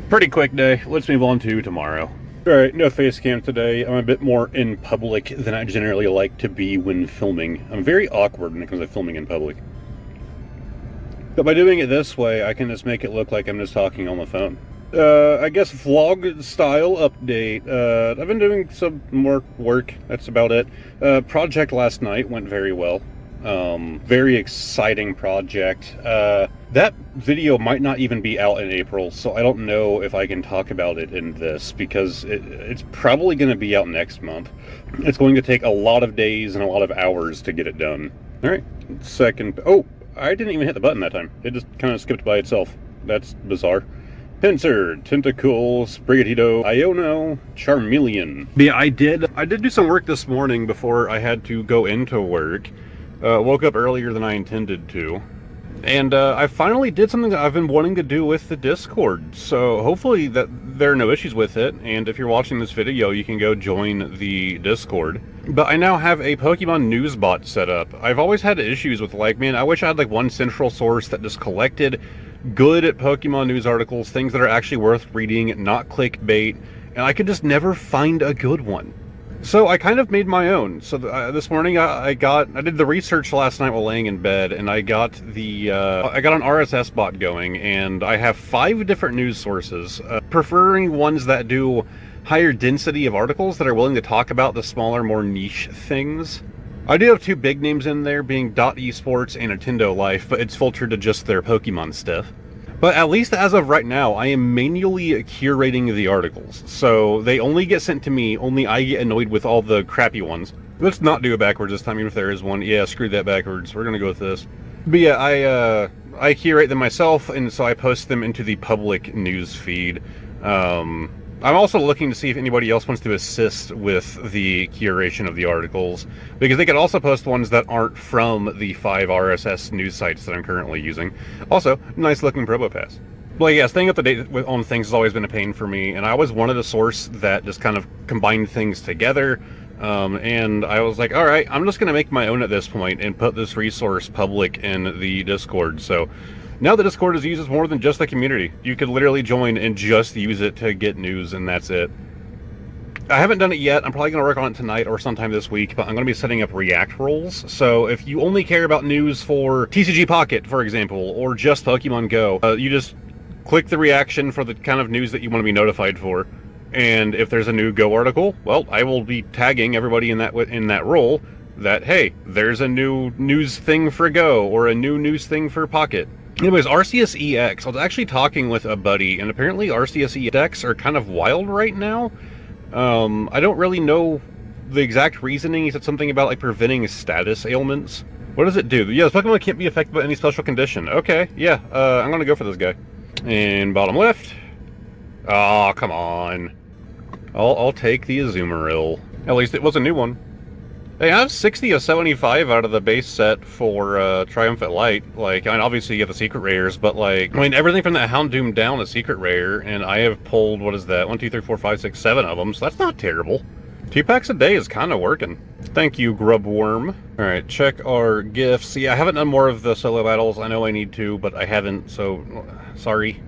Pretty quick day. Let's move on to tomorrow. Alright, no face cam today. I'm a bit more in public than I generally like to be when filming. I'm very awkward when it comes to filming in public. But by doing it this way, I can just make it look like I'm just talking on the phone. I guess vlog style update. I've been doing some more work. That's about it. Project last night went very well. Very exciting project. That video might not even be out in April, so I don't know if I can talk about it in this, because it's probably going to be out next month. It's going to take a lot of days and a lot of hours to get it done. Alright, second... Oh, I didn't even hit the button that time. It just kind of skipped by itself. That's bizarre. Pinsir, Tentacle, Sprigatito, Iono, Charmeleon. But yeah, I did do some work this morning before I had to go into work. Woke up earlier than I intended to. And I finally did something that I've been wanting to do with the Discord. So hopefully that there are no issues with it. And if you're watching this video, you can go join the Discord. But I now have a Pokemon news bot set up. I've always had issues with, like, man, I wish I had like one central source that just collected good Pokemon news articles, things that are actually worth reading, not clickbait, and I could just never find a good one. So I kind of made my own. So this morning I did the research last night while laying in bed, and I got an RSS bot going, and I have 5 different news sources, preferring ones that do higher density of articles that are willing to talk about the smaller, more niche things. I do have 2 big names in there, being .esports and Nintendo Life, but it's filtered to just their Pokemon stuff. But at least as of right now, I am manually curating the articles. So they only get sent to me, only I get annoyed with all the crappy ones. Let's not do it backwards this time, even if there is one. Yeah, screw that backwards. We're gonna go with this. But yeah, I curate them myself, and so I post them into the public news feed. I'm also looking to see if anybody else wants to assist with the curation of the articles, because they could also post ones that aren't from the 5 RSS news sites that I'm currently using. Also, nice looking Probo Pass. Well, yeah, staying up to date on things has always been a pain for me, and I always wanted a source that just kind of combined things together. And I was like, alright, I'm just going to make my own at this point and put this resource public in the Discord. So now the Discord is used as more than just the community. You could literally join and just use it to get news, and that's it. I haven't done it yet. I'm probably going to work on it tonight or sometime this week, but I'm going to be setting up React roles. So if you only care about news for TCG Pocket, for example, or just Pokemon Go, you just click the reaction for the kind of news that you want to be notified for. And if there's a new Go article, well, I will be tagging everybody in that role that, hey, there's a new news thing for Go, or a new news thing for Pocket. Anyways, RCS-EX, I was actually talking with a buddy, and apparently RCS-EX are kind of wild right now. I don't really know the exact reasoning. He said something about, like, preventing status ailments. What does it do? Yeah, this Pokemon can't be affected by any special condition. Okay, yeah, I'm gonna go for this guy. And bottom left. Oh, come on. I'll take the Azumarill. At least it was a new one. Hey, I have 60 of 75 out of the base set for Triumphant Light. Like, I mean, obviously you get the secret rares, but like, I mean, everything from that Houndoom down is secret rare, and I have pulled, what is that, 1, 2, 3, 4, 5, 6, 7 of them, so that's not terrible. 2 packs a day is kind of working. Thank you, Grubworm. Alright, check our gifts. Yeah, I haven't done more of the solo battles. I know I need to, but I haven't, so sorry.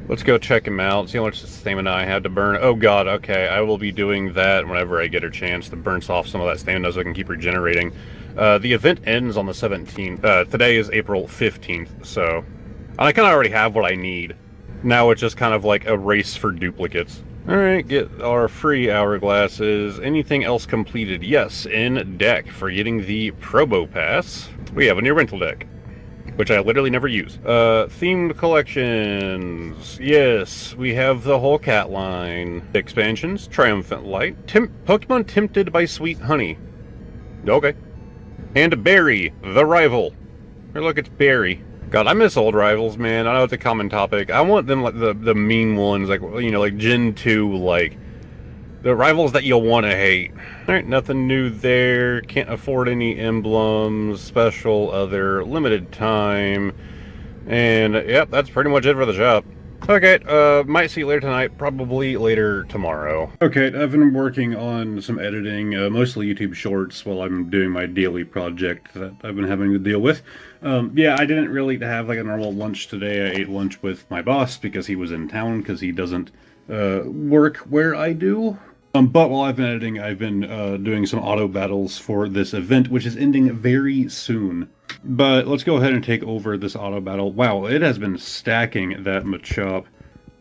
Let's go check him out, see how much stamina I have to burn. Oh god, okay, I will be doing that whenever I get a chance to burn off some of that stamina so I can keep regenerating. The event ends on the 17th. Today is April 15th, so I kind of already have what I need. Now it's just kind of like a race for duplicates. Alright, get our free hourglasses. Anything else completed? Yes, in deck for getting the Probo Pass. We have a new rental deck, which I literally never use. Themed collections. Yes, we have the whole cat line. Expansions, Triumphant Light. Pokemon Tempted by Sweet Honey. Okay. And Barry, the rival. Or look, it's Barry. God, I miss old rivals, man. I know it's a common topic. I want them like the mean ones, like, you know, like Gen 2, like the rivals that you'll want to hate. Alright, nothing new there. Can't afford any emblems. Special, other, limited time. And, yep, that's pretty much it for the shop. Okay, might see you later tonight, probably later tomorrow. Okay, I've been working on some editing, mostly YouTube Shorts, while I'm doing my daily project that I've been having to deal with. Yeah, I didn't really have like a normal lunch today. I ate lunch with my boss because he was in town, because he doesn't work where I do. But while I've been editing, I've been doing some auto battles for this event, which is ending very soon. But let's go ahead and take over this auto battle. Wow, it has been stacking that Machop.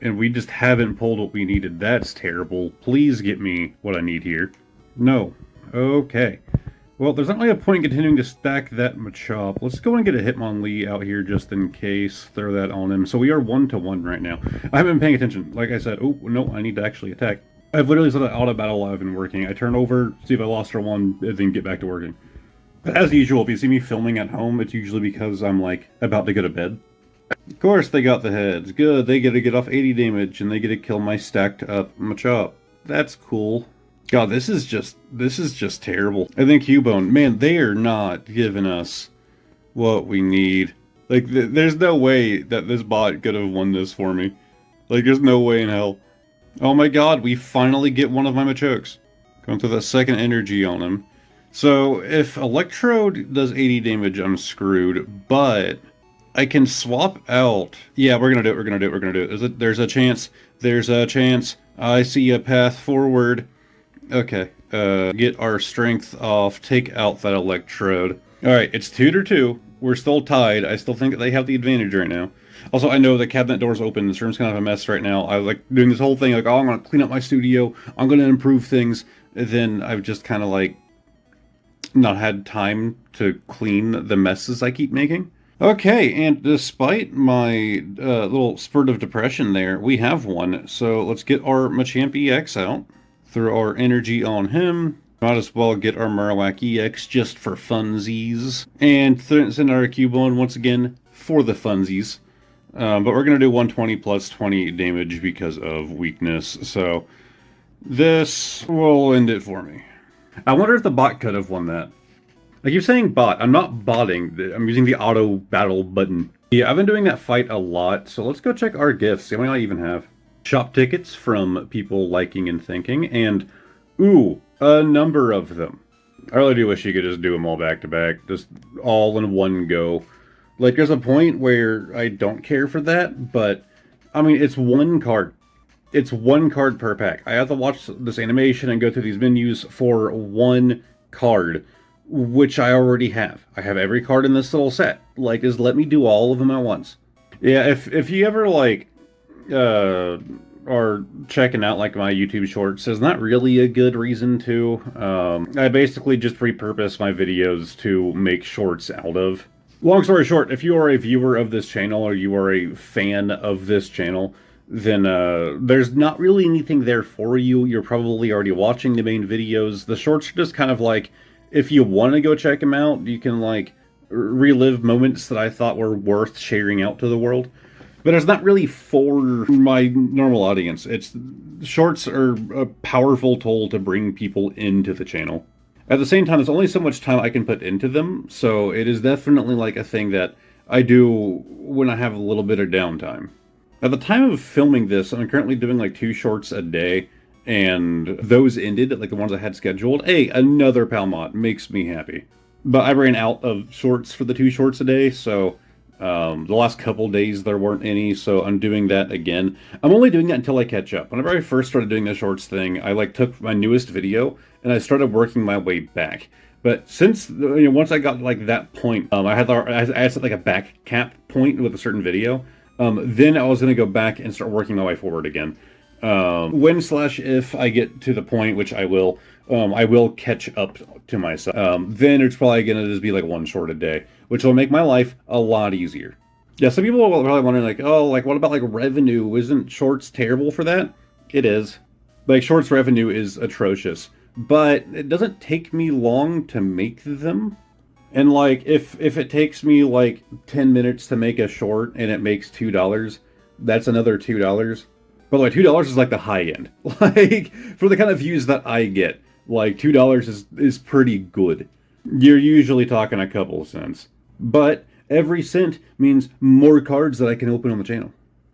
and we just haven't pulled what we needed. That's terrible. Please get me what I need here. No. Okay. Well, there's not really a point in continuing to stack that Machop. Let's go and get a Hitmonlee out here just in case. Throw that on him. So we are 1-to-1 right now. I haven't been paying attention. Like I said, oh, no, I need to actually attack. I've literally said that auto battle I've been working. I turn over, see if I lost or won, and then get back to working. But as usual, if you see me filming at home, it's usually because I'm, like, about to go to bed. Of course they got the heads. Good, they get to get off 80 damage, and they get to kill my stacked up Machop. That's cool. God, this is just terrible. I think Cubone, man, they are not giving us what we need. Like, there's no way that this bot could have won this for me. Like, there's no way in hell. Oh my god, we finally get one of my Machokes. Going through that second energy on him. So, if Electrode does 80 damage, I'm screwed, but I can swap out. Yeah, we're gonna do it. There's a chance. There's a chance. I see a path forward. Okay. Get our strength off. Take out that Electrode. Alright, it's 2-2. We're still tied. I still think they have the advantage right now. Also, I know the cabinet door's open. This room's kind of a mess right now. I like doing this whole thing, like, oh, I'm going to clean up my studio. I'm going to improve things. And then I've just kind of, like, not had time to clean the messes I keep making. Okay, and despite my little spurt of depression there, we have one. So let's get our Machamp EX out. Throw our energy on him. Might as well get our Marowak EX just for funsies. And send our Cubone once again for the funsies. But we're going to do 120 plus 20 damage because of weakness. So this will end it for me. I wonder if the bot could have won that. I keep saying bot. I'm not botting. I'm using the auto battle button. Yeah, I've been doing that fight a lot. So let's go check our gifts. See how many I even have. Shop tickets from people liking and thinking. And, ooh, a number of them. I really do wish you could just do them all back to back. Just all in one go. Like, there's a point where I don't care for that, but, I mean, it's one card. It's one card per pack. I have to watch this animation and go through these menus for one card, which I already have. I have every card in this little set. Like, just let me do all of them at once. Yeah, if you ever, like, are checking out, like, my YouTube shorts, there's not really a good reason to. I basically just repurpose my videos to make shorts out of. Long story short, if you are a viewer of this channel or you are a fan of this channel, then there's not really anything there for you. You're probably already watching the main videos. The shorts are just kind of like, if you want to go check them out, you can, like, relive moments that I thought were worth sharing out to the world. But it's not really for my normal audience. Shorts are a powerful tool to bring people into the channel. At the same time, there's only so much time I can put into them, so it is definitely like a thing that I do when I have a little bit of downtime. At the time of filming this, I'm currently doing like 2 shorts a day, and those ended, like the ones I had scheduled. Hey, another Palmot makes me happy. But I ran out of shorts for the 2 shorts a day, so the last couple days there weren't any, so I'm doing that again. I'm only doing that until I catch up. Whenever I first started doing the shorts thing, I like took my newest video and I started working my way back. But since, once I got like that point, I had set like a back cap point with a certain video. Then I was going to go back and start working my way forward again. When/if I get to the point, which I will catch up to myself. Then it's probably going to just be like 1 short a day, which will make my life a lot easier. Yeah, some people are probably wondering, like, oh, like, what about, like, revenue? Isn't shorts terrible for that? It is. Like, shorts revenue is atrocious. But it doesn't take me long to make them. And, like, if it takes me, like, 10 minutes to make a short and it makes $2, that's another $2. By the way, $2 is, like, the high end. Like, for the kind of views that I get, like, $2 is pretty good. You're usually talking a couple of cents. But every cent means more cards that I can open on the channel.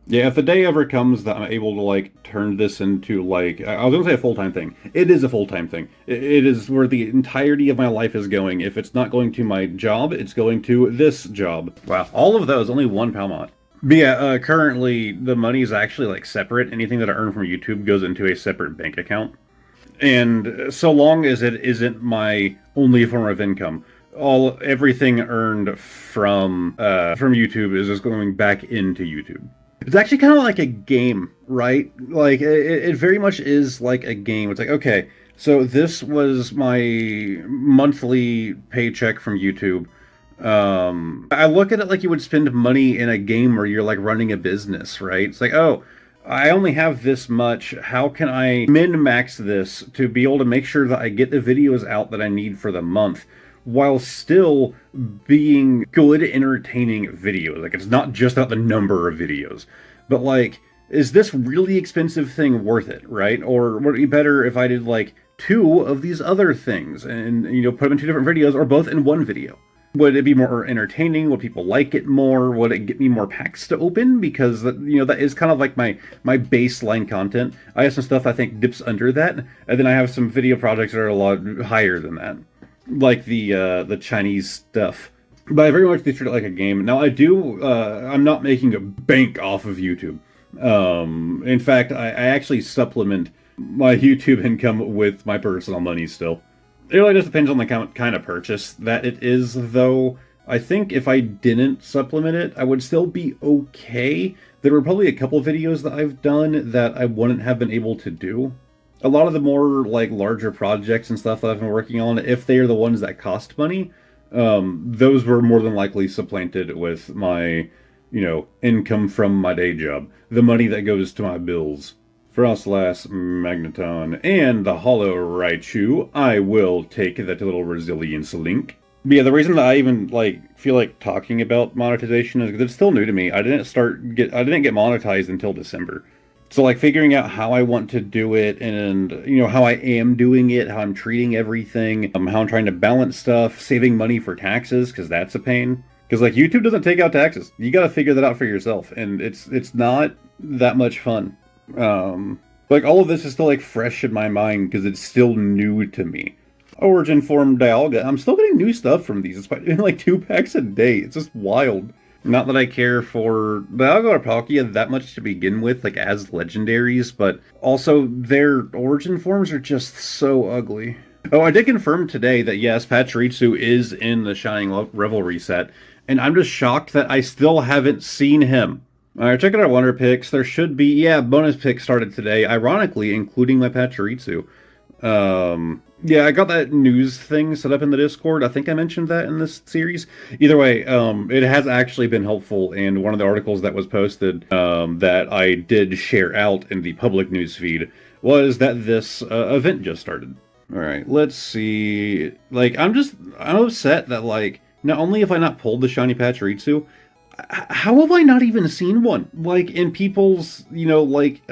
Yeah, if the day ever comes that I'm able to, like, turn this into, like, I was going to say a full-time thing. It is a full-time thing. It is where the entirety of my life is going. If it's not going to my job, it's going to this job. Wow, all of those, only 1 Palmot. But yeah, currently, the money is actually, like, separate. Anything that I earn from YouTube goes into a separate bank account. And so long as it isn't my only form of income, everything earned from YouTube is just going back into YouTube. It's actually kind of like a game, right? Like, it very much is like a game. It's like, okay, so this was my monthly paycheck from YouTube. I look at it like you would spend money in a game where you're like running a business, right? It's like, oh, I only have this much. How can I min-max this to be able to make sure that I get the videos out that I need for the month while still being good, entertaining videos? Like, it's not just about the number of videos, but like, is this really expensive thing worth it, right? Or would it be better if I did like 2 of these other things and, you know, put them in 2 different videos or both in 1 video? Would it be more entertaining? Would people like it more? Would it get me more packs to open? Because, you know, that is kind of like my baseline content. I have some stuff I think dips under that, and then I have some video projects that are a lot higher than that, like the Chinese stuff. But I very much treat it like a game. Now I do. I'm not making a bank off of YouTube. In fact, I actually supplement my YouTube income with my personal money still. It really just depends on the kind of purchase that it is, though. I think if I didn't supplement it, I would still be okay. There were probably a couple videos that I've done that I wouldn't have been able to do. A lot of the more, like, larger projects and stuff that I've been working on, if they are the ones that cost money, those were more than likely supplanted with my, you know, income from my day job. The money that goes to my bills. Frostlass, Magneton, and the Hollow Raichu. I will take that little resilience link. But yeah, the reason that I even like feel like talking about monetization is because it's still new to me. I didn't get monetized until December. So like figuring out how I want to do it and, you know, how I am doing it, how I'm treating everything, how I'm trying to balance stuff, saving money for taxes, because that's a pain. Because like YouTube doesn't take out taxes. You got to figure that out for yourself, and it's not that much fun. Like all of this is still like fresh in my mind because it's still new to me. Origin Form Dialga, I'm still getting new stuff from these. It's like 2 packs a day. It's just wild. Not that I care for Dialga or Palkia that much to begin with, like as legendaries, but also their origin forms are just so ugly. Oh, I did confirm today that yes, Pachirisu is in the Shining Revelry set, and I'm just shocked that I still haven't seen him. Alright, check out our Wonder Picks. There should be, yeah, bonus picks started today, ironically, including my Pachirisu. Yeah, I got that news thing set up in the Discord. I think I mentioned that in this series. Either way, it has actually been helpful, and one of the articles that was posted that I did share out in the public news feed was that this event just started. Alright, let's see. Like, I'm upset that, like, not only have I not pulled the shiny Pachirisu, how have I not even seen one? Like, in people's, you know, like,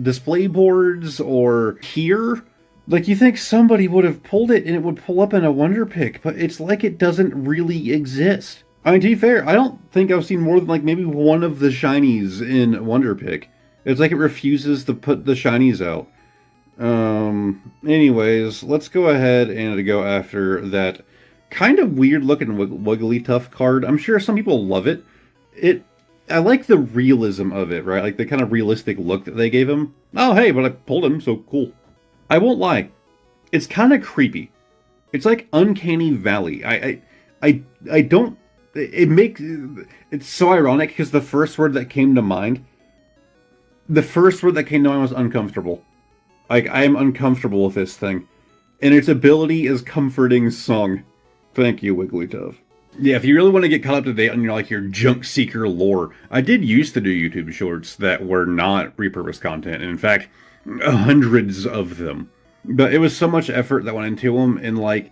display boards or here? Like, you think somebody would have pulled it and it would pull up in a Wonder Pick, but it's like it doesn't really exist. I mean, to be fair, I don't think I've seen more than, like, maybe one of the shinies in Wonder Pick. It's like it refuses to put the shinies out. Anyways, let's go ahead and go after that kind of weird looking Wigglytuff card. I'm sure some people love it. I like the realism of it, right? Like the kind of realistic look that they gave him. Oh, hey, but I pulled him, so cool. I won't lie. It's kind of creepy. It's like Uncanny Valley. I don't... It makes... It's so ironic because the first word that came to mind... The first word that came to mind was uncomfortable. Like, I am uncomfortable with this thing. And its ability is comforting song. Thank you, Wigglytuff. Yeah, if you really want to get caught up to date on your JunkSeeker lore, I did used to do YouTube shorts that were not repurposed content, and in fact, hundreds of them. But it was so much effort that went into them, and like,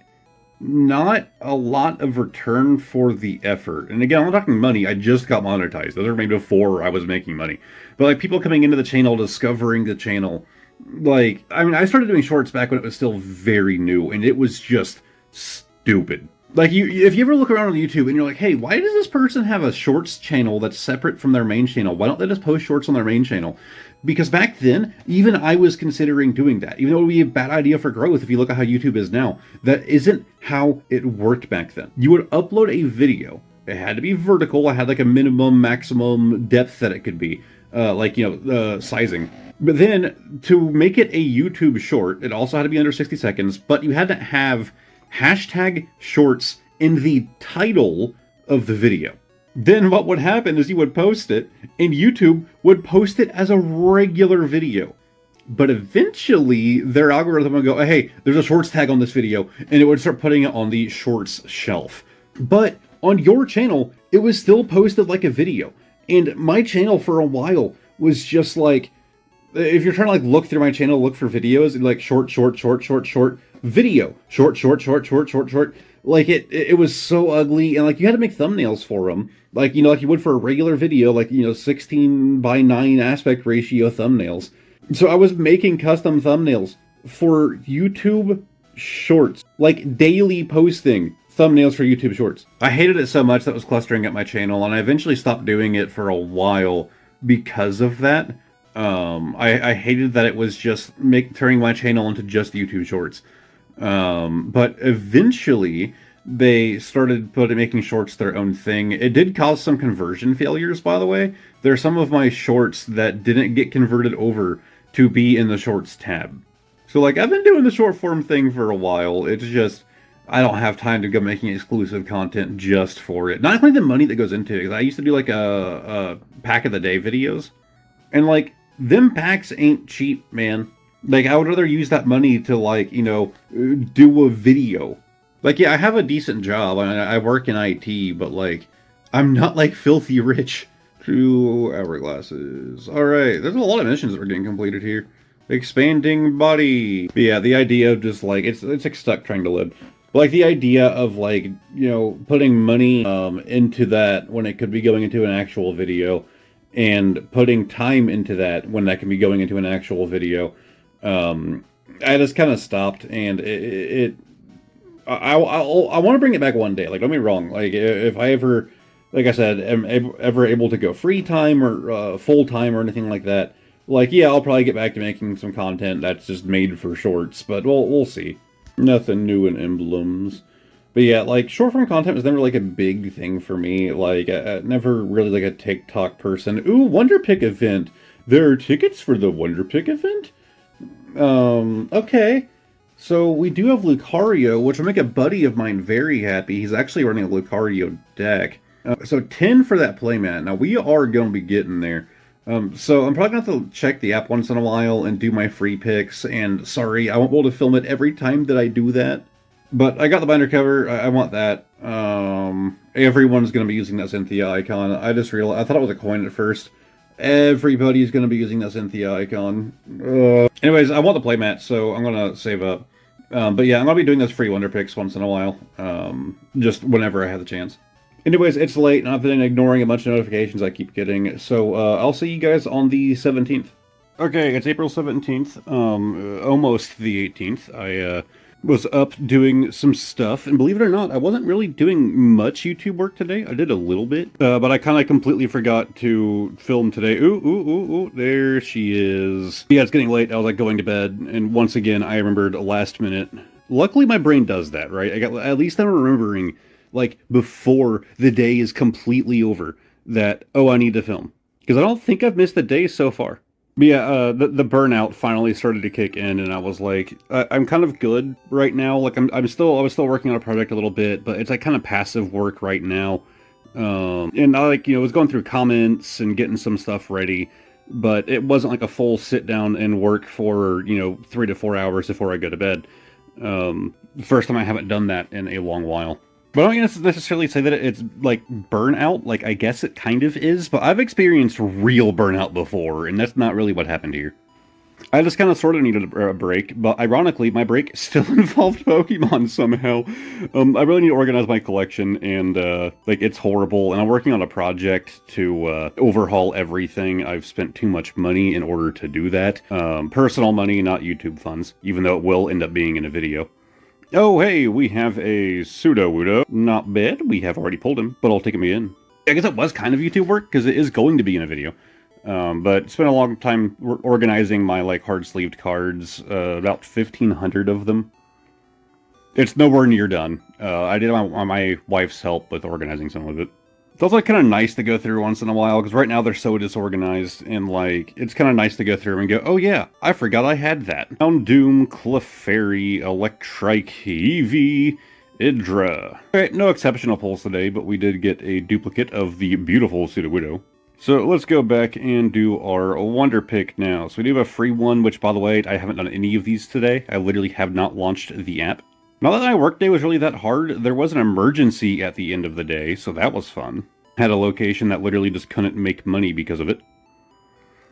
not a lot of return for the effort. And again, I'm not talking money, I just got monetized. Those are maybe before I was making money. But like, people coming into the channel, discovering the channel, like, I mean, I started doing shorts back when it was still very new, and it was just stupid. Like, if you ever look around on YouTube and you're like, hey, why does this person have a shorts channel that's separate from their main channel? Why don't they just post shorts on their main channel? Because back then, even I was considering doing that. Even though it would be a bad idea for growth if you look at how YouTube is now. That isn't how it worked back then. You would upload a video. It had to be vertical. It had like a minimum, maximum depth that it could be. Sizing. But then, to make it a YouTube short, it also had to be under 60 seconds, but you had to have hashtag shorts in the title of the video. Then what would happen is you would post it, and YouTube would post it as a regular video. But eventually, their algorithm would go, hey, there's a shorts tag on this video, and it would start putting it on the shorts shelf. But on your channel, it was still posted like a video. And my channel for a while was just like, if you're trying to like look through my channel, look for videos, like short, video, short. Like it was so ugly, and like you had to make thumbnails for them, like like you would for a regular video, like 16:9 aspect ratio thumbnails. So I was making custom thumbnails for YouTube Shorts, like daily posting thumbnails for YouTube Shorts. I hated it so much that was clustering at my channel, and I eventually stopped doing it for a while because of that. I hated that it was just turning my channel into just YouTube Shorts. But eventually they started making shorts their own thing. It did cause some conversion failures, by the way. There are some of my shorts that didn't get converted over to be in the shorts tab. So like I've been doing the short form thing for a while. It's just I don't have time to go making exclusive content just for it. Not including the money that goes into it. 'Cause I used to do like a pack of the day videos, and like them packs ain't cheap, man. Like I would rather use that money to like do a video. Like yeah, I have a decent job. I work in IT, but like I'm not like filthy rich. 2 hourglasses. Alright, there's a lot of missions that are getting completed here. Expanding body. But yeah, the idea of just like, it's like stuck trying to live. But like the idea of like, putting money into that when it could be going into an actual video, and putting time into that when that can be going into an actual video. I just kind of stopped, and I want to bring it back one day. Like, don't get me wrong. Like, if I ever, like I said, am ever able to go free time or full time or anything like that, like, yeah, I'll probably get back to making some content that's just made for shorts. But we'll see. Nothing new in Emblems. But yeah, like, short form content was never like a big thing for me. Like, never really like a TikTok person. Ooh, Wonder Pick event. There are tickets for the Wonder Pick event? Okay. So we do have Lucario, which will make a buddy of mine very happy. He's actually running a Lucario deck. So 10 for that playmat. Now we are going to be getting there. So I'm probably going to have to check the app once in a while and do my free picks. And sorry, I won't be able to film it every time that I do that. But I got the binder cover. I want that. Everyone's going to be using that Cynthia icon. I just realized, I thought it was a coin at first. Everybody's going to be using that Cynthia icon. Anyways, I want the playmat, so I'm going to save up. But yeah, I'm going to be doing those free Wonder Picks once in a while. Just whenever I have the chance. Anyways, it's late, and I've been ignoring a bunch of notifications I keep getting. So I'll see you guys on the 17th. Okay, it's April 17th. Almost the 18th. I was up doing some stuff, and believe it or not, I wasn't really doing much YouTube work today. I did a little bit, but I kind of completely forgot to film today. Ooh, there she is. Yeah, it's getting late. I was like going to bed, and once again, I remembered last minute. Luckily, my brain does that, right? At least I'm remembering, like, before the day is completely over, that, oh, I need to film. Because I don't think I've missed a day so far. But yeah, the burnout finally started to kick in, and I was like, I'm kind of good right now. Like, I was still working on a project a little bit, but it's like kind of passive work right now. And I was going through comments and getting some stuff ready, but it wasn't like a full sit down and work for 3 to 4 hours before I go to bed. First time I haven't done that in a long while. But I don't necessarily say that it's, like, burnout. Like, I guess it kind of is, but I've experienced real burnout before, and that's not really what happened here. I just kind of sort of needed a break, but ironically, my break still involved Pokemon somehow. I really need to organize my collection, and, it's horrible, and I'm working on a project to overhaul everything. I've spent too much money in order to do that. Personal money, not YouTube funds, even though it will end up being in a video. Oh, hey, we have a Sudowoodo. Not bad. We have already pulled him, but I'll take him in. I guess it was kind of YouTube work, because it is going to be in a video. But it's been a long time organizing my, like, hard-sleeved cards. About 1,500 of them. It's nowhere near done. I did my wife's help with organizing some of it. It's also kind of nice to go through once in a while, because right now they're so disorganized, and, like, it's kind of nice to go through and go, oh yeah, I forgot I had that. Houndoom, Clefairy, Electrike, Eevee, Idra. Alright, no exceptional pulls today, but we did get a duplicate of the beautiful Sudowoodo. So let's go back and do our Wonder Pick now. So we do have a free one, which, by the way, I haven't done any of these today. I literally have not launched the app. Not that my workday was really that hard. There was an emergency at the end of the day, so that was fun. Had a location that literally just couldn't make money because of it.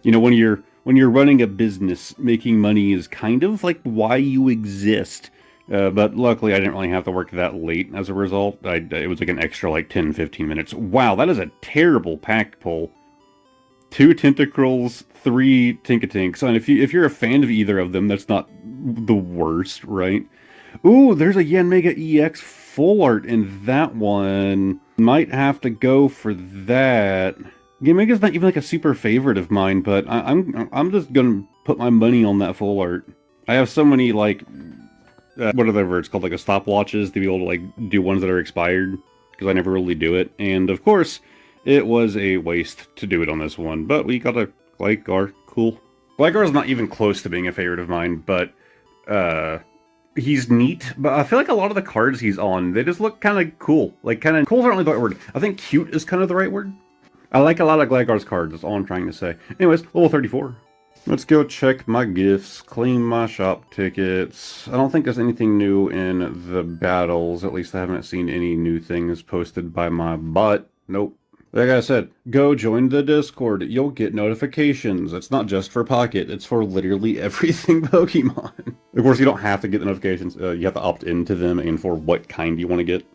You know, when you're running a business, making money is kind of like why you exist. But luckily I didn't really have to work that late as a result. It was like an extra like 10-15 minutes. Wow, that is a terrible pack pull. 2 Tentacruels, 3 Tinkatinks. And if you're a fan of either of them, that's not the worst, right? Ooh, there's a Yanmega EX full art in that one. Might have to go for that. Yanmega's not even like a super favorite of mine, but I'm just gonna put my money on that full art. I have so many like what are the words called, like a stopwatches to be able to like do ones that are expired because I never really do it. And of course, it was a waste to do it on this one, but we got a Gligar. Cool. Gligar is not even close to being a favorite of mine, but he's neat. But I feel like a lot of the cards he's on, they just look kind of cool. Like kind of cool's not really the right word. I think cute is kind of the right word. I like a lot of Gligar's cards. That's all I'm trying to say. Anyways, level 34. Let's go check my gifts, claim my shop tickets. I don't think there's anything new in the battles. At least I haven't seen any new things posted by my bot. Nope. Like I said, go join the Discord. You'll get notifications. It's not just for Pocket. It's for literally everything Pokemon. Of course, you don't have to get the notifications. You have to opt into them and for what kind you want to get.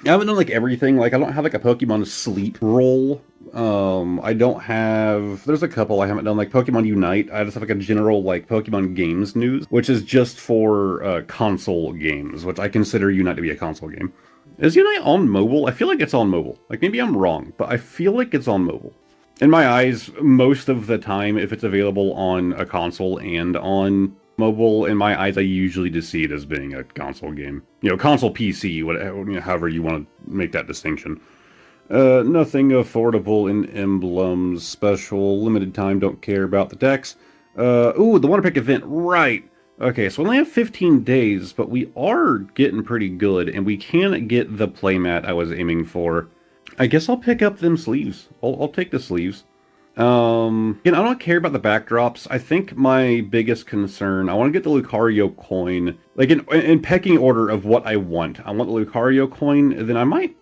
I haven't done like everything. Like I don't have like a Pokemon sleep roll. I don't have, there's a couple I haven't done, like Pokemon Unite. I just have like a general like Pokemon games news, which is just for console games, which I consider Unite to be a console game. Is Unite on mobile? I feel like it's on mobile. Like maybe I'm wrong, but I feel like it's on mobile. In my eyes, most of the time, if it's available on a console and on mobile, in my eyes, I usually just see it as being a console game. You know, console PC, whatever, you know, however you want to make that distinction. Nothing affordable in Emblems, special, limited time, don't care about the decks. Ooh, the Wonder Pick event, right. Okay, so we only have 15 days, but we are getting pretty good, and we can get the playmat I was aiming for. I guess I'll pick up them sleeves. I'll take the sleeves. Again, I don't care about the backdrops. I think my biggest concern, I want to get the Lucario coin, like in pecking order of what I want. I want the Lucario coin, and then I might...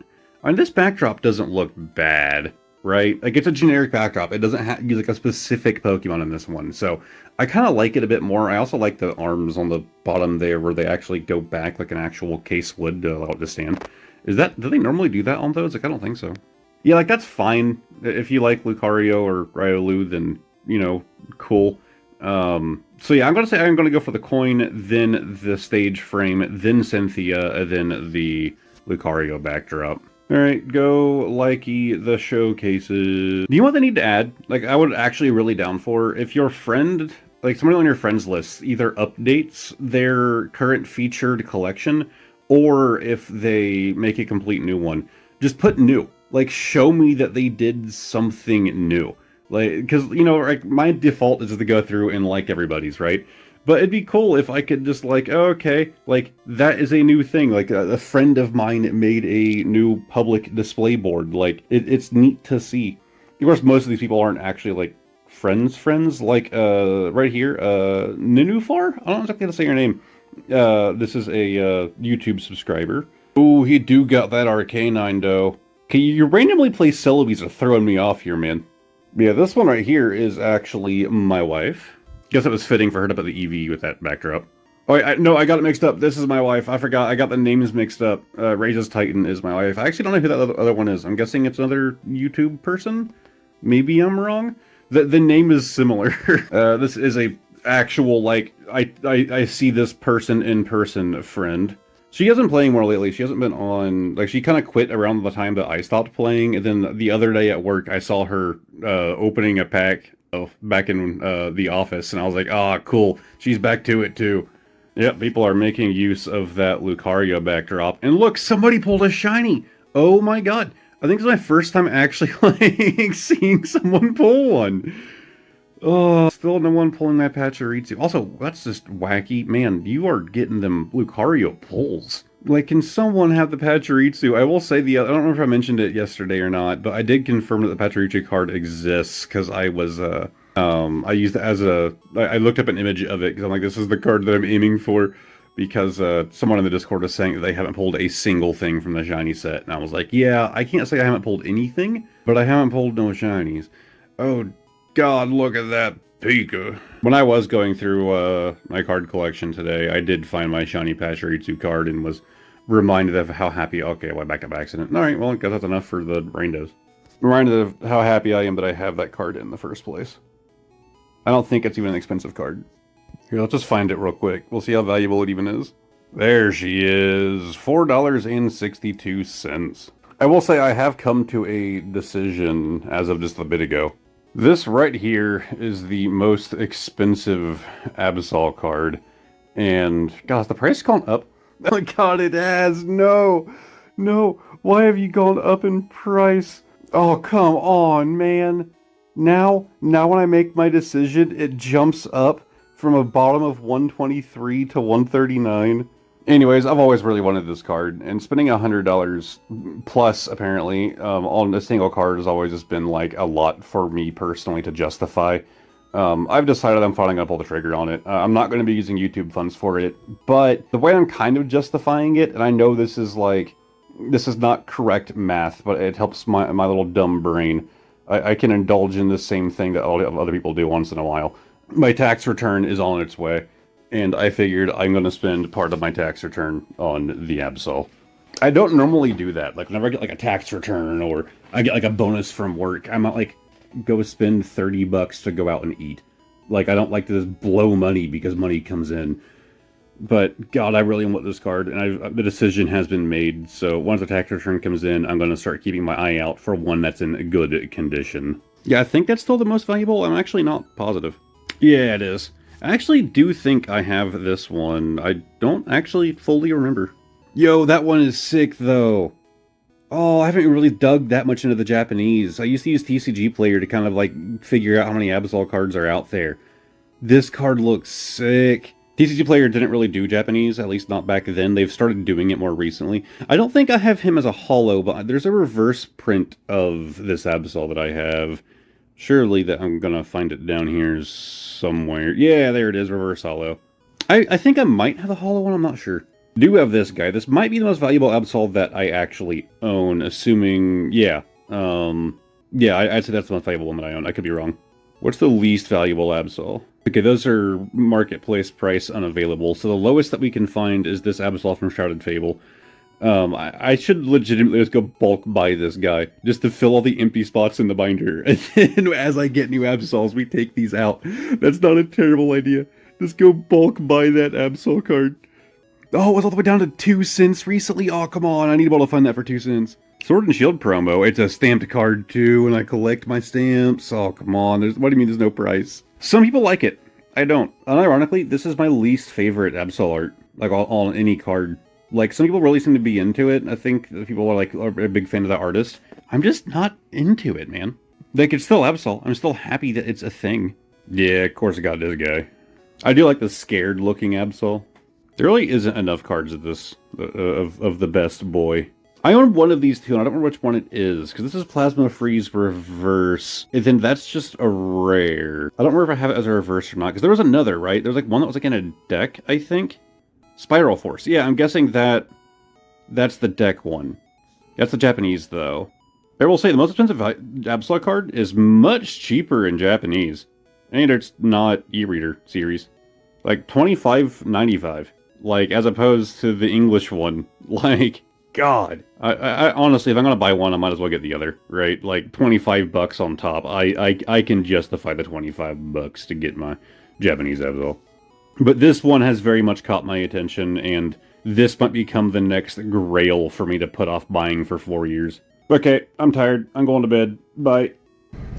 And this backdrop doesn't look bad, right? Like, it's a generic backdrop. It doesn't use, like, a specific Pokemon in this one. So, I kind of like it a bit more. I also like the arms on the bottom there where they actually go back like an actual case would to allow it to stand. Do they normally do that on those? Like, I don't think so. Yeah, like, that's fine. If you like Lucario or Riolu, then, you know, cool. So yeah, I'm going to say I'm going to go for the coin, then the stage frame, then Cynthia, and then the Lucario backdrop. Alright, go likey the showcases. Do you know what they need to add? Like, I would actually really down for if your friend, like somebody on your friends list, either updates their current featured collection, or if they make a complete new one, just put new. Like, show me that they did something new. Like, because, you know, like, my default is just to go through and like everybody's, right? But it'd be cool if I could just like, oh, okay, like, that is a new thing. Like, a friend of mine made a new public display board. Like, it's neat to see. Of course, most of these people aren't actually, like, friends. Like, right here, Ninufar? I don't know exactly how to say your name. This is a, YouTube subscriber. Ooh, he do got that Arcanine, though. Okay, you randomly place Celebies are throwing me off here, man. Yeah, this one right here is actually my wife. Guess it was fitting for her to put the EV with that backdrop. Oh, no, I got it mixed up. This is my wife. I forgot. I got the names mixed up. Raises Titan is my wife. I actually don't know who that other one is. I'm guessing it's another YouTube person. Maybe I'm wrong. The name is similar. This is a actual, like, I see this person in person friend. She hasn't been playing more lately. She hasn't been on, like, she kind of quit around the time that I stopped playing. And then the other day at work, I saw her opening a pack back in the office, and I was like, ah, cool, she's back to it too. Yep, people are making use of that Lucario backdrop. And look, somebody pulled a shiny! Oh my god. I think it's my first time actually, like, seeing someone pull one. Oh, still no one pulling that Pachirisu. Also, that's just wacky. Man, you are getting them Lucario pulls. Like, can someone have the Pachirisu? I will say I don't remember if I mentioned it yesterday or not, but I did confirm that the Pachirisu card exists because I was, I used it as I looked up an image of it because I'm like, this is the card that I'm aiming for because, someone in the Discord was saying that they haven't pulled a single thing from the shiny set. And I was like, yeah, I can't say I haven't pulled anything, but I haven't pulled no shinies. Oh, God, look at that Pika. When I was going through my card collection today, I did find my shiny Pachirisu card and was reminded of how happy. Okay, I went back up accident. All right, well, I guess that's enough for the rainbows. Reminded of how happy I am that I have that card in the first place. I don't think it's even an expensive card. Here, let's just find it real quick. We'll see how valuable it even is. There she is, $4.62. I will say I have come to a decision as of just a bit ago. This right here is the most expensive Absol card. And, God, has the price gone up? Oh my God, it has! No! No! Why have you gone up in price? Oh, come on, man! Now when I make my decision, it jumps up from a bottom of 123 to 139. Anyways, I've always really wanted this card, and spending $100 plus, apparently, on a single card has always just been, like, a lot for me personally to justify. I've decided I'm finally going to pull the trigger on it. I'm not going to be using YouTube funds for it, but the way I'm kind of justifying it, and I know this is, like, this is not correct math, but it helps my little dumb brain. I can indulge in the same thing that all other people do once in a while. My tax return is on its way, and I figured I'm going to spend part of my tax return on the Absol. I don't normally do that. Like, whenever I get, like, a tax return, or I get, like, a bonus from work, I'm not, like, go spend $30 to go out and eat. Like, I don't like to just blow money because money comes in. But, God, I really want this card, and the decision has been made, so once the tax return comes in, I'm going to start keeping my eye out for one that's in good condition. Yeah, I think that's still the most valuable. I'm actually not positive. Yeah, it is. I actually do think I have this one. I don't actually fully remember. Yo, that one is sick, though. Oh, I haven't really dug that much into the Japanese. I used to use TCG Player to kind of, like, figure out how many Absol cards are out there. This card looks sick. TCG Player didn't really do Japanese, at least not back then. They've started doing it more recently. I don't think I have him as a holo, but there's a reverse print of this Absol that I have. Surely that I'm gonna find it down here somewhere. Yeah, there it is, reverse holo. I think I might have a holo one, I'm not sure. Do have this guy. This might be the most valuable Absol that I actually own, assuming, yeah. Yeah, I'd say that's the most valuable one that I own. I could be wrong. What's the least valuable Absol? Okay, those are marketplace price unavailable. So the lowest that we can find is this Absol from Shrouded Fable. I should legitimately just go bulk buy this guy, just to fill all the empty spots in the binder. And then as I get new Absols, we take these out. That's not a terrible idea. Just go bulk buy that Absol card. Oh, it was all the way down to 2 cents recently? Oh, come on, I need to be able to find that for 2 cents. Sword and Shield promo, it's a stamped card too, and I collect my stamps. Oh, come on, what do you mean there's no price? Some people like it. I don't. Unironically, this is my least favorite Absol art, like on any card. Like, some people really seem to be into it. I think that people are a big fan of that artist. I'm just not into it, man. Like, it's still Absol. I'm still happy that it's a thing. Yeah, of course I got this guy. I do like the scared-looking Absol. There really isn't enough cards of this, of the best boy. I own one of these two, and I don't remember which one it is, because this is Plasma Freeze Reverse, and then that's just a rare. I don't remember if I have it as a reverse or not, because there was another, right? There was like one that was like in a deck, I think? Spiral Force. Yeah, I'm guessing that's the deck one. That's the Japanese, though. I will say the most expensive Absol card is much cheaper in Japanese. And it's not e-reader series. Like, $25.95. Like, as opposed to the English one. Like, God. I honestly, if I'm gonna buy one, I might as well get the other, right? Like, $25 on top. I can justify the $25 to get my Japanese Absol. But this one has very much caught my attention, and this might become the next grail for me to put off buying for 4 years. Okay, I'm tired. I'm going to bed. Bye.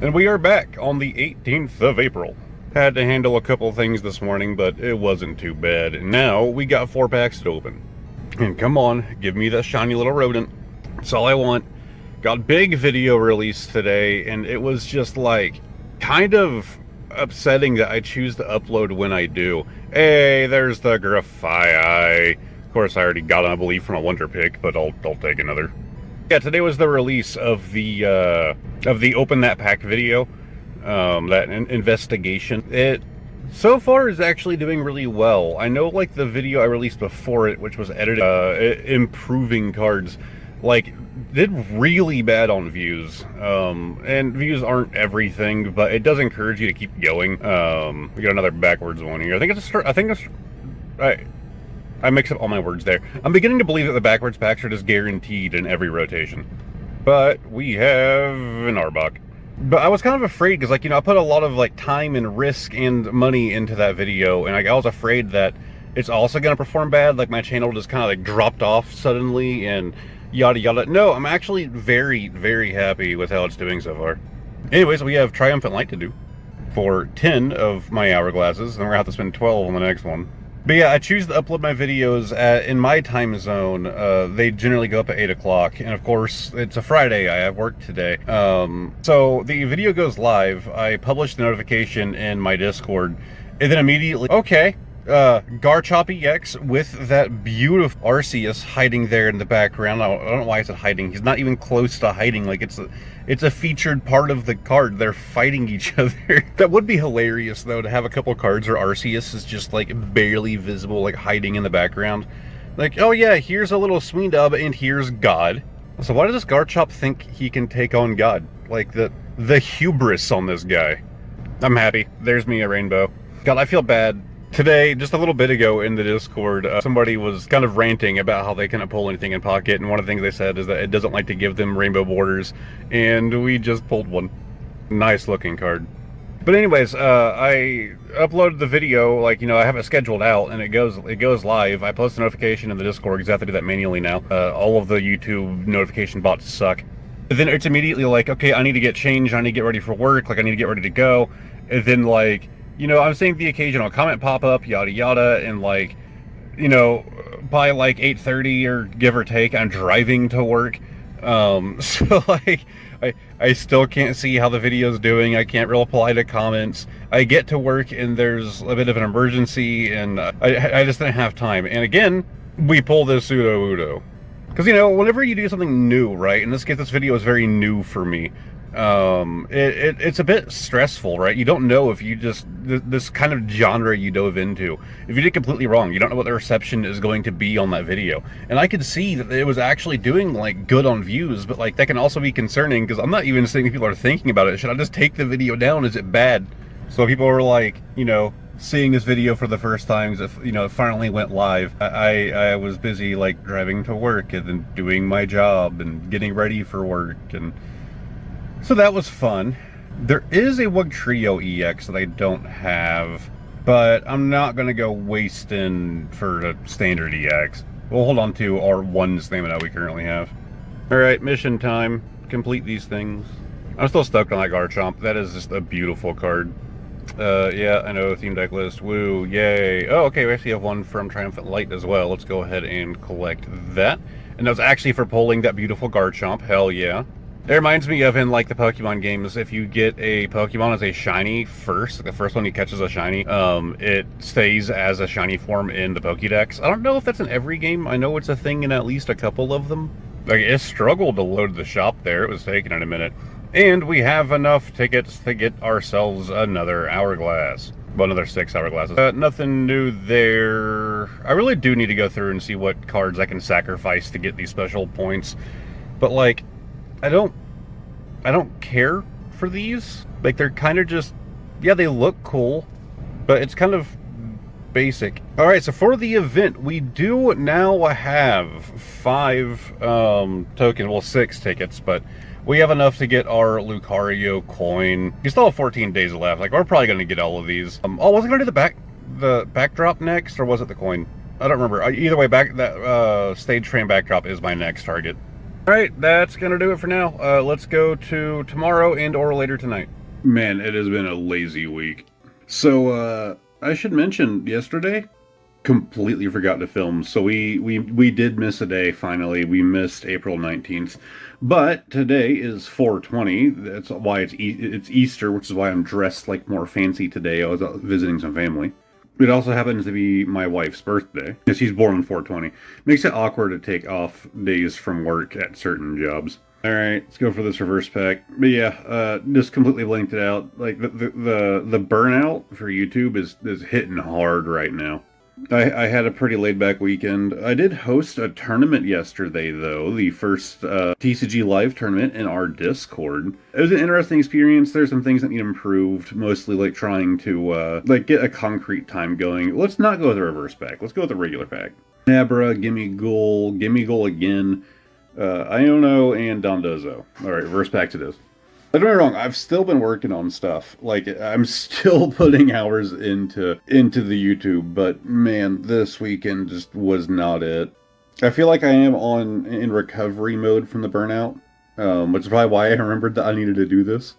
And we are back on the 18th of April. Had to handle a couple things this morning, but it wasn't too bad. And now we got 4 packs to open. And come on, give me that shiny little rodent. That's all I want. Got big video release today, and it was just like kind of upsetting that I choose to upload when I do. Hey, there's the Grafai. Of course, I already got one, I believe, from a Wonder Pick, but I'll take another. Yeah, today was the release of the Open That Pack video, that investigation. It so far is actually doing really well. I know, like, the video I released before it, which was edited, improving cards, like, did really bad on views. And views aren't everything, but it does encourage you to keep going. We got another backwards one here. I think I mix up all my words there. I'm beginning to believe that the backwards packs are just guaranteed in every rotation. But we have an Arbok. But I was kind of afraid because, like, you know, I put a lot of, like, time and risk and money into that video, and I was afraid that it's also going to perform bad. Like, my channel just kind of, like, dropped off suddenly and yada yada. No, I'm actually very, very happy with how it's doing so far. Anyways, we have Triumphant Light to do for 10 of my hourglasses, and we're going to have to spend 12 on the next one. But yeah, I choose to upload my videos in my time zone. They generally go up at 8 o'clock. And of course, it's a Friday. I have work today. So the video goes live. I publish the notification in my Discord. And then immediately, okay, Garchomp EX with that beautiful Arceus hiding there in the background. I don't know why I said hiding. He's not even close to hiding. Like, it's a featured part of the card. They're fighting each other. That would be hilarious, though, to have a couple cards where Arceus is just, like, barely visible, like, hiding in the background. Like, oh yeah, here's a little Swindub, and here's God. So why does this Garchomp think he can take on God? Like, the hubris on this guy. I'm happy. There's me a rainbow. God, I feel bad. Today, just a little bit ago in the Discord, somebody was kind of ranting about how they couldn't pull anything in Pocket, and one of the things they said is that it doesn't like to give them rainbow borders, and we just pulled one. Nice looking card. But anyways, I uploaded the video, like, you know, I have it scheduled out, and it goes live. I post a notification in the Discord, because I have to do that manually now. All of the YouTube notification bots suck. And then it's immediately like, okay, I need to get changed, I need to get ready for work, like, I need to get ready to go, and then, like, you know, I'm seeing the occasional comment pop up, yada yada, and, like, you know, by like 8:30 or give or take, I'm driving to work. So, like, I still can't see how the video's doing. I can't reply to comments. I get to work and there's a bit of an emergency, and I just didn't have time. And again, we pull this pseudo Udo. Because, you know, whenever you do something new, right? In this case, this video is very new for me. It's a bit stressful, right? You don't know if you just, this kind of genre you dove into, if you did completely wrong, you don't know what the reception is going to be on that video. And I could see that it was actually doing, like, good on views, but, like, that can also be concerning, because I'm not even saying people are thinking about it. Should I just take the video down? Is it bad? So people were like, you know, seeing this video for the first time, you know, it finally went live. I was busy, like, driving to work and then doing my job and getting ready for work, and so that was fun. There is a Wugtrio EX that I don't have, but I'm not going to go wasting for the standard EX. We'll hold on to our one stamina we currently have. Alright, mission time. Complete these things. I'm still stoked on that Garchomp. That is just a beautiful card. Yeah, I know, theme deck list. Woo, yay. Oh, okay, we actually have one from Triumphant Light as well. Let's go ahead and collect that. And that was actually for pulling that beautiful Garchomp. Hell yeah. It reminds me of in, like, the Pokemon games, if you get a Pokemon as a shiny first, like the first one you catch as a shiny, it stays as a shiny form in the Pokédex. I don't know if that's in every game. I know it's a thing in at least a couple of them. Like, it struggled to load the shop there. It was taking it a minute. And we have enough tickets to get ourselves another hourglass. Well, another 6 hourglasses. Nothing new there. I really do need to go through and see what cards I can sacrifice to get these special points. But, like, I don't care for these. Like, they're kind of just, yeah, they look cool, but it's kind of basic. All right, so for the event, we do now have 5 token, well, 6 tickets, but we have enough to get our Lucario coin. We still have 14 days left. Like, we're probably going to get all of these. Oh, was it going to do the backdrop next, or was it the coin? I don't remember. Either way, that stage train backdrop is my next target. Alright, that's gonna do it for now. Let's go to tomorrow and or later tonight. Man, it has been a lazy week. So, I should mention, yesterday, completely forgot to film. So we did miss a day, finally. We missed April 19th. But today is 4/20. That's why it's Easter, which is why I'm dressed, like, more fancy today. I was out visiting some family. It also happens to be my wife's birthday, because she's born on 420. Makes it awkward to take off days from work at certain jobs. Alright, let's go for this reverse pack. But yeah, just completely blanked it out. Like, the burnout for YouTube is hitting hard right now. I had a pretty laid-back weekend. I did host a tournament yesterday, though. The first TCG Live tournament in our Discord. It was an interesting experience. There's some things that need improved. Mostly, like, trying to, get a concrete time going. Let's not go with the reverse pack. Let's go with the regular pack. Nabra, Gimme Ghoul again. Iono, and Dondozo. Alright, reverse pack to this. Don't get me wrong, I've still been working on stuff. Like, I'm still putting hours into the YouTube, but man, this weekend just was not it. I feel like I am in recovery mode from the burnout, which is probably why I remembered that I needed to do this.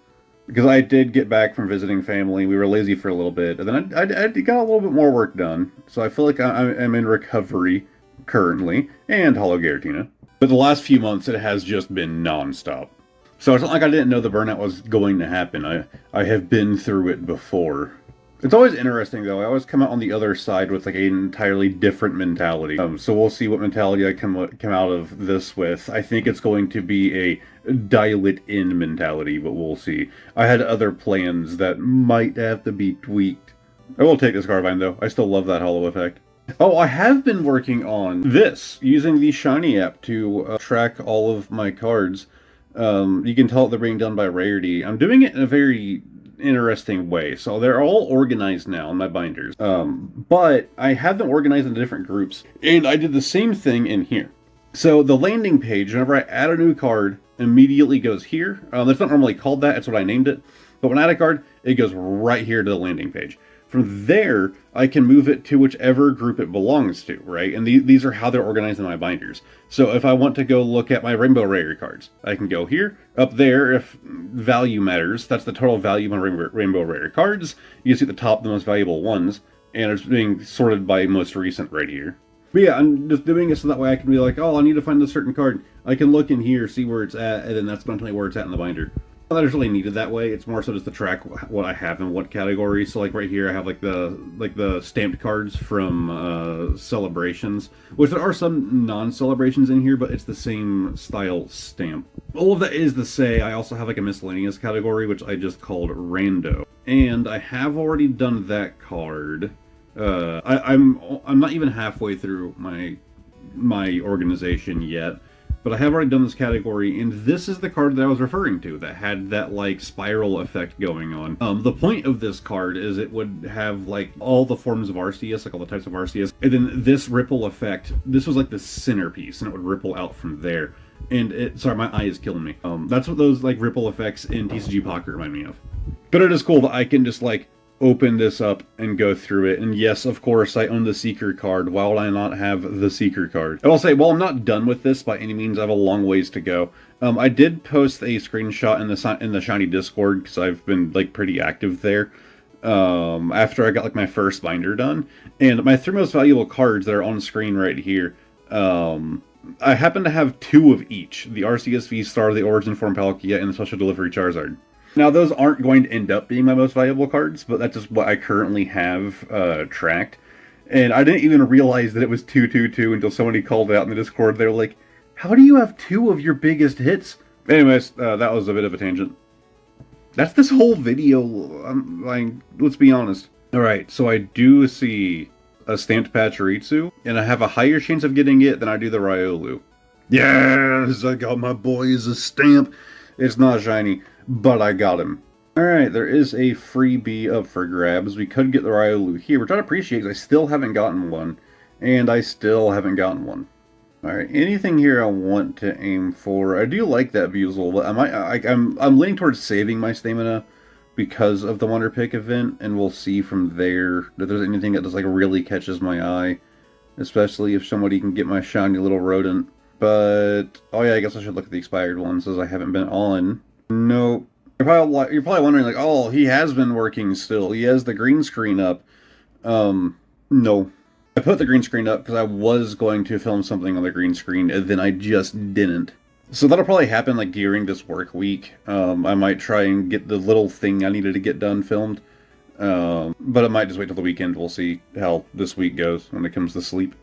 Because I did get back from visiting family, we were lazy for a little bit, and then I got a little bit more work done. So I feel like I'm in recovery currently, and Hollow Giratina. But the last few months, it has just been non-stop. So it's not like I didn't know the burnout was going to happen. I have been through it before. It's always interesting, though. I always come out on the other side with, like, an entirely different mentality. So we'll see what mentality I come out of this with. I think it's going to be a dial-it-in mentality, but we'll see. I had other plans that might have to be tweaked. I will take this Carbine, though. I still love that holo effect. Oh, I have been working on this, using the Shiny app to track all of my cards. You can tell they're being done by rarity. I'm doing it in a very interesting way. So they're all organized now in my binders. But I have them organized into different groups. And I did the same thing in here. So the landing page, whenever I add a new card, immediately goes here. That's not normally called that. It's what I named it. But when I add a card, it goes right here to the landing page. From there, I can move it to whichever group it belongs to, right? And these are how they're organized in my binders. So if I want to go look at my Rainbow Rare cards, I can go here. Up there, if value matters, that's the total value of my Rainbow Rare cards. You see at the top the most valuable ones, and it's being sorted by most recent right here. But yeah, I'm just doing it so that way I can be like, oh, I need to find a certain card. I can look in here, see where it's at, and then that's going to tell me where it's at in the binder. Not that it's really needed that way. It's more so just to track what I have in what category. So like right here, I have like the stamped cards from celebrations, which there are some non-celebrations in here, but it's the same style stamp. All of that is to say, I also have like a miscellaneous category, which I just called Rando, and I have already done that card. I'm not even halfway through my organization yet. But I have already done this category, and this is the card that I was referring to that had that, like, spiral effect going on. The point of this card is it would have, like, all the forms of Arceus, like all the types of Arceus, and then this ripple effect, this was like the centerpiece, and it would ripple out from there. And sorry, my eye is killing me. That's what those, like, ripple effects in TCG Pocket remind me of. But it is cool that I can just, like, open this up and go through it. And yes, of course, I own the Seeker card. Why would I not have the Seeker card? I will say, while I'm not done with this by any means, I have a long ways to go. I did post a screenshot in the Shiny Discord because I've been like pretty active there. After I got like my first binder done, and my three most valuable cards that are on screen right here. I happen to have two of each: the Arceus V-Star, the Origin Form Palkia, and the Special Delivery Charizard. Now, those aren't going to end up being my most valuable cards, but that's just what I currently have tracked. And I didn't even realize that it was 222 until somebody called out in the Discord. They were like, how do you have two of your biggest hits? Anyways, that was a bit of a tangent. That's this whole video. Let's be honest. Alright, so I do see a stamped Pachirisu, and I have a higher chance of getting it than I do the Riolu. Yes, I got my boys a stamp. It's not shiny, but I got him. Alright, there is a freebie up for grabs. We could get the Riolu here, which I'd appreciate because I still haven't gotten one. And I still haven't gotten one. Alright, anything here I want to aim for. I do like that Buizel, but I'm leaning towards saving my stamina because of the Wonder Pick event, and we'll see from there if there's anything that just like really catches my eye. Especially if somebody can get my shiny little rodent. But, oh yeah, I guess I should look at the expired ones as I haven't been on. Nope. You're probably wondering, like, oh, he has been working still. He has the green screen up. No. I put the green screen up because I was going to film something on the green screen, and then I just didn't. So that'll probably happen, like, during this work week. I might try and get the little thing I needed to get done filmed. But I might just wait till the weekend. We'll see how this week goes when it comes to sleep.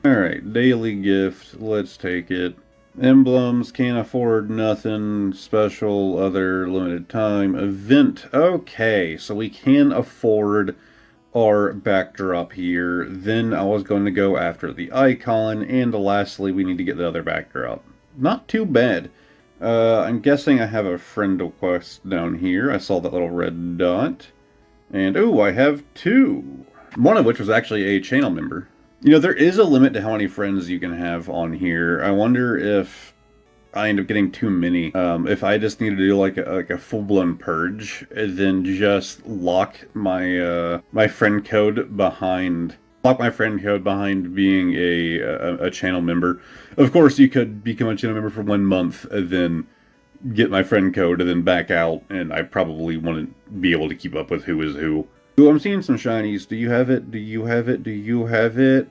Alright, daily gift. Let's take it. Emblems, can't afford nothing. Special, other, limited time. Event. Okay, so we can afford our backdrop here. Then I was going to go after the icon. And lastly, we need to get the other backdrop. Not too bad. I'm guessing I have a friend request down here. I saw that little red dot. And, ooh, I have 2. One of which was actually a channel member. You know, there is a limit to how many friends you can have on here. I wonder if I end up getting too many. If I just need to do like a full-blown purge, and then just lock my my friend code behind... Lock my friend code behind being a channel member. Of course, you could become a channel member for 1 month, and then get my friend code, and then back out, and I probably wouldn't be able to keep up with who is who. Ooh, I'm seeing some shinies. Do you have it? Do you have it? Do you have it?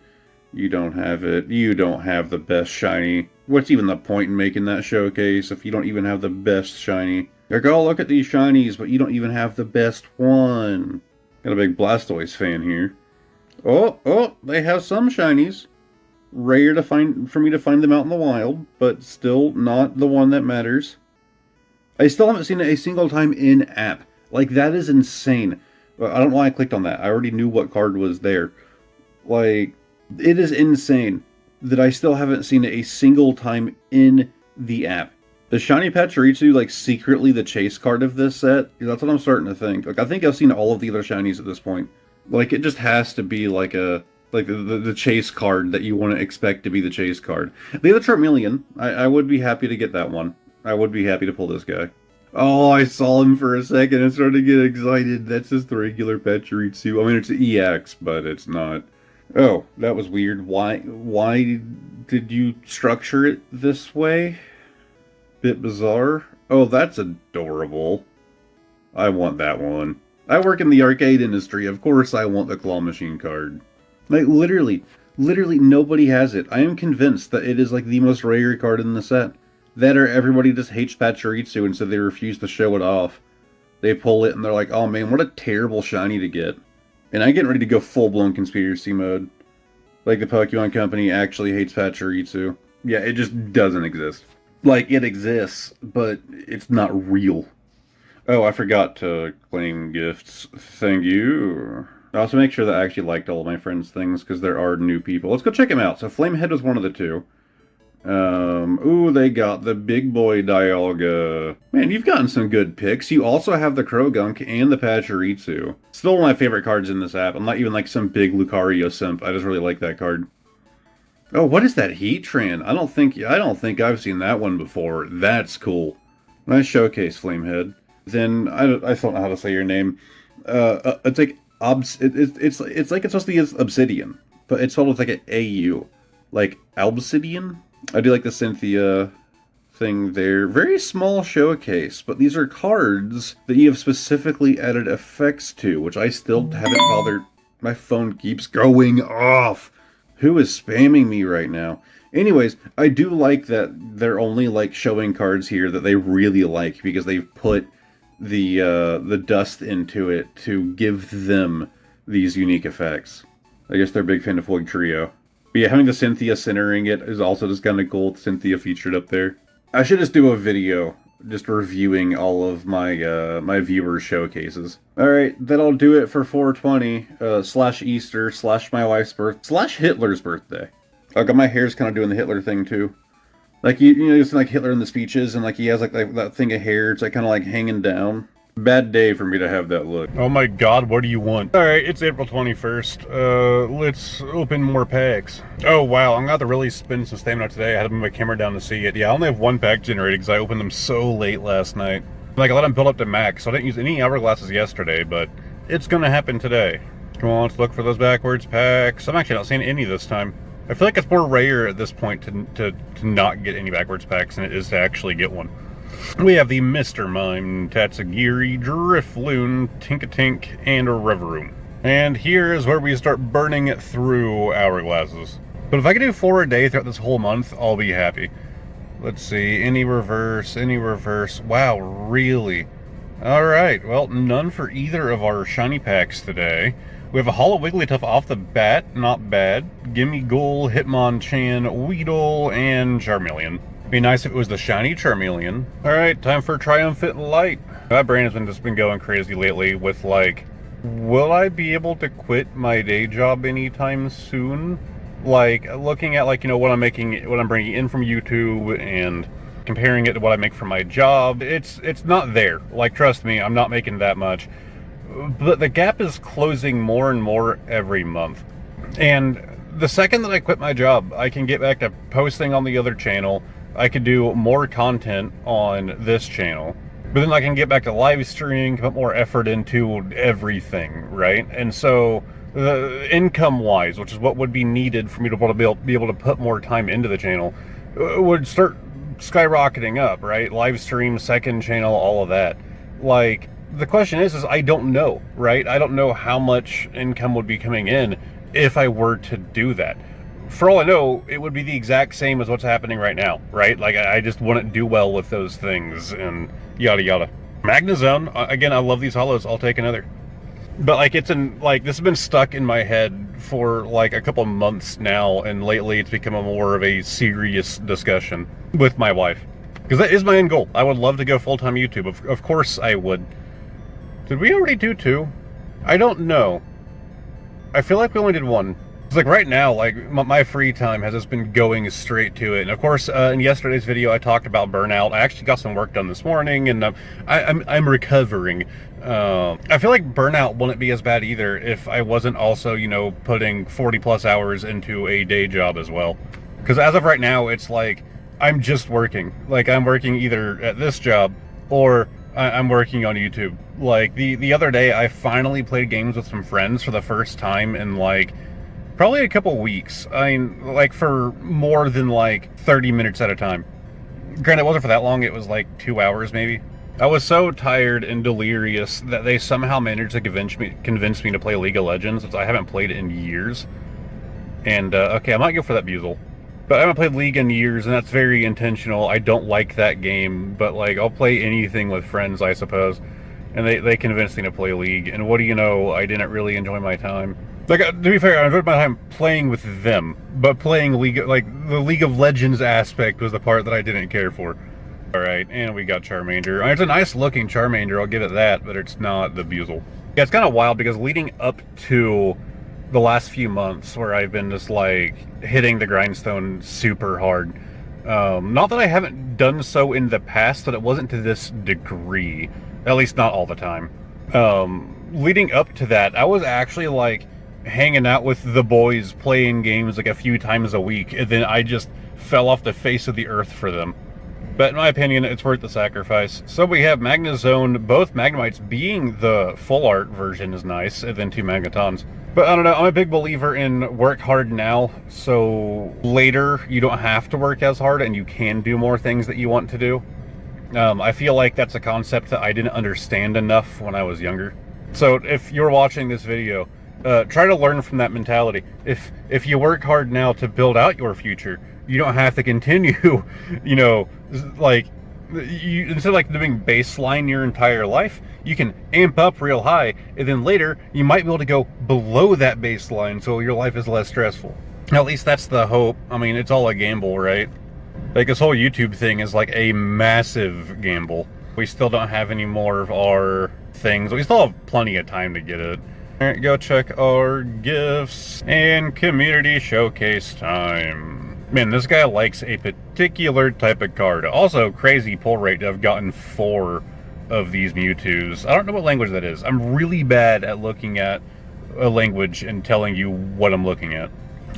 You don't have it. You don't have the best shiny. What's even the point in making that showcase if you don't even have the best shiny? Like, oh, look at these shinies, but you don't even have the best one. Got a big Blastoise fan here. Oh, they have some shinies. Rare to find, for me to find them out in the wild, but still not the one that matters. I still haven't seen it a single time in-app. Like, that is insane. I don't know why I clicked on that. I already knew what card was there. Like, it is insane that I still haven't seen it a single time in the app. Is Shiny Pachirisu, like, secretly the chase card of this set? That's what I'm starting to think. Like, I think I've seen all of the other shinies at this point. Like, it just has to be, like, the chase card that you want to expect to be the chase card. The other Charmeleon, I would be happy to get that one. I would be happy to pull this guy. Oh, I saw him for a second and started to get excited. That's just the regular Pachirisu. I mean, it's EX, but it's not. Oh, that was weird. Why did you structure it this way? Bit bizarre. Oh, that's adorable. I want that one. I work in the arcade industry. Of course I want the claw machine card. Like, literally nobody has it. I am convinced that it is, like, the most rare card in the set. That or everybody just hates Pachirisu and so they refuse to show it off. They pull it and they're like, oh man, what a terrible shiny to get. And I'm getting ready to go full-blown conspiracy mode. Like the Pokemon Company actually hates Pachirisu. Yeah, it just doesn't exist. Like, it exists, but it's not real. Oh, I forgot to claim gifts. Thank you. I also make sure that I actually liked all of my friends' things, because there are new people. Let's go check them out. So Flamehead was one of the 2. Ooh, they got the big boy Dialga. Man, you've gotten some good picks. You also have the Krogunk and the Pachirisu. Still one of my favorite cards in this app. I'm not even like some big Lucario simp. I just really like that card. Oh, what is that Heatran? I don't think I've seen that one before. That's cool. Nice showcase, Flamehead. Then I don't know how to say your name. It's like it's like it's supposed to be Obsidian, but it's spelled with like an AU, like Obsidian. I do like the Cynthia thing there. Very small showcase, but these are cards that you have specifically added effects to, which I still haven't bothered. My phone keeps going off. Who is spamming me right now? Anyways, I do like that they're only like showing cards here that they really like because they've put the dust into it to give them these unique effects. I guess they're a big fan of Void Trio. But yeah, having the Cynthia centering it is also just kind of cool. Cynthia featured up there. I should just do a video just reviewing all of my my viewers' showcases. Alright, that'll do it for 420 / Easter / my wife's birthday / Hitler's birthday. I got my hair's kind of doing the Hitler thing too. Like you know, it's like Hitler in the speeches, and like he has like that thing of hair. It's like kind of like hanging down. Bad day for me to have that look. Oh my god, what do you want? Alright, it's April 21st. Let's open more packs. Oh wow, I'm gonna have to really spend some stamina today. I had to move my camera down to see it. Yeah, I only have 1 pack generated because I opened them so late last night. Like, I let them build up to max, so I didn't use any hourglasses yesterday, but it's gonna happen today. Come on, let's look for those backwards packs. I'm actually not seeing any this time. I feel like it's more rare at this point to not get any backwards packs than it is to actually get one. We have the Mr. Mime, Tatsugiri, Drifloon, Tinkatink, and Reverum. And here is where we start burning through hourglasses. But if I can do 4 a day throughout this whole month, I'll be happy. Let's see, any reverse, any reverse. Wow, really? Alright, well, none for either of our shiny packs today. We have a Holo Wigglytuff off the bat, not bad. Gimme Ghoul, Hitmonchan, Weedle, and Charmeleon. Be nice if it was the shiny Charmeleon. Alright, time for Triumphant Light. My brain has just been going crazy lately with like, will I be able to quit my day job anytime soon? Like, looking at like, you know, what I'm making, what I'm bringing in from YouTube and comparing it to what I make from my job, it's not there. Like, trust me, I'm not making that much. But the gap is closing more and more every month. And the second that I quit my job, I can get back to posting on the other channel. I could do more content on this channel. But then I can get back to live streaming, put more effort into everything, right? And so, income-wise, which is what would be needed for me to be able to put more time into the channel, would start skyrocketing up, right? Live stream, second channel, all of that. Like, the question is I don't know, right? I don't know how much income would be coming in if I were to do that. For all I know, it would be the exact same as what's happening right now, right? Like, I just wouldn't do well with those things, and yada yada. Magnezone, again, I love these holos, I'll take another. But, like, this has been stuck in my head for, like, a couple months now, and lately it's become more of a serious discussion with my wife. Because that is my end goal. I would love to go full-time YouTube. Of course I would. Did we already do 2? I don't know. I feel like we only did 1. It's like right now, like my free time has just been going straight to it. And of course, in yesterday's video, I talked about burnout. I actually got some work done this morning, and I'm recovering. I feel like burnout wouldn't be as bad either if I wasn't also, you know, putting 40+ hours into a day job as well. Because as of right now, it's like I'm just working. Like, I'm working either at this job or I'm working on YouTube. Like, the other day, I finally played games with some friends for the first time in, like, probably a couple weeks. I mean, like, for more than, like, 30 minutes at a time. Granted, it wasn't for that long. It was, like, 2 hours, maybe. I was so tired and delirious that they somehow managed to convince me to play League of Legends, since I haven't played it in years. And, okay, I might go for that Buizel. But I haven't played League in years, and that's very intentional. I don't like that game, but, like, I'll play anything with friends, I suppose. And they convinced me to play League, and what do you know, I didn't really enjoy my time. Like, to be fair, I enjoyed my time playing with them, but playing League, like, the League of Legends aspect was the part that I didn't care for. Alright, and we got Charmander. It's a nice looking Charmander, I'll give it that, but it's not the Buizel. Yeah, it's kind of wild, because leading up to the last few months where I've been just, like, hitting the grindstone super hard, not that I haven't done so in the past, but it wasn't to this degree. At least not all the time. Leading up to that, I was actually, like, hanging out with the boys, playing games, like, a few times a week, and then I just fell off the face of the earth for them. But in my opinion, it's worth the sacrifice. So we have Magnezone, both Magnemites being the full art version is nice, and then 2 Magnetons. But I don't know, I'm a big believer in work hard now, so later you don't have to work as hard and you can do more things that you want to do. I feel like that's a concept that I didn't understand enough when I was younger. So if you're watching this video, try to learn from that mentality. If you work hard now to build out your future, you don't have to continue, you know, like, instead of like doing baseline your entire life, you can amp up real high, and then later you might be able to go below that baseline so your life is less stressful. At least that's the hope. I mean, it's all a gamble, right? Like, this whole YouTube thing is like a massive gamble. We still don't have any more of our things. We still have plenty of time to get it. All right, go check our gifts and community showcase time. Man, this guy likes a particular type of card. Also, crazy pull rate to have gotten 4 of these Mewtwo's. I don't know what language that is. I'm really bad at looking at a language and telling you what I'm looking at.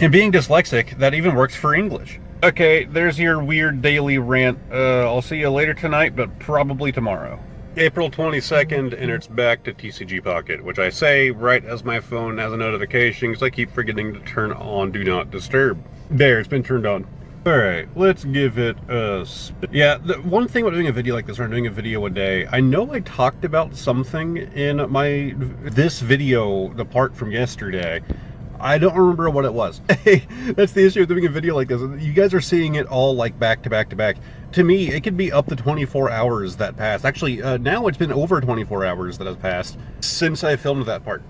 And being dyslexic, that even works for English. Okay, there's your weird daily rant. I'll see you later tonight, but probably tomorrow. April 22nd, and it's back to TCG Pocket, which I say right as my phone has a notification, because I keep forgetting to turn on Do Not Disturb. There, it's been turned on. Alright, let's give it a spin. Yeah, the one thing about doing a video like this, or doing a video a day, I know I talked about something in this video, the part from yesterday. I don't remember what it was. That's the issue with doing a video like this. You guys are seeing it all like back to back to back. to me, it could be up to 24 hours that passed. Actually, now it's been over 24 hours that has passed since I filmed that part.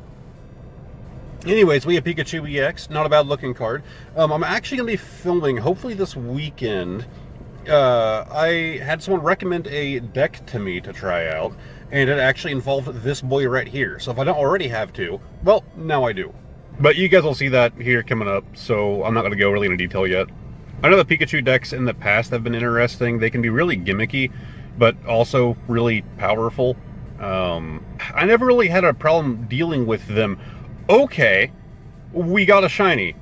Anyways, we have Pikachu EX, not a bad looking card. I'm actually going to be filming, hopefully this weekend. I had someone recommend a deck to me to try out, and it actually involved this boy right here. So if I don't already have to, well, now I do. But you guys will see that here coming up, so I'm not going to go really into detail yet. I know the Pikachu decks in the past have been interesting. They can be really gimmicky, but also really powerful. I never really had a problem dealing with them. Okay, we got a shiny.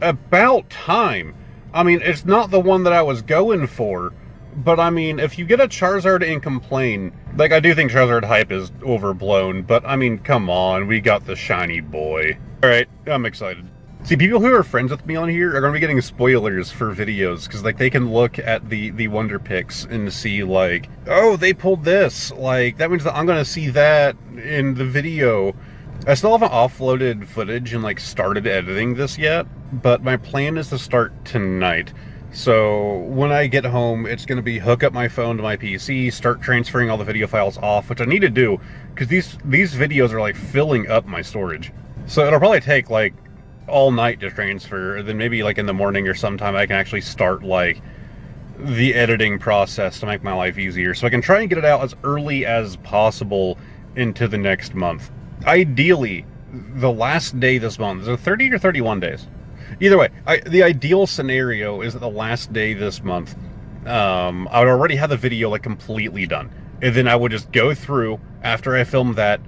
About time. I mean, it's not the one that I was going for, but I mean, if you get a Charizard and complain, like, I do think Charizard hype is overblown, but I mean, come on, we got the shiny boy. Alright, I'm excited. See, people who are friends with me on here are going to be getting spoilers for videos, because, like, they can look at the Wonder Picks and see, like, oh, they pulled this. Like, that means that I'm going to see that in the video. I still haven't offloaded footage and, like, started editing this yet, but my plan is to start tonight. So when I get home, it's going to be hook up my phone to my PC, start transferring all the video files off, which I need to do, because these videos are, like, filling up my storage. So it'll probably take, like, all night to transfer, and then maybe, like, in the morning or sometime I can actually start, like, the editing process to make my life easier, so I can try and get it out as early as possible into the next month. Ideally, the last day this month. Is it 30 or 31 days? Either way, the ideal scenario is that the last day this month, I would already have the video, like, completely done. And then I would just go through, after I film that,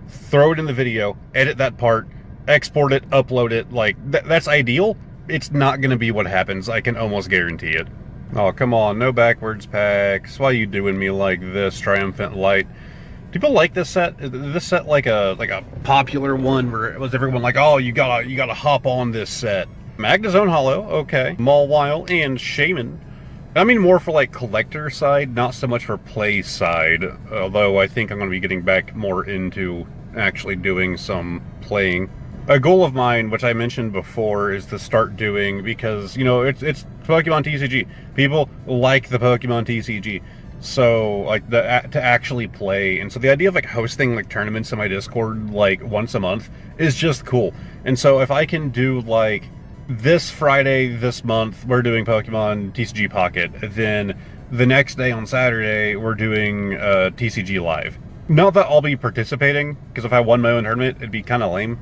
throw it in the video, edit that part, export it, upload it. Like, that's ideal. It's not going to be what happens. I can almost guarantee it. Oh, come on. No backwards packs. Why are you doing me like this, Triumphant Light? People like this set. Is this set like a popular one where it was everyone like, oh, you gotta hop on this set? Magnezone Hollow, okay. Mawile and Shaman. I mean more for, like, collector side, not so much for play side. Although I think I'm going to be getting back more into actually doing some playing. A goal of mine, which I mentioned before, is to start doing, because, you know, it's Pokemon TCG. People like the Pokemon TCG. So, like, to actually play. And so the idea of, like, hosting, like, tournaments in my Discord, like, once a month is just cool. And so if I can do, like, this Friday this month, we're doing Pokemon TCG Pocket. Then the next day on Saturday, we're doing TCG Live. Not that I'll be participating, because if I won my own tournament, it'd be kind of lame.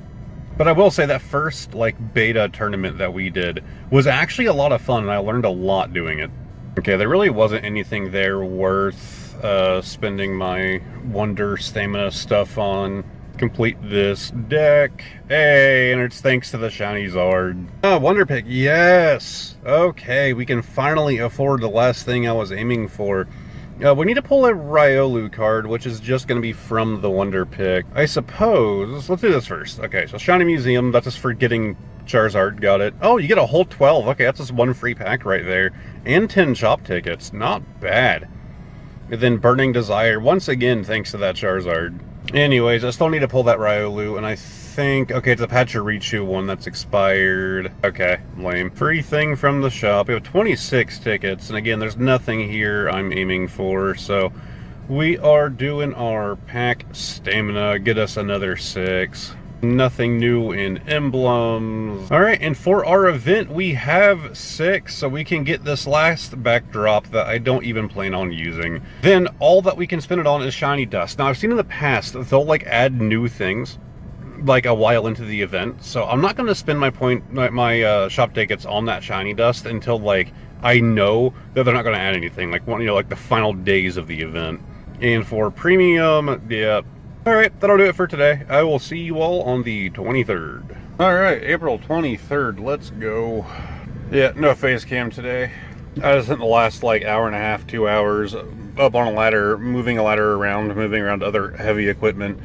But I will say that first, like, beta tournament that we did was actually a lot of fun, and I learned a lot doing it. Okay, there really wasn't anything there worth spending my Wonder Stamina stuff on. Complete this deck. Hey, and it's thanks to the shiny Zard. Oh, Wonder Pick, yes! Okay, we can finally afford the last thing I was aiming for. We need to pull a Riolu card, which is just going to be from the Wonder Pick. I suppose... Let's do this first. Okay, so Shiny Museum, that's just for getting Charizard, got it. Oh, you get a whole 12. Okay, that's just one free pack right there. And 10 shop tickets. Not bad. And then Burning Desire, once again, thanks to that Charizard. Anyways, I still need to pull that Riolu, and I think... Okay, it's a Pachirisu one that's expired. Okay, lame. Free thing from the shop. We have 26 tickets, and again, there's nothing here I'm aiming for, so... We are doing our pack stamina. Get us another 6. Nothing new in emblems. Alright, and for our event, we have 6, so we can get this last backdrop that I don't even plan on using. Then, all that we can spend it on is shiny dust. Now, I've seen in the past that they'll, like, add new things, like, a while into the event, so I'm not going to spend my shop tickets on that shiny dust until, like, I know that they're not going to add anything, like, you know, like the final days of the event. And for premium, yeah. Alright, that'll do it for today. I will see you all on the 23rd. Alright, April 23rd, let's go. Yeah, no face cam today. I just spent the last, like, hour and a half, 2 hours up on a ladder, moving a ladder around, moving around other heavy equipment.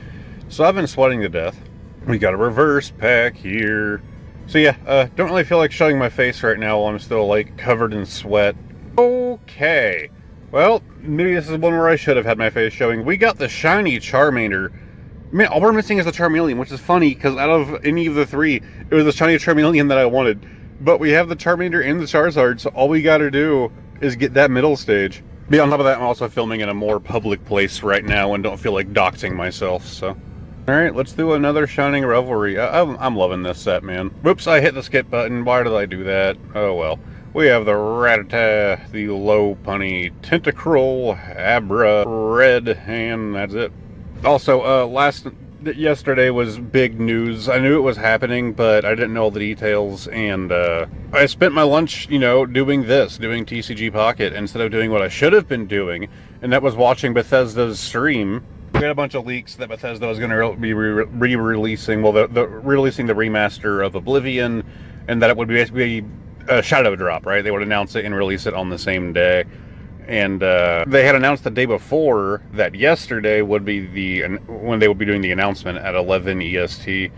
So I've been sweating to death. We got a reverse pack here. So yeah, don't really feel like showing my face right now while I'm still, like, covered in sweat. Okay. Well, maybe this is one where I should have had my face showing. We got the shiny Charmander. Man, all we're missing is the Charmeleon, which is funny, because out of any of the three, it was the shiny Charmeleon that I wanted. But we have the Charmander and the Charizard, so all we gotta do is get that middle stage. But on top of that, I'm also filming in a more public place right now and don't feel like doxing myself, so. Alright, let's do another Shining Revelry. I'm loving this set, man. Whoops, I hit the skip button. Why did I do that? Oh well. We have the Rattata, the Lopunny, Tentacruel, Abra, Red, and that's it. Also, yesterday was big news. I knew it was happening, but I didn't know all the details, and I spent my lunch, you know, doing TCG Pocket, instead of doing what I should have been doing, and that was watching Bethesda's stream. We had a bunch of leaks that Bethesda was going to be re-releasing, well, releasing the remaster of Oblivion, and that it would be basically a shadow drop, right? They would announce it and release it on the same day. And they had announced the day before that yesterday would be when they would be doing the announcement at 11 EST.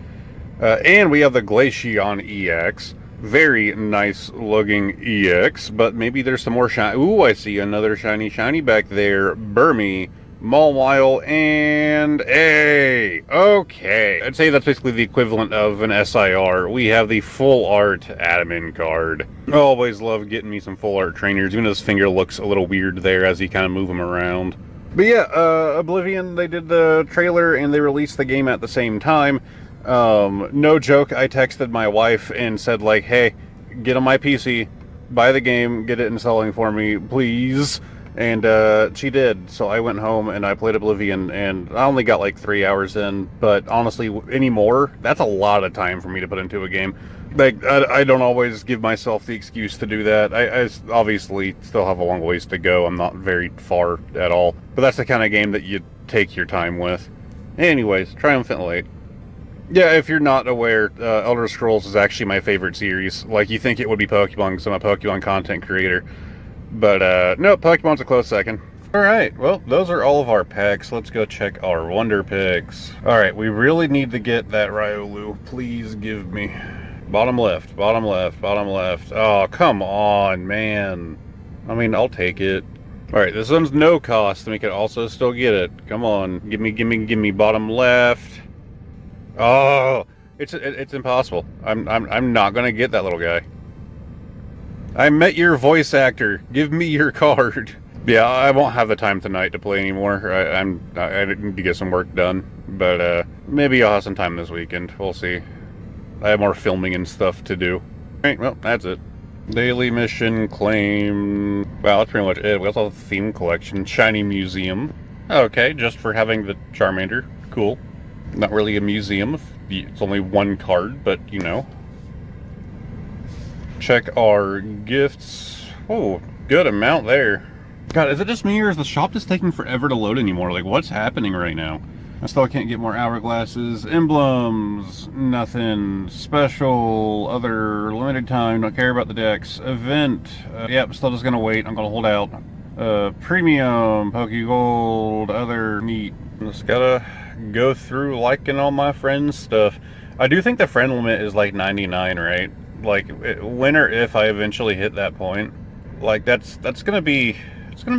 And we have the Glaceon EX. Very nice looking EX, but maybe there's some more shiny. Ooh, I see another shiny back there. Burmy, Mawile, and a okay. I'd say that's basically the equivalent of an SIR. We have the full art admin card. I always love getting me some full art trainers, even though his finger looks a little weird there as you kind of move them around. But yeah, Oblivion, they did the trailer and they released the game at the same time. No joke, I texted my wife and said like, hey, get on my PC, buy the game, get it installing for me, please. And she did, so I went home and I played Oblivion, and I only got like 3 hours in, but honestly, anymore, that's a lot of time for me to put into a game. Like, I don't always give myself the excuse to do that. I obviously still have a long ways to go. I'm not very far at all, but that's the kind of game that you take your time with. Anyways, Triumphant Light. Yeah, if you're not aware, Elder Scrolls is actually my favorite series. Like, you think it would be Pokemon because I'm a Pokemon content creator. But, no, Pokemon's a close second. Alright, well, those are all of our packs. Let's go check our Wonder Picks. Alright, we really need to get that Riolu. Please give me. Bottom left, bottom left, bottom left. Oh, come on, man. I mean, I'll take it. Alright, this one's no cost, and we can also still get it. Come on, give me bottom left. Oh, it's impossible. I'm not gonna get that little guy. I met your voice actor. Give me your card. Yeah, I won't have the time tonight to play anymore. I need to get some work done. But maybe I'll have some time this weekend. We'll see. I have more filming and stuff to do. Alright, well, that's it. Daily mission, claim. Wow, that's pretty much it. We also have the theme collection. Shiny Museum. Okay, just for having the Charmander. Cool. Not really a museum. It's only one card, but you know. Check our gifts. Oh, good amount there. God, is it just me or is the shop just taking forever to load anymore? Like, what's happening right now? I still can't get more hourglasses. Emblems, nothing. Special, other, limited time, don't care about the decks. Event, yep, still just gonna wait. I'm gonna hold out. Premium, Pokegold, other, neat. Just gotta go through liking all my friends' stuff. I do think the friend limit is like 99, right? Like, when or if I eventually hit that point, like, it's gonna be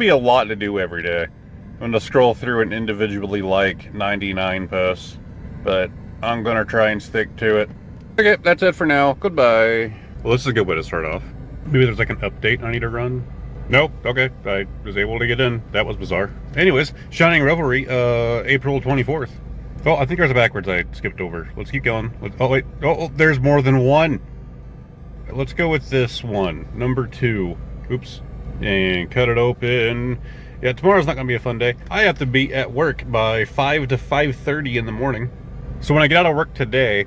a lot to do every day. I'm gonna scroll through and individually like 99 posts, but I'm gonna try and stick to it. Okay, that's it for now. Goodbye. Well, this is a good way to start off. Maybe there's like an update I need to run. Nope, okay, I was able to get in. That was bizarre. Anyways, Shining Revelry, April 24th. Oh, I think there's a backwards I skipped over. Let's keep going. Oh, wait. Oh, there's more than one. Let's go with this one, number 2. Oops. And cut it open. Yeah, tomorrow's not going to be a fun day. I have to be at work by 5 to 5:30 in the morning. So when I get out of work today,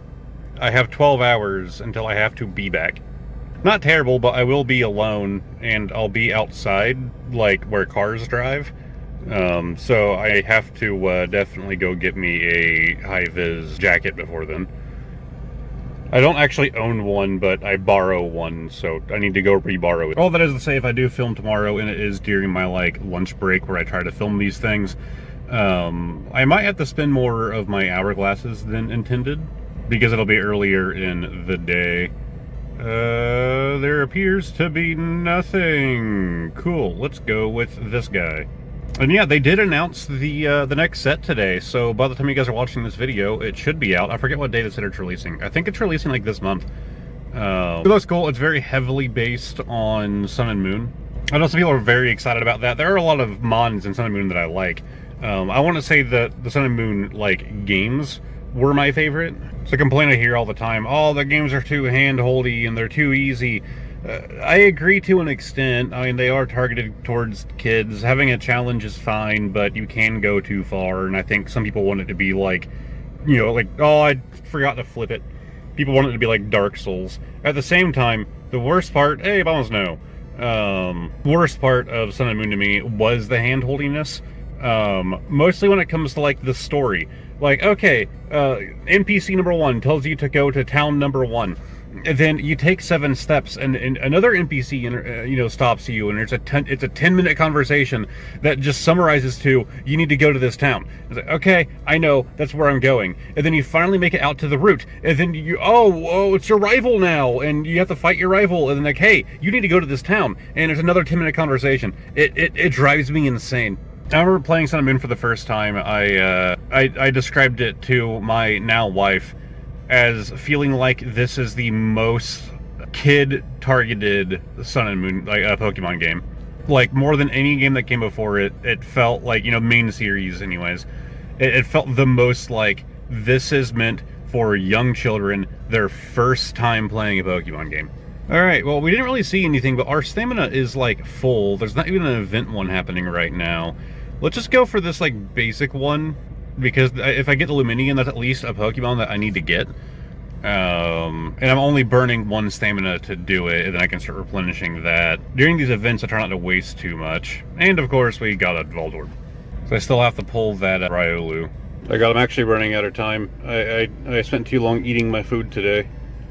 I have 12 hours until I have to be back. Not terrible, but I will be alone, and I'll be outside, like where cars drive. So I have to definitely go get me a high-vis jacket before then. I don't actually own one, but I borrow one, so I need to go re-borrow it. All that is to say, if I do film tomorrow, and it is during my like lunch break where I try to film these things, I might have to spend more of my hourglasses than intended, because it'll be earlier in the day. There appears to be nothing. Cool, let's go with this guy. And yeah, they did announce the next set today, so by the time you guys are watching this video, it should be out. I forget what day they said it's releasing. I think it's releasing like this month. It looks cool. It's very heavily based on Sun and Moon. I know some people are very excited about that. There are a lot of mods in Sun and Moon that I like. I want to say that the Sun and Moon like games were my favorite. It's a complaint I hear all the time. Oh, the games are too hand-holdy and they're too easy. I agree to an extent. I mean, they are targeted towards kids. Having a challenge is fine, but you can go too far, and I think some people want it to be like, you know, like, oh, I forgot to flip it. People want it to be like Dark Souls. At the same time, the worst part, hey, Bombs, no. Worst part of Sun and Moon to me was the hand-holdiness. Mostly when it comes to like the story. Like, okay, NPC number 1 tells you to go to town number 1. And then you take 7 steps, and another NPC, you know, stops you, and it's a 10-minute conversation that just summarizes to, you need to go to this town. It's like, okay, I know, that's where I'm going. And then you finally make it out to the route, and then you, oh, it's your rival now, and you have to fight your rival, and then like, hey, you need to go to this town, and there's another 10-minute conversation. It drives me insane. I remember playing Sun and Moon for the first time. I described it to my now wife as feeling like this is the most kid-targeted Sun and Moon, like a Pokemon game. Like, more than any game that came before it, it felt like, you know, main series anyways. It felt the most like, this is meant for young children, their first time playing a Pokemon game. Alright, well, we didn't really see anything, but our stamina is, like, full. There's not even an event one happening right now. Let's just go for this, like, basic one, because if I get the Luminion, that's at least a Pokemon that I need to get. And I'm only burning 1 stamina to do it, and then I can start replenishing that. During these events, I try not to waste too much. And, of course, we got a Voltorb. So I still have to pull that Riolu. I'm actually running out of time. I spent too long eating my food today.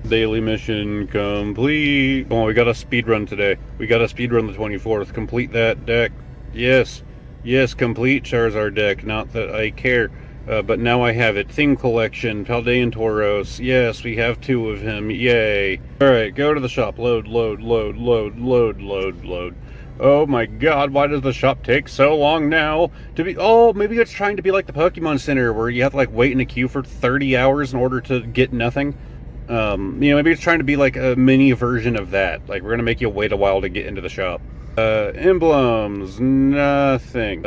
Daily mission complete. Oh, we got a speed run today. We got a speed run the 24th. Complete that deck. Yes. Yes, complete Charizard deck. Not that I care. But now I have it. Theme collection. Paldean Tauros. Yes, we have 2 of him. Yay. Alright, go to the shop. Load. Oh my god, why does the shop take so long now to be... Oh, maybe it's trying to be like the Pokemon Center where you have to like wait in a queue for 30 hours in order to get nothing. You know, maybe it's trying to be like a mini version of that. Like, we're gonna make you wait a while to get into the shop. Emblems, nothing.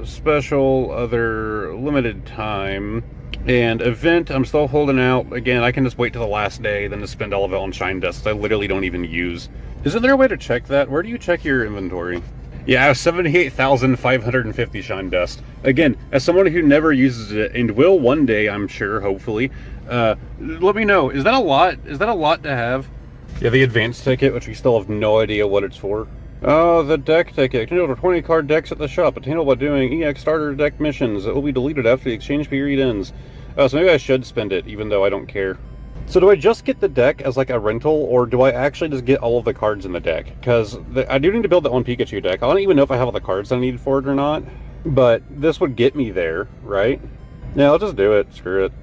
Special, other, limited time, and event, I'm still holding out. Again, I can just wait till the last day, then just spend all of it on Shine Dust I literally don't even use. Isn't there a way to check that? Where do you check your inventory? Yeah, I have 78,550 Shine Dust. Again, as someone who never uses it, and will one day, I'm sure, hopefully, let me know, is that a lot? Is that a lot to have? Yeah, the advanced ticket, which we still have no idea what it's for. Oh, the deck ticket. Attainable to 20 card decks at the shop. Attainable by doing EX starter deck missions. It will be deleted after the exchange period ends. So maybe I should spend it, even though I don't care. So do I just get the deck as like a rental, or do I actually just get all of the cards in the deck? Because I do need to build that 1 Pikachu deck. I don't even know if I have all the cards I need for it or not. But this would get me there, right? Yeah, I'll just do it. Screw it.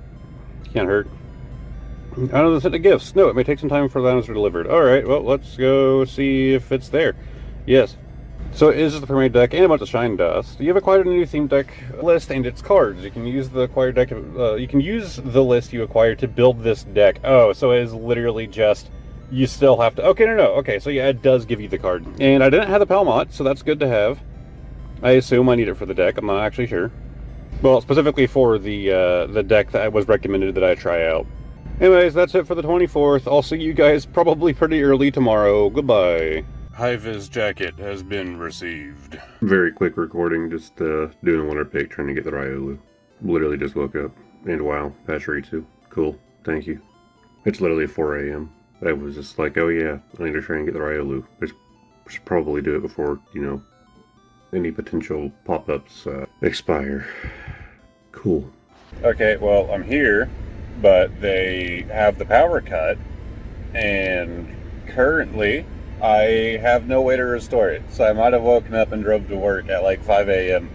Can't hurt. I don't know, send the gifts. No, it may take some time for the items to be delivered. Alright, well, let's go see if it's there. Yes. So it is the permanent deck and a bunch of Shine Dust. You have acquired a new theme deck list and its cards. You can use the acquired deck. You can use the list you acquired to build this deck. Oh, so it is literally just, you still have to. Okay, no. Okay, so yeah, it does give you the card. And I didn't have the Palmot, so that's good to have. I assume I need it for the deck. I'm not actually sure. Well, specifically for the deck that was recommended that I try out. Anyways, that's it for the 24th. I'll see you guys probably pretty early tomorrow. Goodbye. High-vis jacket has been received. Very quick recording, just doing a winter pick, trying to get the Riolu. Literally just woke up. And wow, patch read too. Cool, thank you. It's literally 4 a.m. I was just like, oh yeah, I need to try and get the Riolu. I should probably do it before, you know, any potential pop-ups expire. Cool. Okay, well, I'm here, but they have the power cut, and currently I have no way to restore it, so I might have woken up and drove to work at like 5 a.m.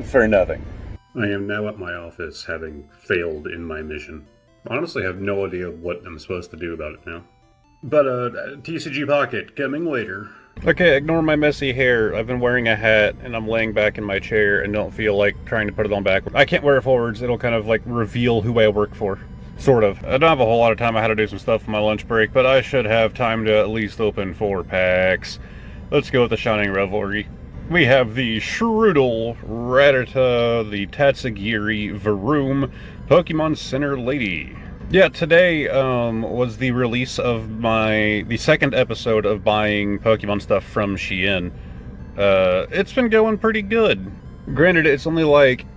for nothing. I am now at my office, having failed in my mission. Honestly, I have no idea what I'm supposed to do about it now. But, TCG Pocket, coming later. Okay, ignore my messy hair. I've been wearing a hat, and I'm laying back in my chair and don't feel like trying to put it on backwards. I can't wear it forwards. It'll kind of, like, reveal who I work for. Sort of. I don't have a whole lot of time. I had to do some stuff for my lunch break, but I should have time to at least open 4 packs. Let's go with the Shining Revelry. We have the Shroodle, Rattata, the Tatsugiri, Varoom, Pokemon Center Lady. Yeah, today was the release of the second episode of buying Pokemon stuff from Shein. It's been going pretty good. Granted, it's only like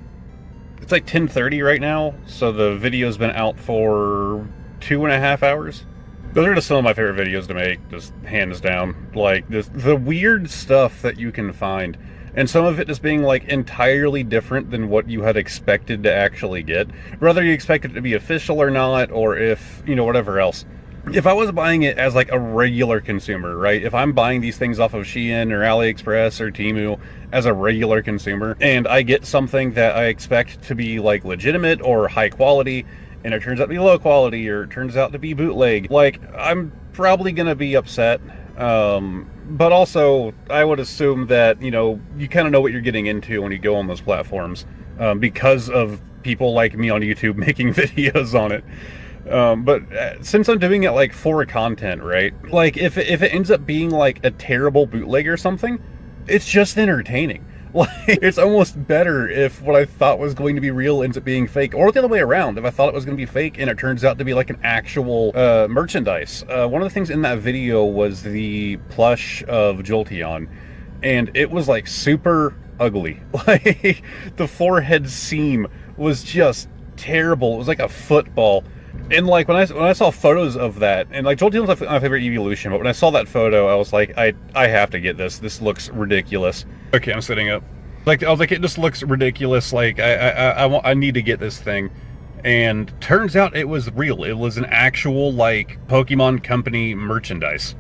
10:30 right now, so the video's been out for 2.5 hours. Those are just some of my favorite videos to make, just hands down. Like, the weird stuff that you can find, and some of it just being, like, entirely different than what you had expected to actually get. Whether you expect it to be official or not, or if, whatever else. If I was buying it as, like, a regular consumer, right? If I'm buying these things off of Shein or AliExpress or Temu as a regular consumer, and I get something that I expect to be, like, legitimate or high quality, and it turns out to be low quality, or it turns out to be bootleg, like, I'm probably gonna be upset. But also, I would assume that, you kind of know what you're getting into when you go on those platforms, because of people like me on YouTube making videos on it. But since I'm doing it, like, for content, right? Like, if it ends up being, like, a terrible bootleg or something, it's just entertaining. Like, it's almost better if what I thought was going to be real ends up being fake, or the other way around. If I thought it was going to be fake and it turns out to be like an actual merchandise. One of the things in that video was the plush of Jolteon, and it was like super ugly. Like, the forehead seam was just terrible. It was like a football. And like when I saw photos of that, and like Jolteon's my favorite evolution, but when I saw that photo, I was like, I have to get this. This looks ridiculous. Okay, I'm sitting up. Like, I was like, it just looks ridiculous. Like, I need to get this thing. And turns out it was real. It was an actual, like, Pokemon Company merchandise.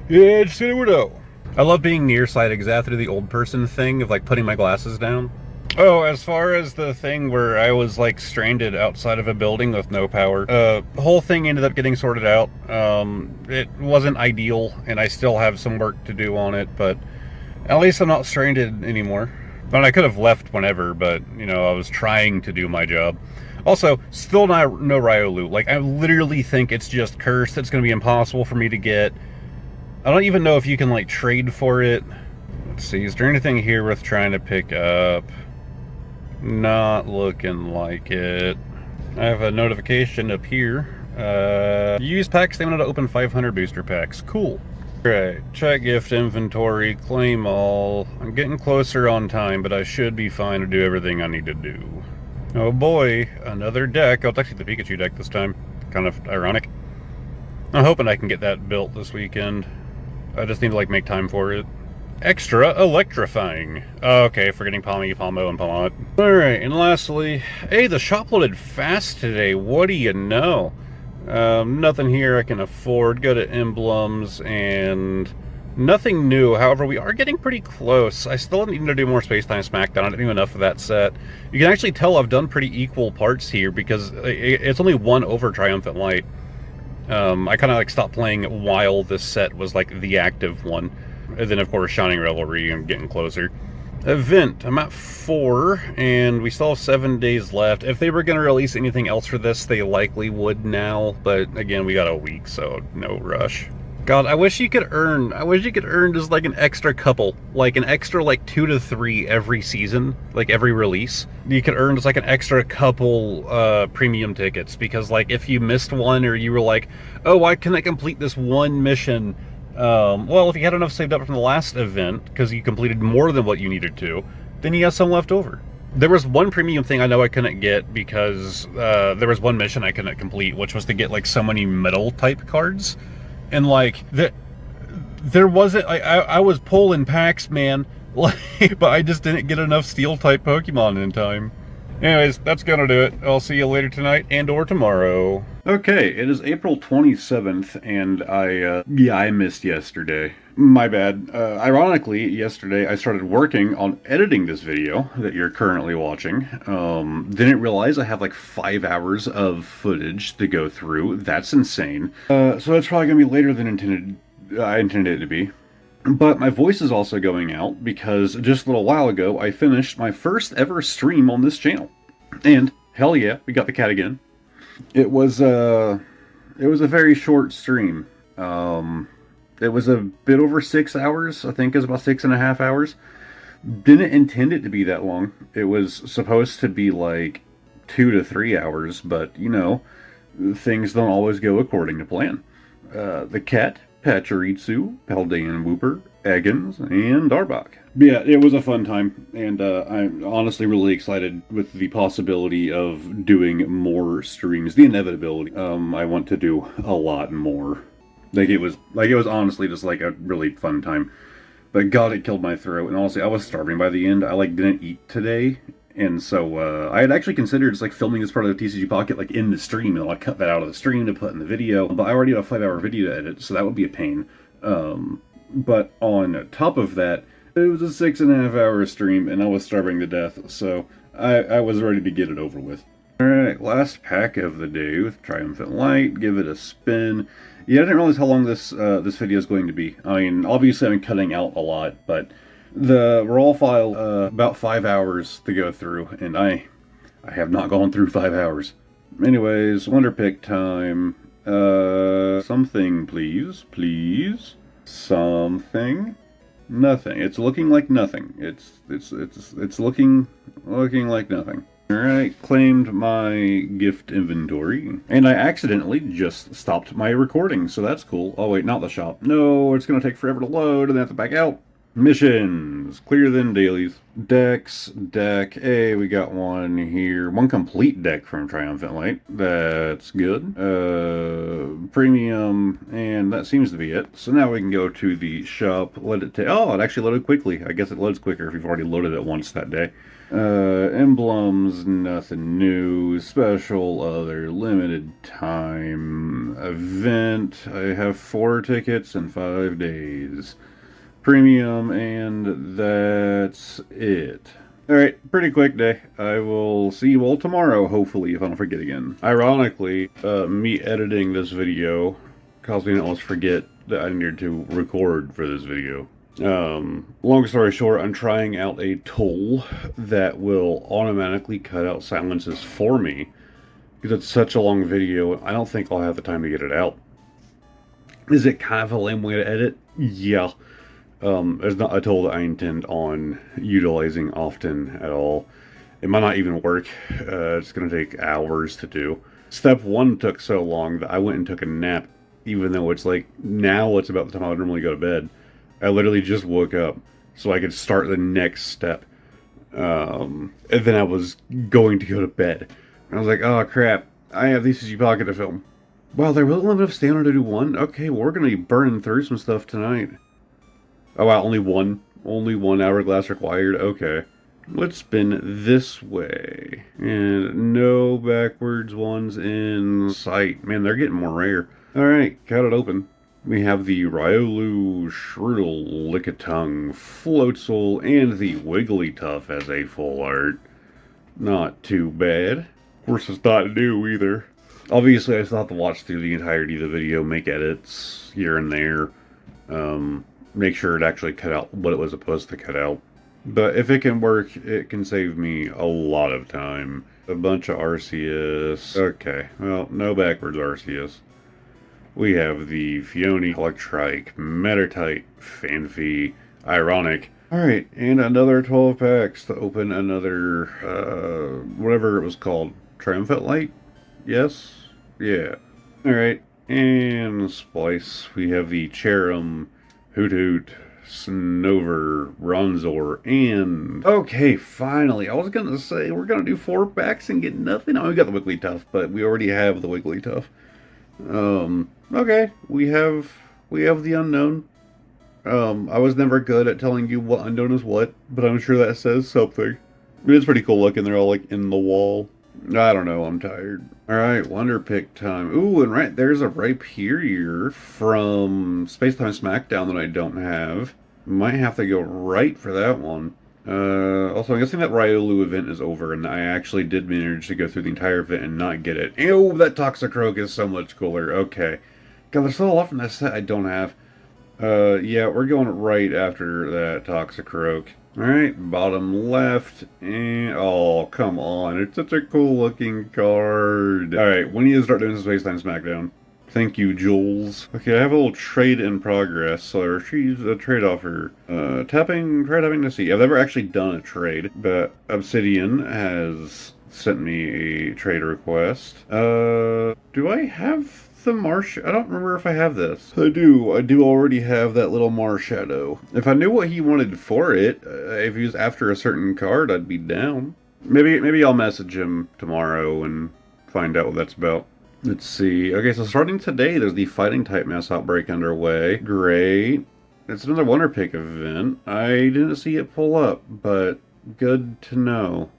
Yeah, it's Cinerudo. I love being nearsighted because I have to do the old person thing of like putting my glasses down. Oh, as far as the thing where I was, like, stranded outside of a building with no power, the whole thing ended up getting sorted out. It wasn't ideal, and I still have some work to do on it, but at least I'm not stranded anymore. And I could have left whenever, but, I was trying to do my job. Also, still no Riolu. Like, I literally think it's just cursed. It's going to be impossible for me to get. I don't even know if you can, like, trade for it. Let's see, is there anything here worth trying to pick up? Not looking like it. I have a notification up here. Use pack stamina to open 500 booster packs. Cool. Alright, check gift inventory, claim all. I'm getting closer on time, but I should be fine to do everything I need to do. Oh boy, another deck. Oh, it's actually the Pikachu deck this time. Kind of ironic. I'm hoping I can get that built this weekend. I just need to, like, make time for it. Extra electrifying. Okay, forgetting Palmy, Palmo, and Palmot. Alright, and lastly, hey, the shop loaded fast today. What do you know? Nothing here I can afford. Go to Emblems, and nothing new. However, we are getting pretty close. I still need to do more Space-Time Smackdown. I didn't do enough of that set. You can actually tell I've done pretty equal parts here, because it's only one over Triumphant Light. I kind of, like, stopped playing while this set was, like, the active one. And then, of course, Shining Revelry and getting closer. Event, I'm at 4, and we still have 7 days left. If they were going to release anything else for this, they likely would now. But, again, we got a week, so no rush. God, I wish you could earn just, like, an extra couple. Like, an extra, like, 2 to 3 every season. Like, every release. You could earn just, like, an extra couple premium tickets. Because, like, if you missed one, or you were like, oh, why can't I complete this one mission? Well, if you had enough saved up from the last event, because you completed more than what you needed to, then you have some left over. There was one premium thing I know I couldn't get because there was one mission I couldn't complete, which was to get, like, so many metal type cards. And, like, there wasn't, I was pulling packs, man, like, but I just didn't get enough steel type Pokemon in time. Anyways, that's gonna do it. I'll see you later tonight and or tomorrow. Okay, it is April 27th, and I missed yesterday. My bad. Ironically, yesterday I started working on editing this video that you're currently watching. Didn't realize I have like 5 hours of footage to go through. That's insane. So that's probably gonna be later than I intended it to be. But my voice is also going out because just a little while ago I finished my first ever stream on this channel. And hell yeah, we got the cat again. It was a very short stream. It was a bit over 6 hours. I think it was about 6.5 hours. Didn't intend it to be that long. It was supposed to be like 2 to 3 hours, but you know, things don't always go according to plan. The cat, Pachirisu, Paldean Wooper, Eggins, and Darbach. Yeah, it was a fun time, and I'm honestly really excited with the possibility of doing more streams. The inevitability. I want to do a lot more. It was honestly just like a really fun time. But God, it killed my throat, and honestly, I was starving by the end. I didn't eat today, and so I had actually considered just filming this part of the TCG Pocket in the stream, and I'll cut that out of the stream to put in the video. But I already have a 5-hour video to edit, so that would be a pain. But on top of that, it was a 6.5-hour stream, and I was starving to death, so I was ready to get it over with. Alright, last pack of the day with Triumphant Light. Give it a spin. Yeah, I didn't realize how long this video is going to be. I mean, obviously I'm cutting out a lot, but the raw file, about 5 hours to go through, and I have not gone through 5 hours. Anyways, Wonder Pick time. Something, please. Please. Something. Nothing. It's looking like nothing. It's looking like nothing. Alright, claimed my gift inventory. And I accidentally just stopped my recording, so that's cool. Oh wait, not the shop. No, it's gonna take forever to load and I have to back out. Missions. Clear them dailies. Decks. Deck. Hey, we got one here. One complete deck from Triumphant Light. That's good. Premium. And that seems to be it. So now we can go to the shop. Let it take... Oh, it actually loaded quickly. I guess it loads quicker if you've already loaded it once that day. Emblems, nothing new. Special, other, limited time, event. I have 4 tickets in 5 days. Premium, and that's it. Alright, pretty quick day. I will see you all tomorrow, hopefully, if I don't forget again. Ironically, me editing this video caused me to almost forget that I needed to record for this video. Long story short, I'm trying out a tool that will automatically cut out silences for me, because it's such a long video, I don't think I'll have the time to get it out. Is it kind of a lame way to edit? Yeah. It's not a tool that I intend on utilizing often at all. It might not even work. It's going to take hours to do. Step 1 took so long that I went and took a nap, even though it's now it's about the time I would normally go to bed. I literally just woke up so I could start the next step. And then I was going to go to bed. And I was like, oh crap, I have TCG Pocket to film. Wow, they really only have stamina to do 1? Okay, well, we're going to be burning through some stuff tonight. Oh wow, only 1 hourglass required? Okay. Let's spin this way. And no backwards ones in sight. Man, they're getting more rare. Alright, cut it open. We have the Riolu, Shroodle, Lickitung, Floatzel, and the Wigglytuff as a full art. Not too bad. Of course, it's not new either. Obviously, I still have to watch through the entirety of the video, make edits here and there. Make sure it actually cut out what it was supposed to cut out. But if it can work, it can save me a lot of time. A bunch of Arceus. Okay, well, no backwards Arceus. We have the Fione, Electrike, Metatite, Fanfy, Ironic. Alright, and another 12 packs to open another, whatever it was called. Triumphant Light? Yes? Yeah. Alright, and Splice. We have the Cherum, Hoot Hoot, Snover, Bronzor, and... Okay, finally. I was gonna say, we're gonna do 4 packs and get nothing. Oh, we got the Wigglytuff, but we already have the Wigglytuff. Okay, we have the unknown. I was never good at telling you what unknown is what, but I'm sure that says something. It's pretty cool looking. They're all in the wall. I don't know, I'm tired. Alright, Wonder Pick time. Ooh, and right there's a Rhyperior from Spacetime Smackdown that I don't have. Might have to go right for that one. Also, I'm guessing that Riolu event is over, and I actually did manage to go through the entire event and not get it. Ew, that Toxicroak is so much cooler. Okay. God, there's still a lot from that set I don't have. Yeah, we're going right after that Toxicroak. Alright, bottom left, and... Oh, come on, it's such a cool looking card. Alright, when do you start doing some Spacetime Smackdown? Thank you, Jules. Okay, I have a little trade in progress, or she's a trade offer. Try tapping to see. I've never actually done a trade, but Obsidian has sent me a trade request. Do I have the Marsh? I don't remember if I have this. I do. I do already have that little Marshadow. If I knew what he wanted for it, if he was after a certain card, I'd be down. Maybe I'll message him tomorrow and find out what that's about. Let's see. Okay, so starting today, there's the Fighting type mass outbreak underway. Great. It's another Wonder Pick event. I didn't see it pull up, but good to know.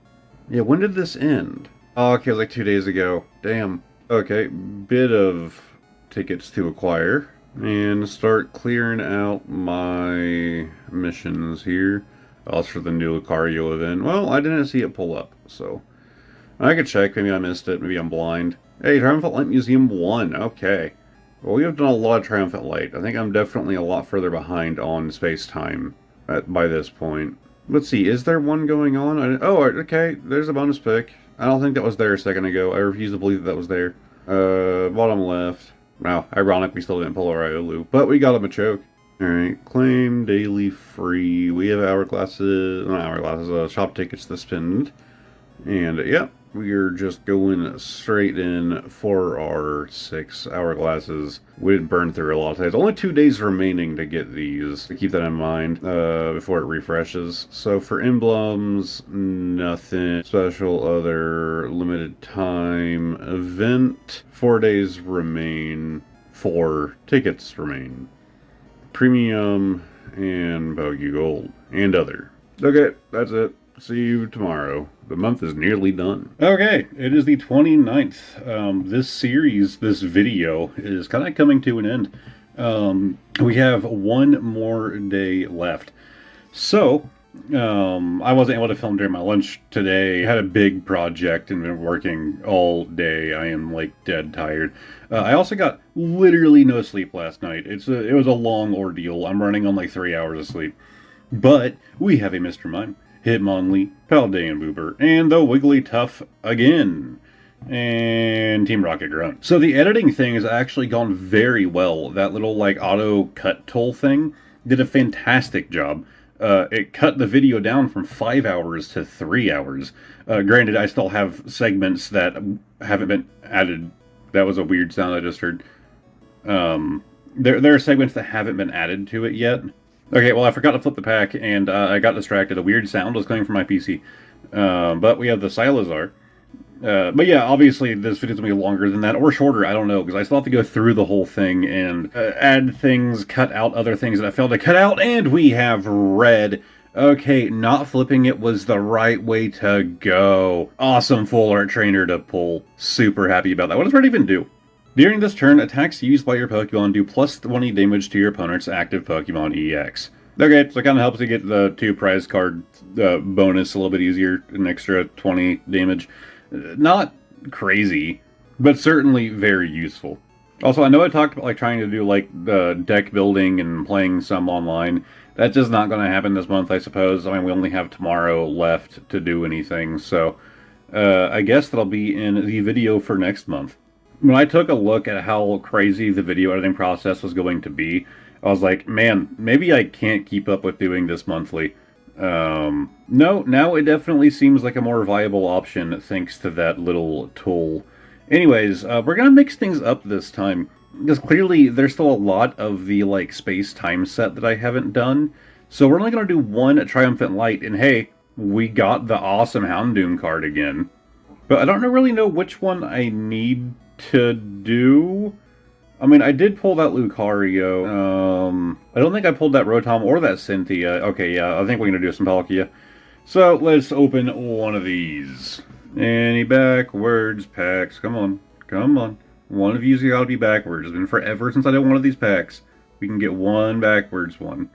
Yeah, when did this end? Oh, okay, it was like 2 days ago. Damn. Okay, bit of tickets to acquire. And start clearing out my missions here. Also for the new Lucario event. Well, I didn't see it pull up, so I could check. Maybe I missed it. Maybe I'm blind. Hey, Triumphant Light Museum 1. Okay. Well, we have done a lot of Triumphant Light. I think I'm definitely a lot further behind on space-time by this point. Let's see. Is there one going on? Oh, okay. There's a bonus pick. I don't think that was there a second ago. I refuse to believe that was there. Bottom left. Wow. Ironic we still didn't pull our Iolu. But we got him a choke. Alright. Claim daily free. We have hourglasses. Not hourglasses. Shop tickets to spend. And, yep. We are just going straight in for our 6 hourglasses. We did burn through a lot of days. Only 2 days remaining to get these. To keep that in mind before it refreshes. So for emblems, nothing special. Other limited time event. 4 days remain. 4 tickets remain. Premium and Bogey Gold and other. Okay, that's it. See you tomorrow. The month is nearly done. Okay, it is the 29th. This video is kind of coming to an end. We have one more day left. So, I wasn't able to film during my lunch today. I had a big project and been working all day. I am like dead tired. I also got literally no sleep last night. It was a long ordeal. I'm running on like 3 hours of sleep. But we have a Mr. Mime, Hitmonlee, Paldean Boober, and the Wigglytuff again. And Team Rocket Grunt. So the editing thing has actually gone very well. That little like auto cut tool thing did a fantastic job. It cut the video down from 5 hours to 3 hours. Granted, I still have segments that haven't been added. That was a weird sound I just heard. There are segments that haven't been added to it yet. Okay, well, I forgot to flip the pack, and I got distracted. A weird sound was coming from my PC. But we have the Silazar. But yeah, obviously, this video's going to be longer than that, or shorter, I don't know, because I still have to go through the whole thing and add things, cut out other things that I failed to cut out, and we have red. Okay, not flipping it was the right way to go. Awesome full art trainer to pull. Super happy about that. What does red even do? During this turn, attacks used by your Pokemon do plus 20 damage to your opponent's active Pokemon EX. Okay, so it kind of helps you get the 2 prize card bonus a little bit easier, an extra 20 damage. Not crazy, but certainly very useful. Also, I know I talked about like trying to do like the deck building and playing some online. That's just not going to happen this month, I suppose. I mean, we only have tomorrow left to do anything, so I guess that'll be in the video for next month. When I took a look at how crazy the video editing process was going to be, I was like, man, maybe I can't keep up with doing this monthly. No, now it definitely seems like a more viable option thanks to that little tool. Anyways, we're going to mix things up this time, because clearly there's still a lot of the like space-time set that I haven't done. So we're only going to do one Triumphant Light, and hey, we got the awesome Houndoom card again. But I don't really know which one I need to do. I mean, I did pull that Lucario. I don't think I pulled that Rotom or that Cynthia. Okay, yeah, I think we're going to do some Palkia. So, let's open one of these. Any backwards packs? Come on. Come on. One of you's got to be backwards. It's been forever since I did one of these packs. We can get one backwards one.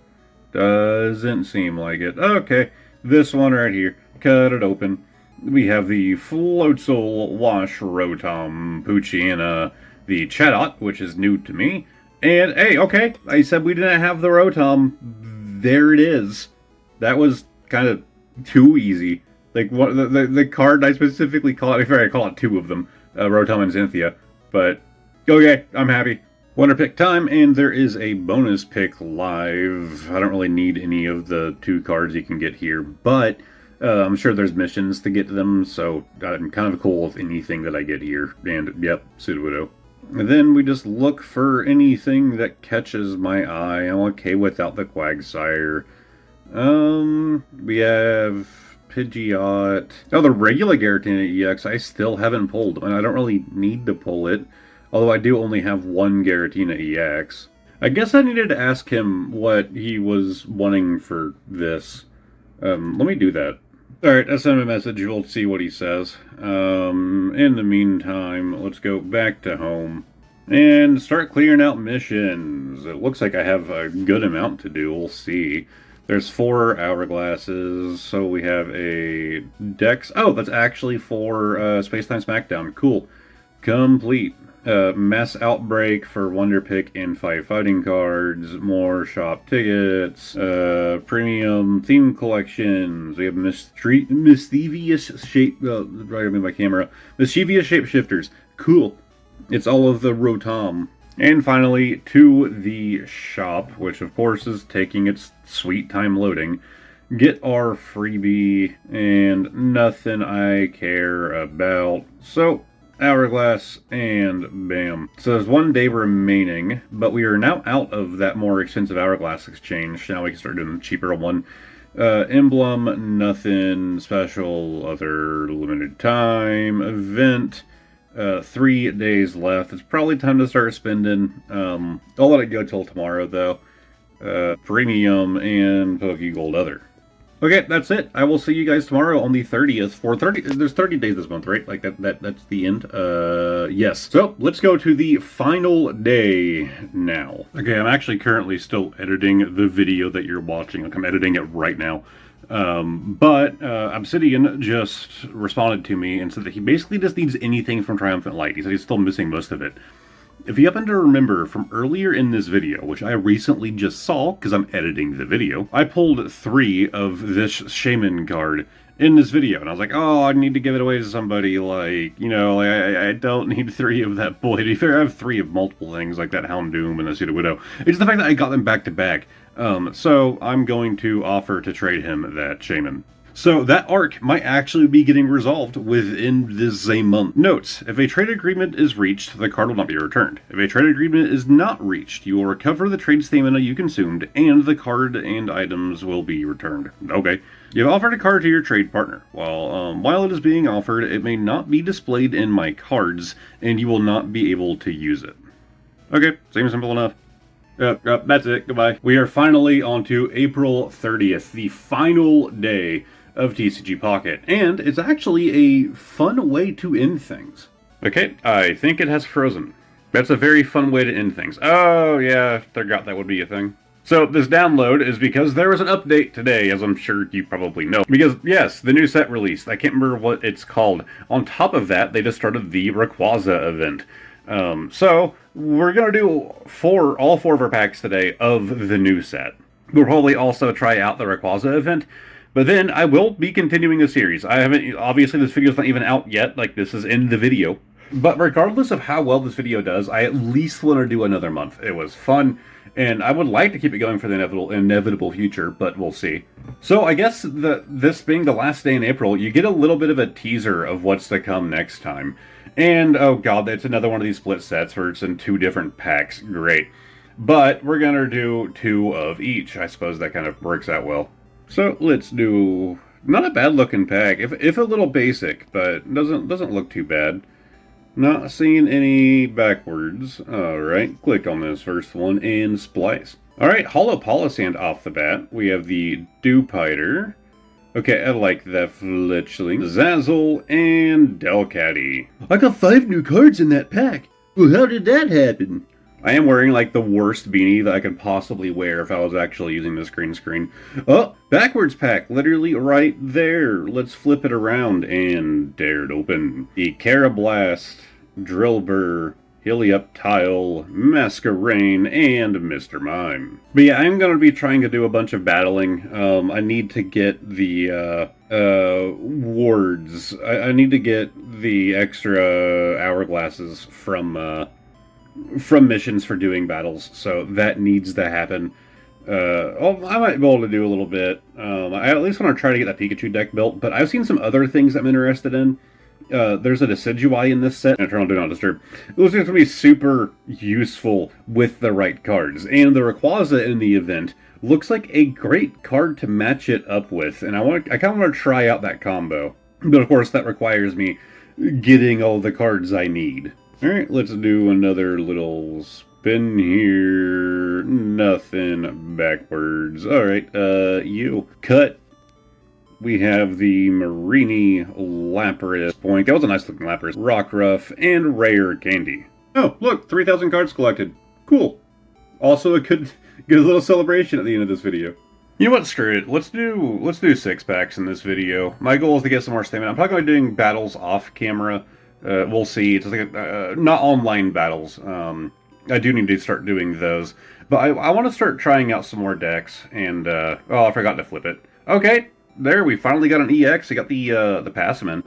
Doesn't seem like it. Okay, this one right here. Cut it open. We have the Floatzel, Wash, Rotom, Poochyena, the Chatot, which is new to me. And, hey, okay, I said we didn't have the Rotom. There it is. That was kind of too easy. Like, what the card I specifically call it, I call it 2 of them, Rotom and Cynthia. But Okay, I'm happy. Wonder pick time, and there is a bonus pick live. I don't really need any of the 2 cards you can get here, but I'm sure there's missions to get them, so I'm kind of cool with anything that I get here. And, yep, Sudowoodo. And then we just look for anything that catches my eye. I'm okay without the Quagsire. We have Pidgeot. Oh, the regular Giratina EX I still haven't pulled, and I don't really need to pull it. Although I do only have 1 Giratina EX. I guess I needed to ask him what he was wanting for this. Let me do that. Alright, I sent him a message. We'll see what he says. In the meantime, let's go back to home and start clearing out missions. It looks like I have a good amount to do. We'll see. There's 4 hourglasses, so we have a Dex. Oh, that's actually for Space Time Smackdown. Cool. Complete. Mass Outbreak for Wonder Pick and 5 fighting cards, more shop tickets, premium theme collections. We have mischievous shape. Right on my camera. Mischievous shapeshifters. Cool. It's all of the Rotom. And finally, to the shop, which of course is taking its sweet time loading. Get our freebie and nothing I care about. So, hourglass, and bam. So there's 1 day remaining, but we are now out of that more expensive hourglass exchange. Now we can start doing the cheaper one. Emblem, nothing special, other limited time, event, 3 days left. It's probably time to start spending. I'll let it go till tomorrow though. Premium and Pokegold other. Okay, that's it. I will see you guys tomorrow on the 30th for 30. There's 30 days this month, right? Like that's the end. Yes. So let's go to the final day now. Okay, I'm actually currently still editing the video that you're watching. Like I'm editing it right now. But Obsidian just responded to me and said that he basically just needs anything from Triumphant Light. He said he's still missing most of it. If you happen to remember from earlier in this video, which I recently just saw because I'm editing the video, I pulled 3 of this Shaman card in this video, and I was like, oh, I need to give it away to somebody, like, you know, like, I don't need 3 of that boy. To be fair, I have 3 of multiple things, like that Houndoom and the Sudowoodo. It's the fact that I got them back to back. So I'm going to offer to trade him that Shaman. So that arc might actually be getting resolved within this same month. Note, if a trade agreement is reached, the card will not be returned. If a trade agreement is not reached, you will recover the trade stamina you consumed, and the card and items will be returned. Okay. You've offered a card to your trade partner. While it is being offered, it may not be displayed in my cards, and you will not be able to use it. Okay, seems simple enough. That's it. Goodbye. We are finally on to April 30th, the final day of TCG Pocket, and it's actually a fun way to end things. Okay, I think it has frozen. That's a very fun way to end things. Oh yeah, forgot that would be a thing. So this download is because there was an update today, as I'm sure you probably know. Because yes, the new set released. I can't remember what it's called. On top of that, they just started the Rayquaza event. So we're gonna do all 4 of our packs today of the new set. We'll probably also try out the Rayquaza event. But then I will be continuing the series. Obviously this video's not even out yet, like this is in the video. But regardless of how well this video does, I at least want to do another month. It was fun, and I would like to keep it going for the inevitable future, but we'll see. So I guess this being the last day in April, you get a little bit of a teaser of what's to come next time. And oh god, it's another one of these split sets where it's in 2 different packs. Great. But we're gonna do 2 of each. I suppose that kind of works out well. So let's do not a bad looking pack, if a little basic, but doesn't look too bad. Not seeing any backwards. All right, click on this first one and splice. All right, Hollow Polisand off the bat. We have the Dewpider. Okay, I like that Fletchling, Zazzle, and Delcatty. I got 5 new cards in that pack. Well, how did that happen? I am wearing, like, the worst beanie that I could possibly wear if I was actually using this green screen. Oh, backwards pack, literally right there. Let's flip it around and tear it open. Icarablast, Drillbur, Helioptile, Masquerain, and Mr. Mime. But yeah, I'm going to be trying to do a bunch of battling. I need to get the wards. I need to get the extra hourglasses from from missions for doing battles, so that needs to happen. I might be able to do a little bit. I at least want to try to get that Pikachu deck built, but I've seen some other things I'm interested in. There's a Decidueye in this set, Eternal Do Not Disturb. It looks like it's going to be super useful with the right cards. And the Rayquaza in the event looks like a great card to match it up with, and I kind of want to try out that combo. But of course, that requires me getting all the cards I need. Alright, let's do another little spin here. Nothing backwards. Alright, you. Cut. We have the Marini Lapras Point. That was a nice looking Lapras. Rockruff and Rare Candy. Oh, look, 3,000 cards collected. Cool. Also a good little celebration at the end of this video. You know what, screw it. Let's do 6 packs in this video. My goal is to get some more stamina. I'm probably going to be doing battles off camera. We'll see. It's like not online battles. I do need to start doing those. But I want to start trying out some more decks. And, oh, I forgot to flip it. Okay, there, we finally got an EX. I got the Passman.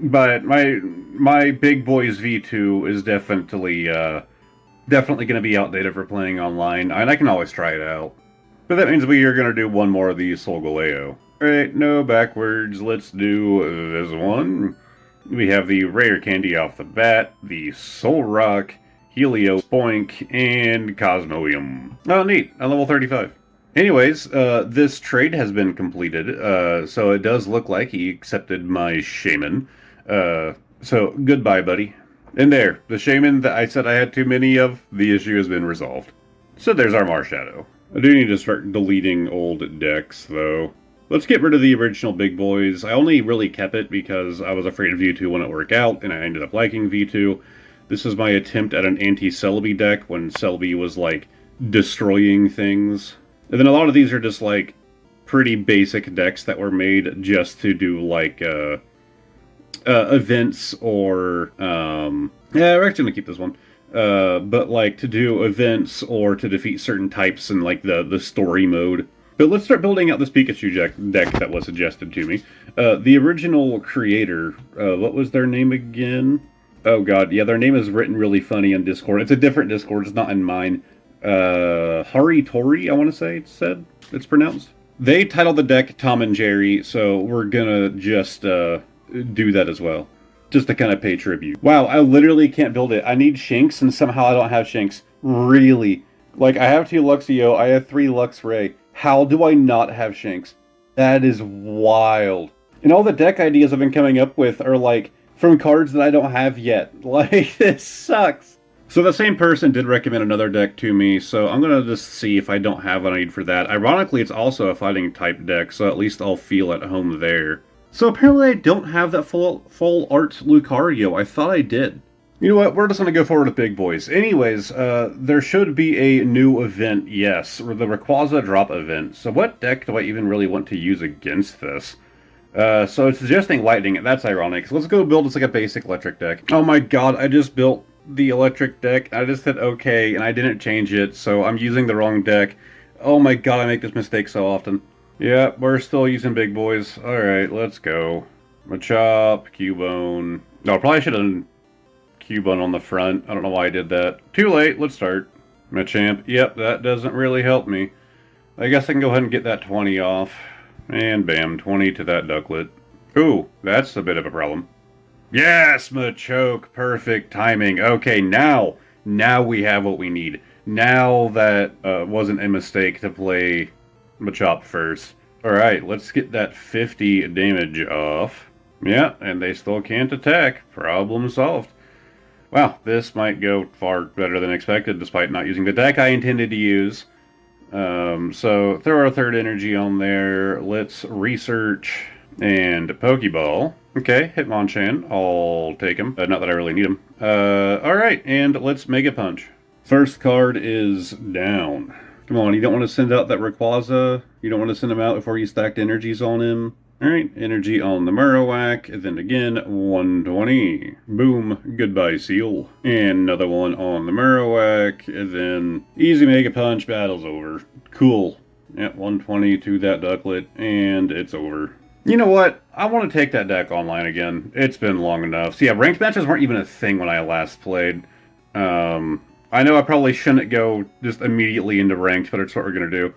But my big boys V2 is definitely going to be outdated for playing online. And I can always try it out. But that means we are going to do one more of these Solgaleo. Alright, no backwards. Let's do this one. We have the Rare Candy off the bat, the Solrock, Helio, Spoink, and Cosmoium. Oh, neat. I'm level 35. Anyways, this trade has been completed, so it does look like he accepted my Shaman. So, goodbye, buddy. And there, the Shaman that I said I had too many of, the issue has been resolved. So there's our Marshadow. I do need to start deleting old decks, though. Let's get rid of the original Big Boys. I only really kept it because I was afraid V2 wouldn't work out, and I ended up liking V2. This is my attempt at an anti-Celebi deck when Celebi was, like, destroying things. And then a lot of these are just, like, pretty basic decks that were made just to do, like, events or, yeah, we're actually gonna keep this one. But, like, to do events or to defeat certain types in, like, the story mode. But let's start building out this Pikachu deck that was suggested to me. The original creator, what was their name again? Oh god, yeah, their name is written really funny on Discord. It's a different Discord, it's not in mine. Hari Tori, I want to say it's pronounced. They titled the deck Tom and Jerry, so we're gonna just do that as well. Just to kind of pay tribute. Wow, I literally can't build it. I need Shinx, and somehow I don't have Shinx. Really? Like, I have 2 Luxio, I have 3 Luxray. How do I not have Shinx? That is wild. And all the deck ideas I've been coming up with are, like, from cards that I don't have yet. Like, this sucks. So the same person did recommend another deck to me, so I'm going to just see if I don't have what I need for that. Ironically, it's also a fighting type deck, so at least I'll feel at home there. So apparently I don't have that full art Lucario. I thought I did. You know what, we're just going to go forward with Big Boys. Anyways, there should be a new event, yes, or the Rayquaza drop event. So what deck do I even really want to use against this? So it's suggesting Lightning, that's ironic. So let's go build just like a basic electric deck. Oh my god, I just built the electric deck. I just hit OK, and I didn't change it, so I'm using the wrong deck. Oh my god, I make this mistake so often. Yeah, we're still using Big Boys. Alright, let's go. Machop, Cubone. No, I probably should have done Cubone on the front. I don't know why I did that. Too late, let's start. Machamp. Yep, that doesn't really help me. I guess I can go ahead and get that 20 off. And bam, 20 to that Ducklet. Ooh, that's a bit of a problem. Yes, Machoke. Perfect timing. Okay, now we have what we need. Now that wasn't a mistake to play Machop first. Alright, let's get that 50 damage off. Yeah, and they still can't attack. Problem solved. Wow, this might go far better than expected, despite not using the deck I intended to use. So, throw our third energy on there. Let's research and Pokeball. Okay, Hitmonchan. I'll take him. Not that I really need him. Alright, and let's Mega Punch. First card is down. Come on, you don't want to send out that Rayquaza? You don't want to send him out before you stacked energies on him? Alright, energy on the Marowak, and then again, 120. Boom, goodbye Seal. And another one on the Marowak, and then easy Mega Punch, battle's over. Cool. Yeah, 120 to that Ducklet, and it's over. You know what? I want to take that deck online again. It's been long enough. So yeah, ranked matches weren't even a thing when I last played. I know I probably shouldn't go just immediately into ranked, but it's what we're going to do.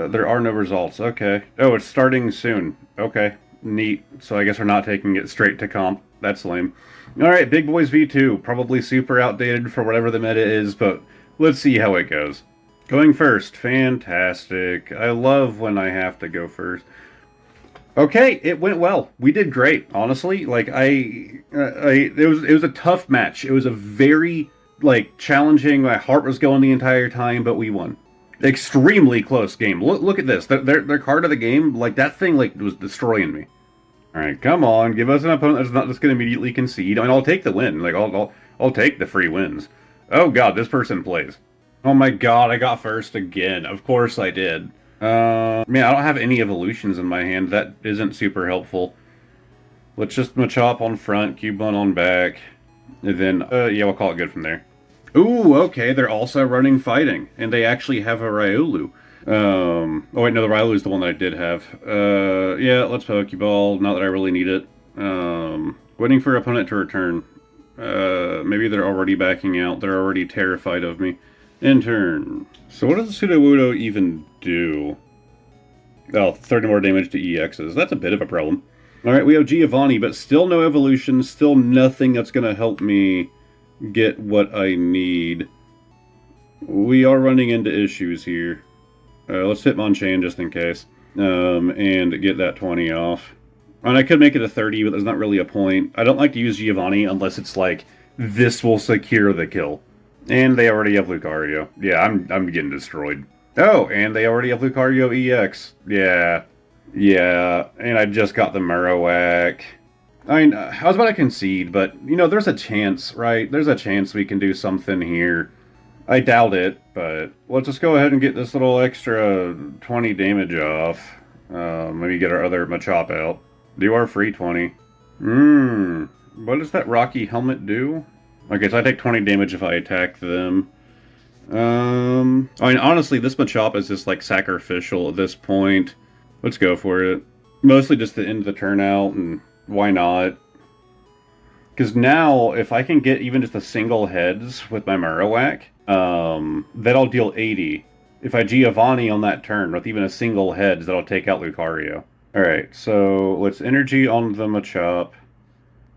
There are no results. Okay. Oh, it's starting soon. Okay. Neat. So I guess we're not taking it straight to comp. That's lame. Alright, Big Boys V2. Probably super outdated for whatever the meta is, but let's see how it goes. Going first. Fantastic. I love when I have to go first. Okay, it went well. We did great, honestly. Like, it was a tough match. It was a very, like, challenging. My heart was going the entire time, but we won. Extremely close game. Look at this. Their card of the game, like, that thing, like, was destroying me. Alright, come on. Give us an opponent that's not just going to immediately concede. I mean, I'll take the win. Like, I'll take the free wins. Oh, God, this person plays. Oh, my God, I got first again. Of course I did. Man, I don't have any evolutions in my hand. That isn't super helpful. Let's just Machop on front, Cubone on back. And then, yeah, we'll call it good from there. Ooh, okay, they're also running fighting. And they actually have a Riolu. Oh wait, no, the Riolu is the one that I did have. Yeah, let's Pokeball. Not that I really need it. Waiting for opponent to return. Maybe they're already backing out. They're already terrified of me. In turn. So what does the Sudowoodo even do? Oh, 30 more damage to EXs. That's a bit of a problem. Alright, we have Giovanni, but still no evolution. Still nothing that's going to help me get what I need. We are running into issues here. Let's hit Hitmonchan just in case. And get that 20 off. And I could make it a 30, but there's not really a point. I don't like to use Giovanni unless it's like, this will secure the kill. And they already have Lucario. Yeah, I'm getting destroyed. Oh, and they already have Lucario EX. Yeah. Yeah, and I just got the Marowak. I mean, I was about to concede, but, you know, there's a chance, right? There's a chance we can do something here. I doubt it, but let's just go ahead and get this little extra 20 damage off. Maybe get our other Machop out. Do our free 20. What does that Rocky Helmet do? Okay, so I take 20 damage if I attack them. I mean, honestly, this Machop is just, like, sacrificial at this point. Let's go for it. Mostly just to end the turn out, and why not? Because now, if I can get even just a single heads with my Marowak, that'll deal 80. If I Giovanni on that turn with even a single heads, that'll take out Lucario. Alright, so let's energy on the Machop.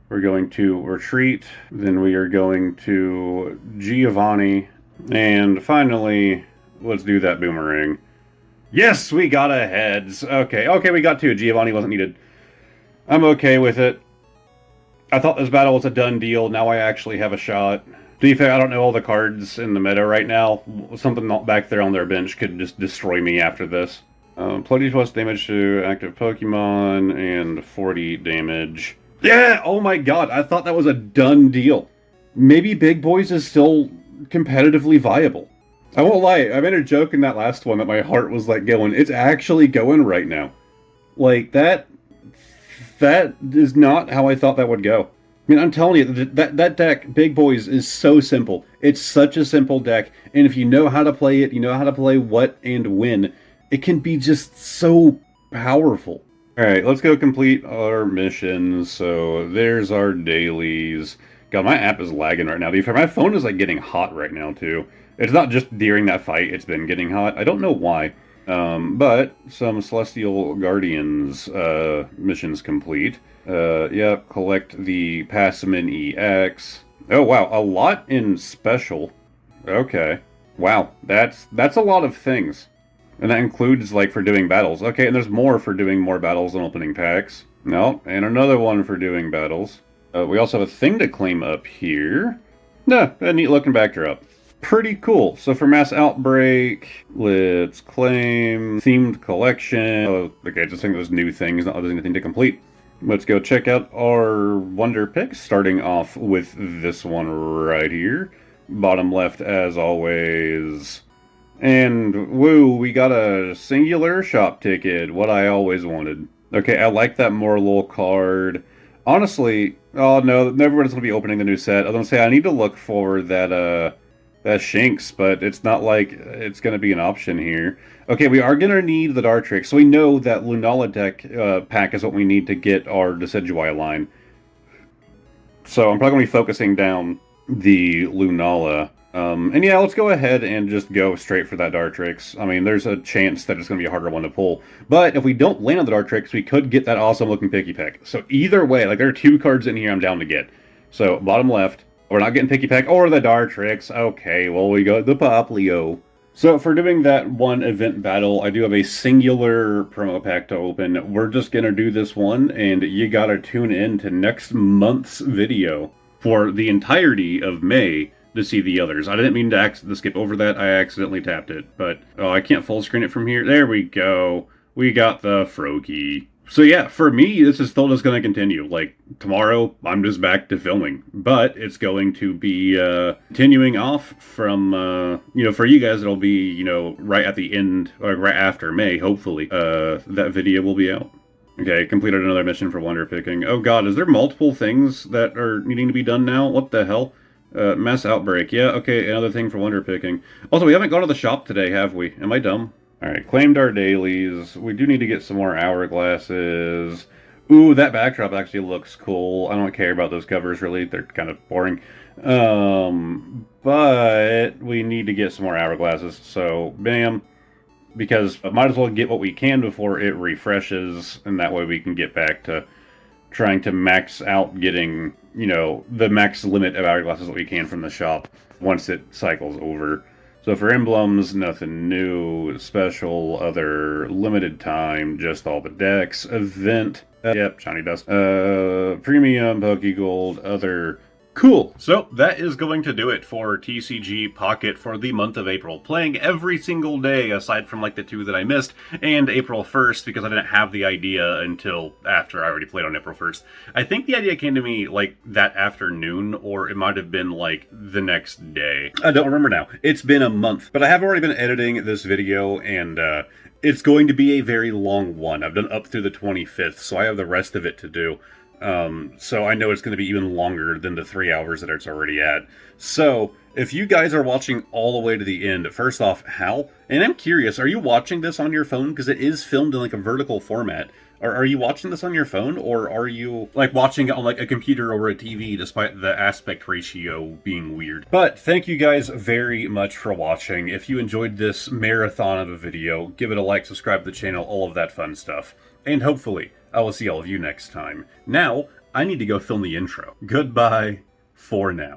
We're going to retreat, then we are going to Giovanni, and finally, let's do that boomerang. Yes, we got a heads. Okay, we got two. Giovanni wasn't needed. I'm okay with it. I thought this battle was a done deal. Now I actually have a shot. To be fair, I don't know all the cards in the meta right now. Something back there on their bench could just destroy me after this. Plenty plus damage to active Pokemon, and 40 damage. Yeah! Oh my god, I thought that was a done deal. Maybe Big Boys is still competitively viable. I won't lie, I made a joke in that last one that my heart was like going. It's actually going right now. Like, that is not how I thought that would go. I mean, I'm telling you, that deck, Big Boys, is so simple. It's such a simple deck, and if you know how to play it, you know how to play what and when, it can be just so powerful. Alright, let's go complete our missions. So, there's our dailies. God, my app is lagging right now. My phone is, like, getting hot right now, too. It's not just during that fight, it's been getting hot. I don't know why. But some Celestial Guardians missions complete. Yep, collect the Passamin EX. Oh, wow, a lot in Special. Okay. Wow, that's a lot of things. And that includes, like, for doing battles. Okay, and there's more for doing more battles than opening packs. No, and another one for doing battles. We also have a thing to claim up here. Nah, a neat looking backdrop. Pretty cool. So for Mass Outbreak, let's claim Themed Collection. Oh, okay, just think there's new things, not there's anything to complete. Let's go check out our Wonder Picks, starting off with this one right here. Bottom left, as always. And, woo, we got a singular shop ticket, what I always wanted. Okay, I like that Morlul card. Honestly, oh no, everyone's going to be opening the new set. I was going to say, I need to look for that Shinx, but it's not like it's going to be an option here. Okay, we are going to need the Dartrix, so we know that Lunala deck pack is what we need to get our Decidueye line. So I'm probably going to be focusing down the Lunala. And yeah, let's go ahead and just go straight for that Dartrix. I mean, there's a chance that it's going to be a harder one to pull. But if we don't land on the Dartrix, we could get that awesome looking Picky Peck. So either way, like there are 2 cards in here I'm down to get. So bottom left, we're not getting Picky Peck or the Dartrix. Okay, well we got the Poplio. So for doing that one event battle, I do have a singular promo pack to open. We're just going to do this one, and you got to tune in to next month's video for the entirety of May to see the others. I didn't mean to skip over that. I accidentally tapped it, but oh, I can't full screen it from here. There we go. We got the Froakie. So yeah, for me, this is still just going to continue. Like, tomorrow, I'm just back to filming. But it's going to be continuing off from, for you guys, it'll be, right at the end, or right after May, hopefully. That video will be out. Okay, completed another mission for Wonder Picking. Oh god, is there multiple things that are needing to be done now? What the hell? Mass Outbreak. Yeah, okay, another thing for Wonder Picking. Also, we haven't gone to the shop today, have we? Am I dumb? Alright, claimed our dailies. We do need to get some more hourglasses. Ooh, that backdrop actually looks cool. I don't care about those covers, really. They're kind of boring. But we need to get some more hourglasses. So, bam. Because I might as well get what we can before it refreshes. And that way we can get back to trying to max out getting, the max limit of hourglasses that we can from the shop once it cycles over. So for emblems, nothing new, special, other, limited time, just all the decks, event, yep, shiny dust, premium, Pokegold, other, cool. So that is going to do it for TCG Pocket for the month of April. Playing every single day aside from like the 2 that I missed, and April 1st because I didn't have the idea until after I already played on April 1st. I think the idea came to me like that afternoon, or it might have been like the next day. I don't remember now. It's been a month, but I have already been editing this video, and it's going to be a very long one. I've done up through the 25th, so I have the rest of it to do. So I know it's going to be even longer than the 3 hours that it's already at. So, if you guys are watching all the way to the end, first off, how? And I'm curious, are you watching this on your phone? Because it is filmed in like a vertical format. Are you watching this on your phone, or are you like watching it on like a computer or a TV, despite the aspect ratio being weird? But thank you guys very much for watching. If you enjoyed this marathon of a video, give it a like, subscribe to the channel, all of that fun stuff. And hopefully, I will see all of you next time. Now, I need to go film the intro. Goodbye for now.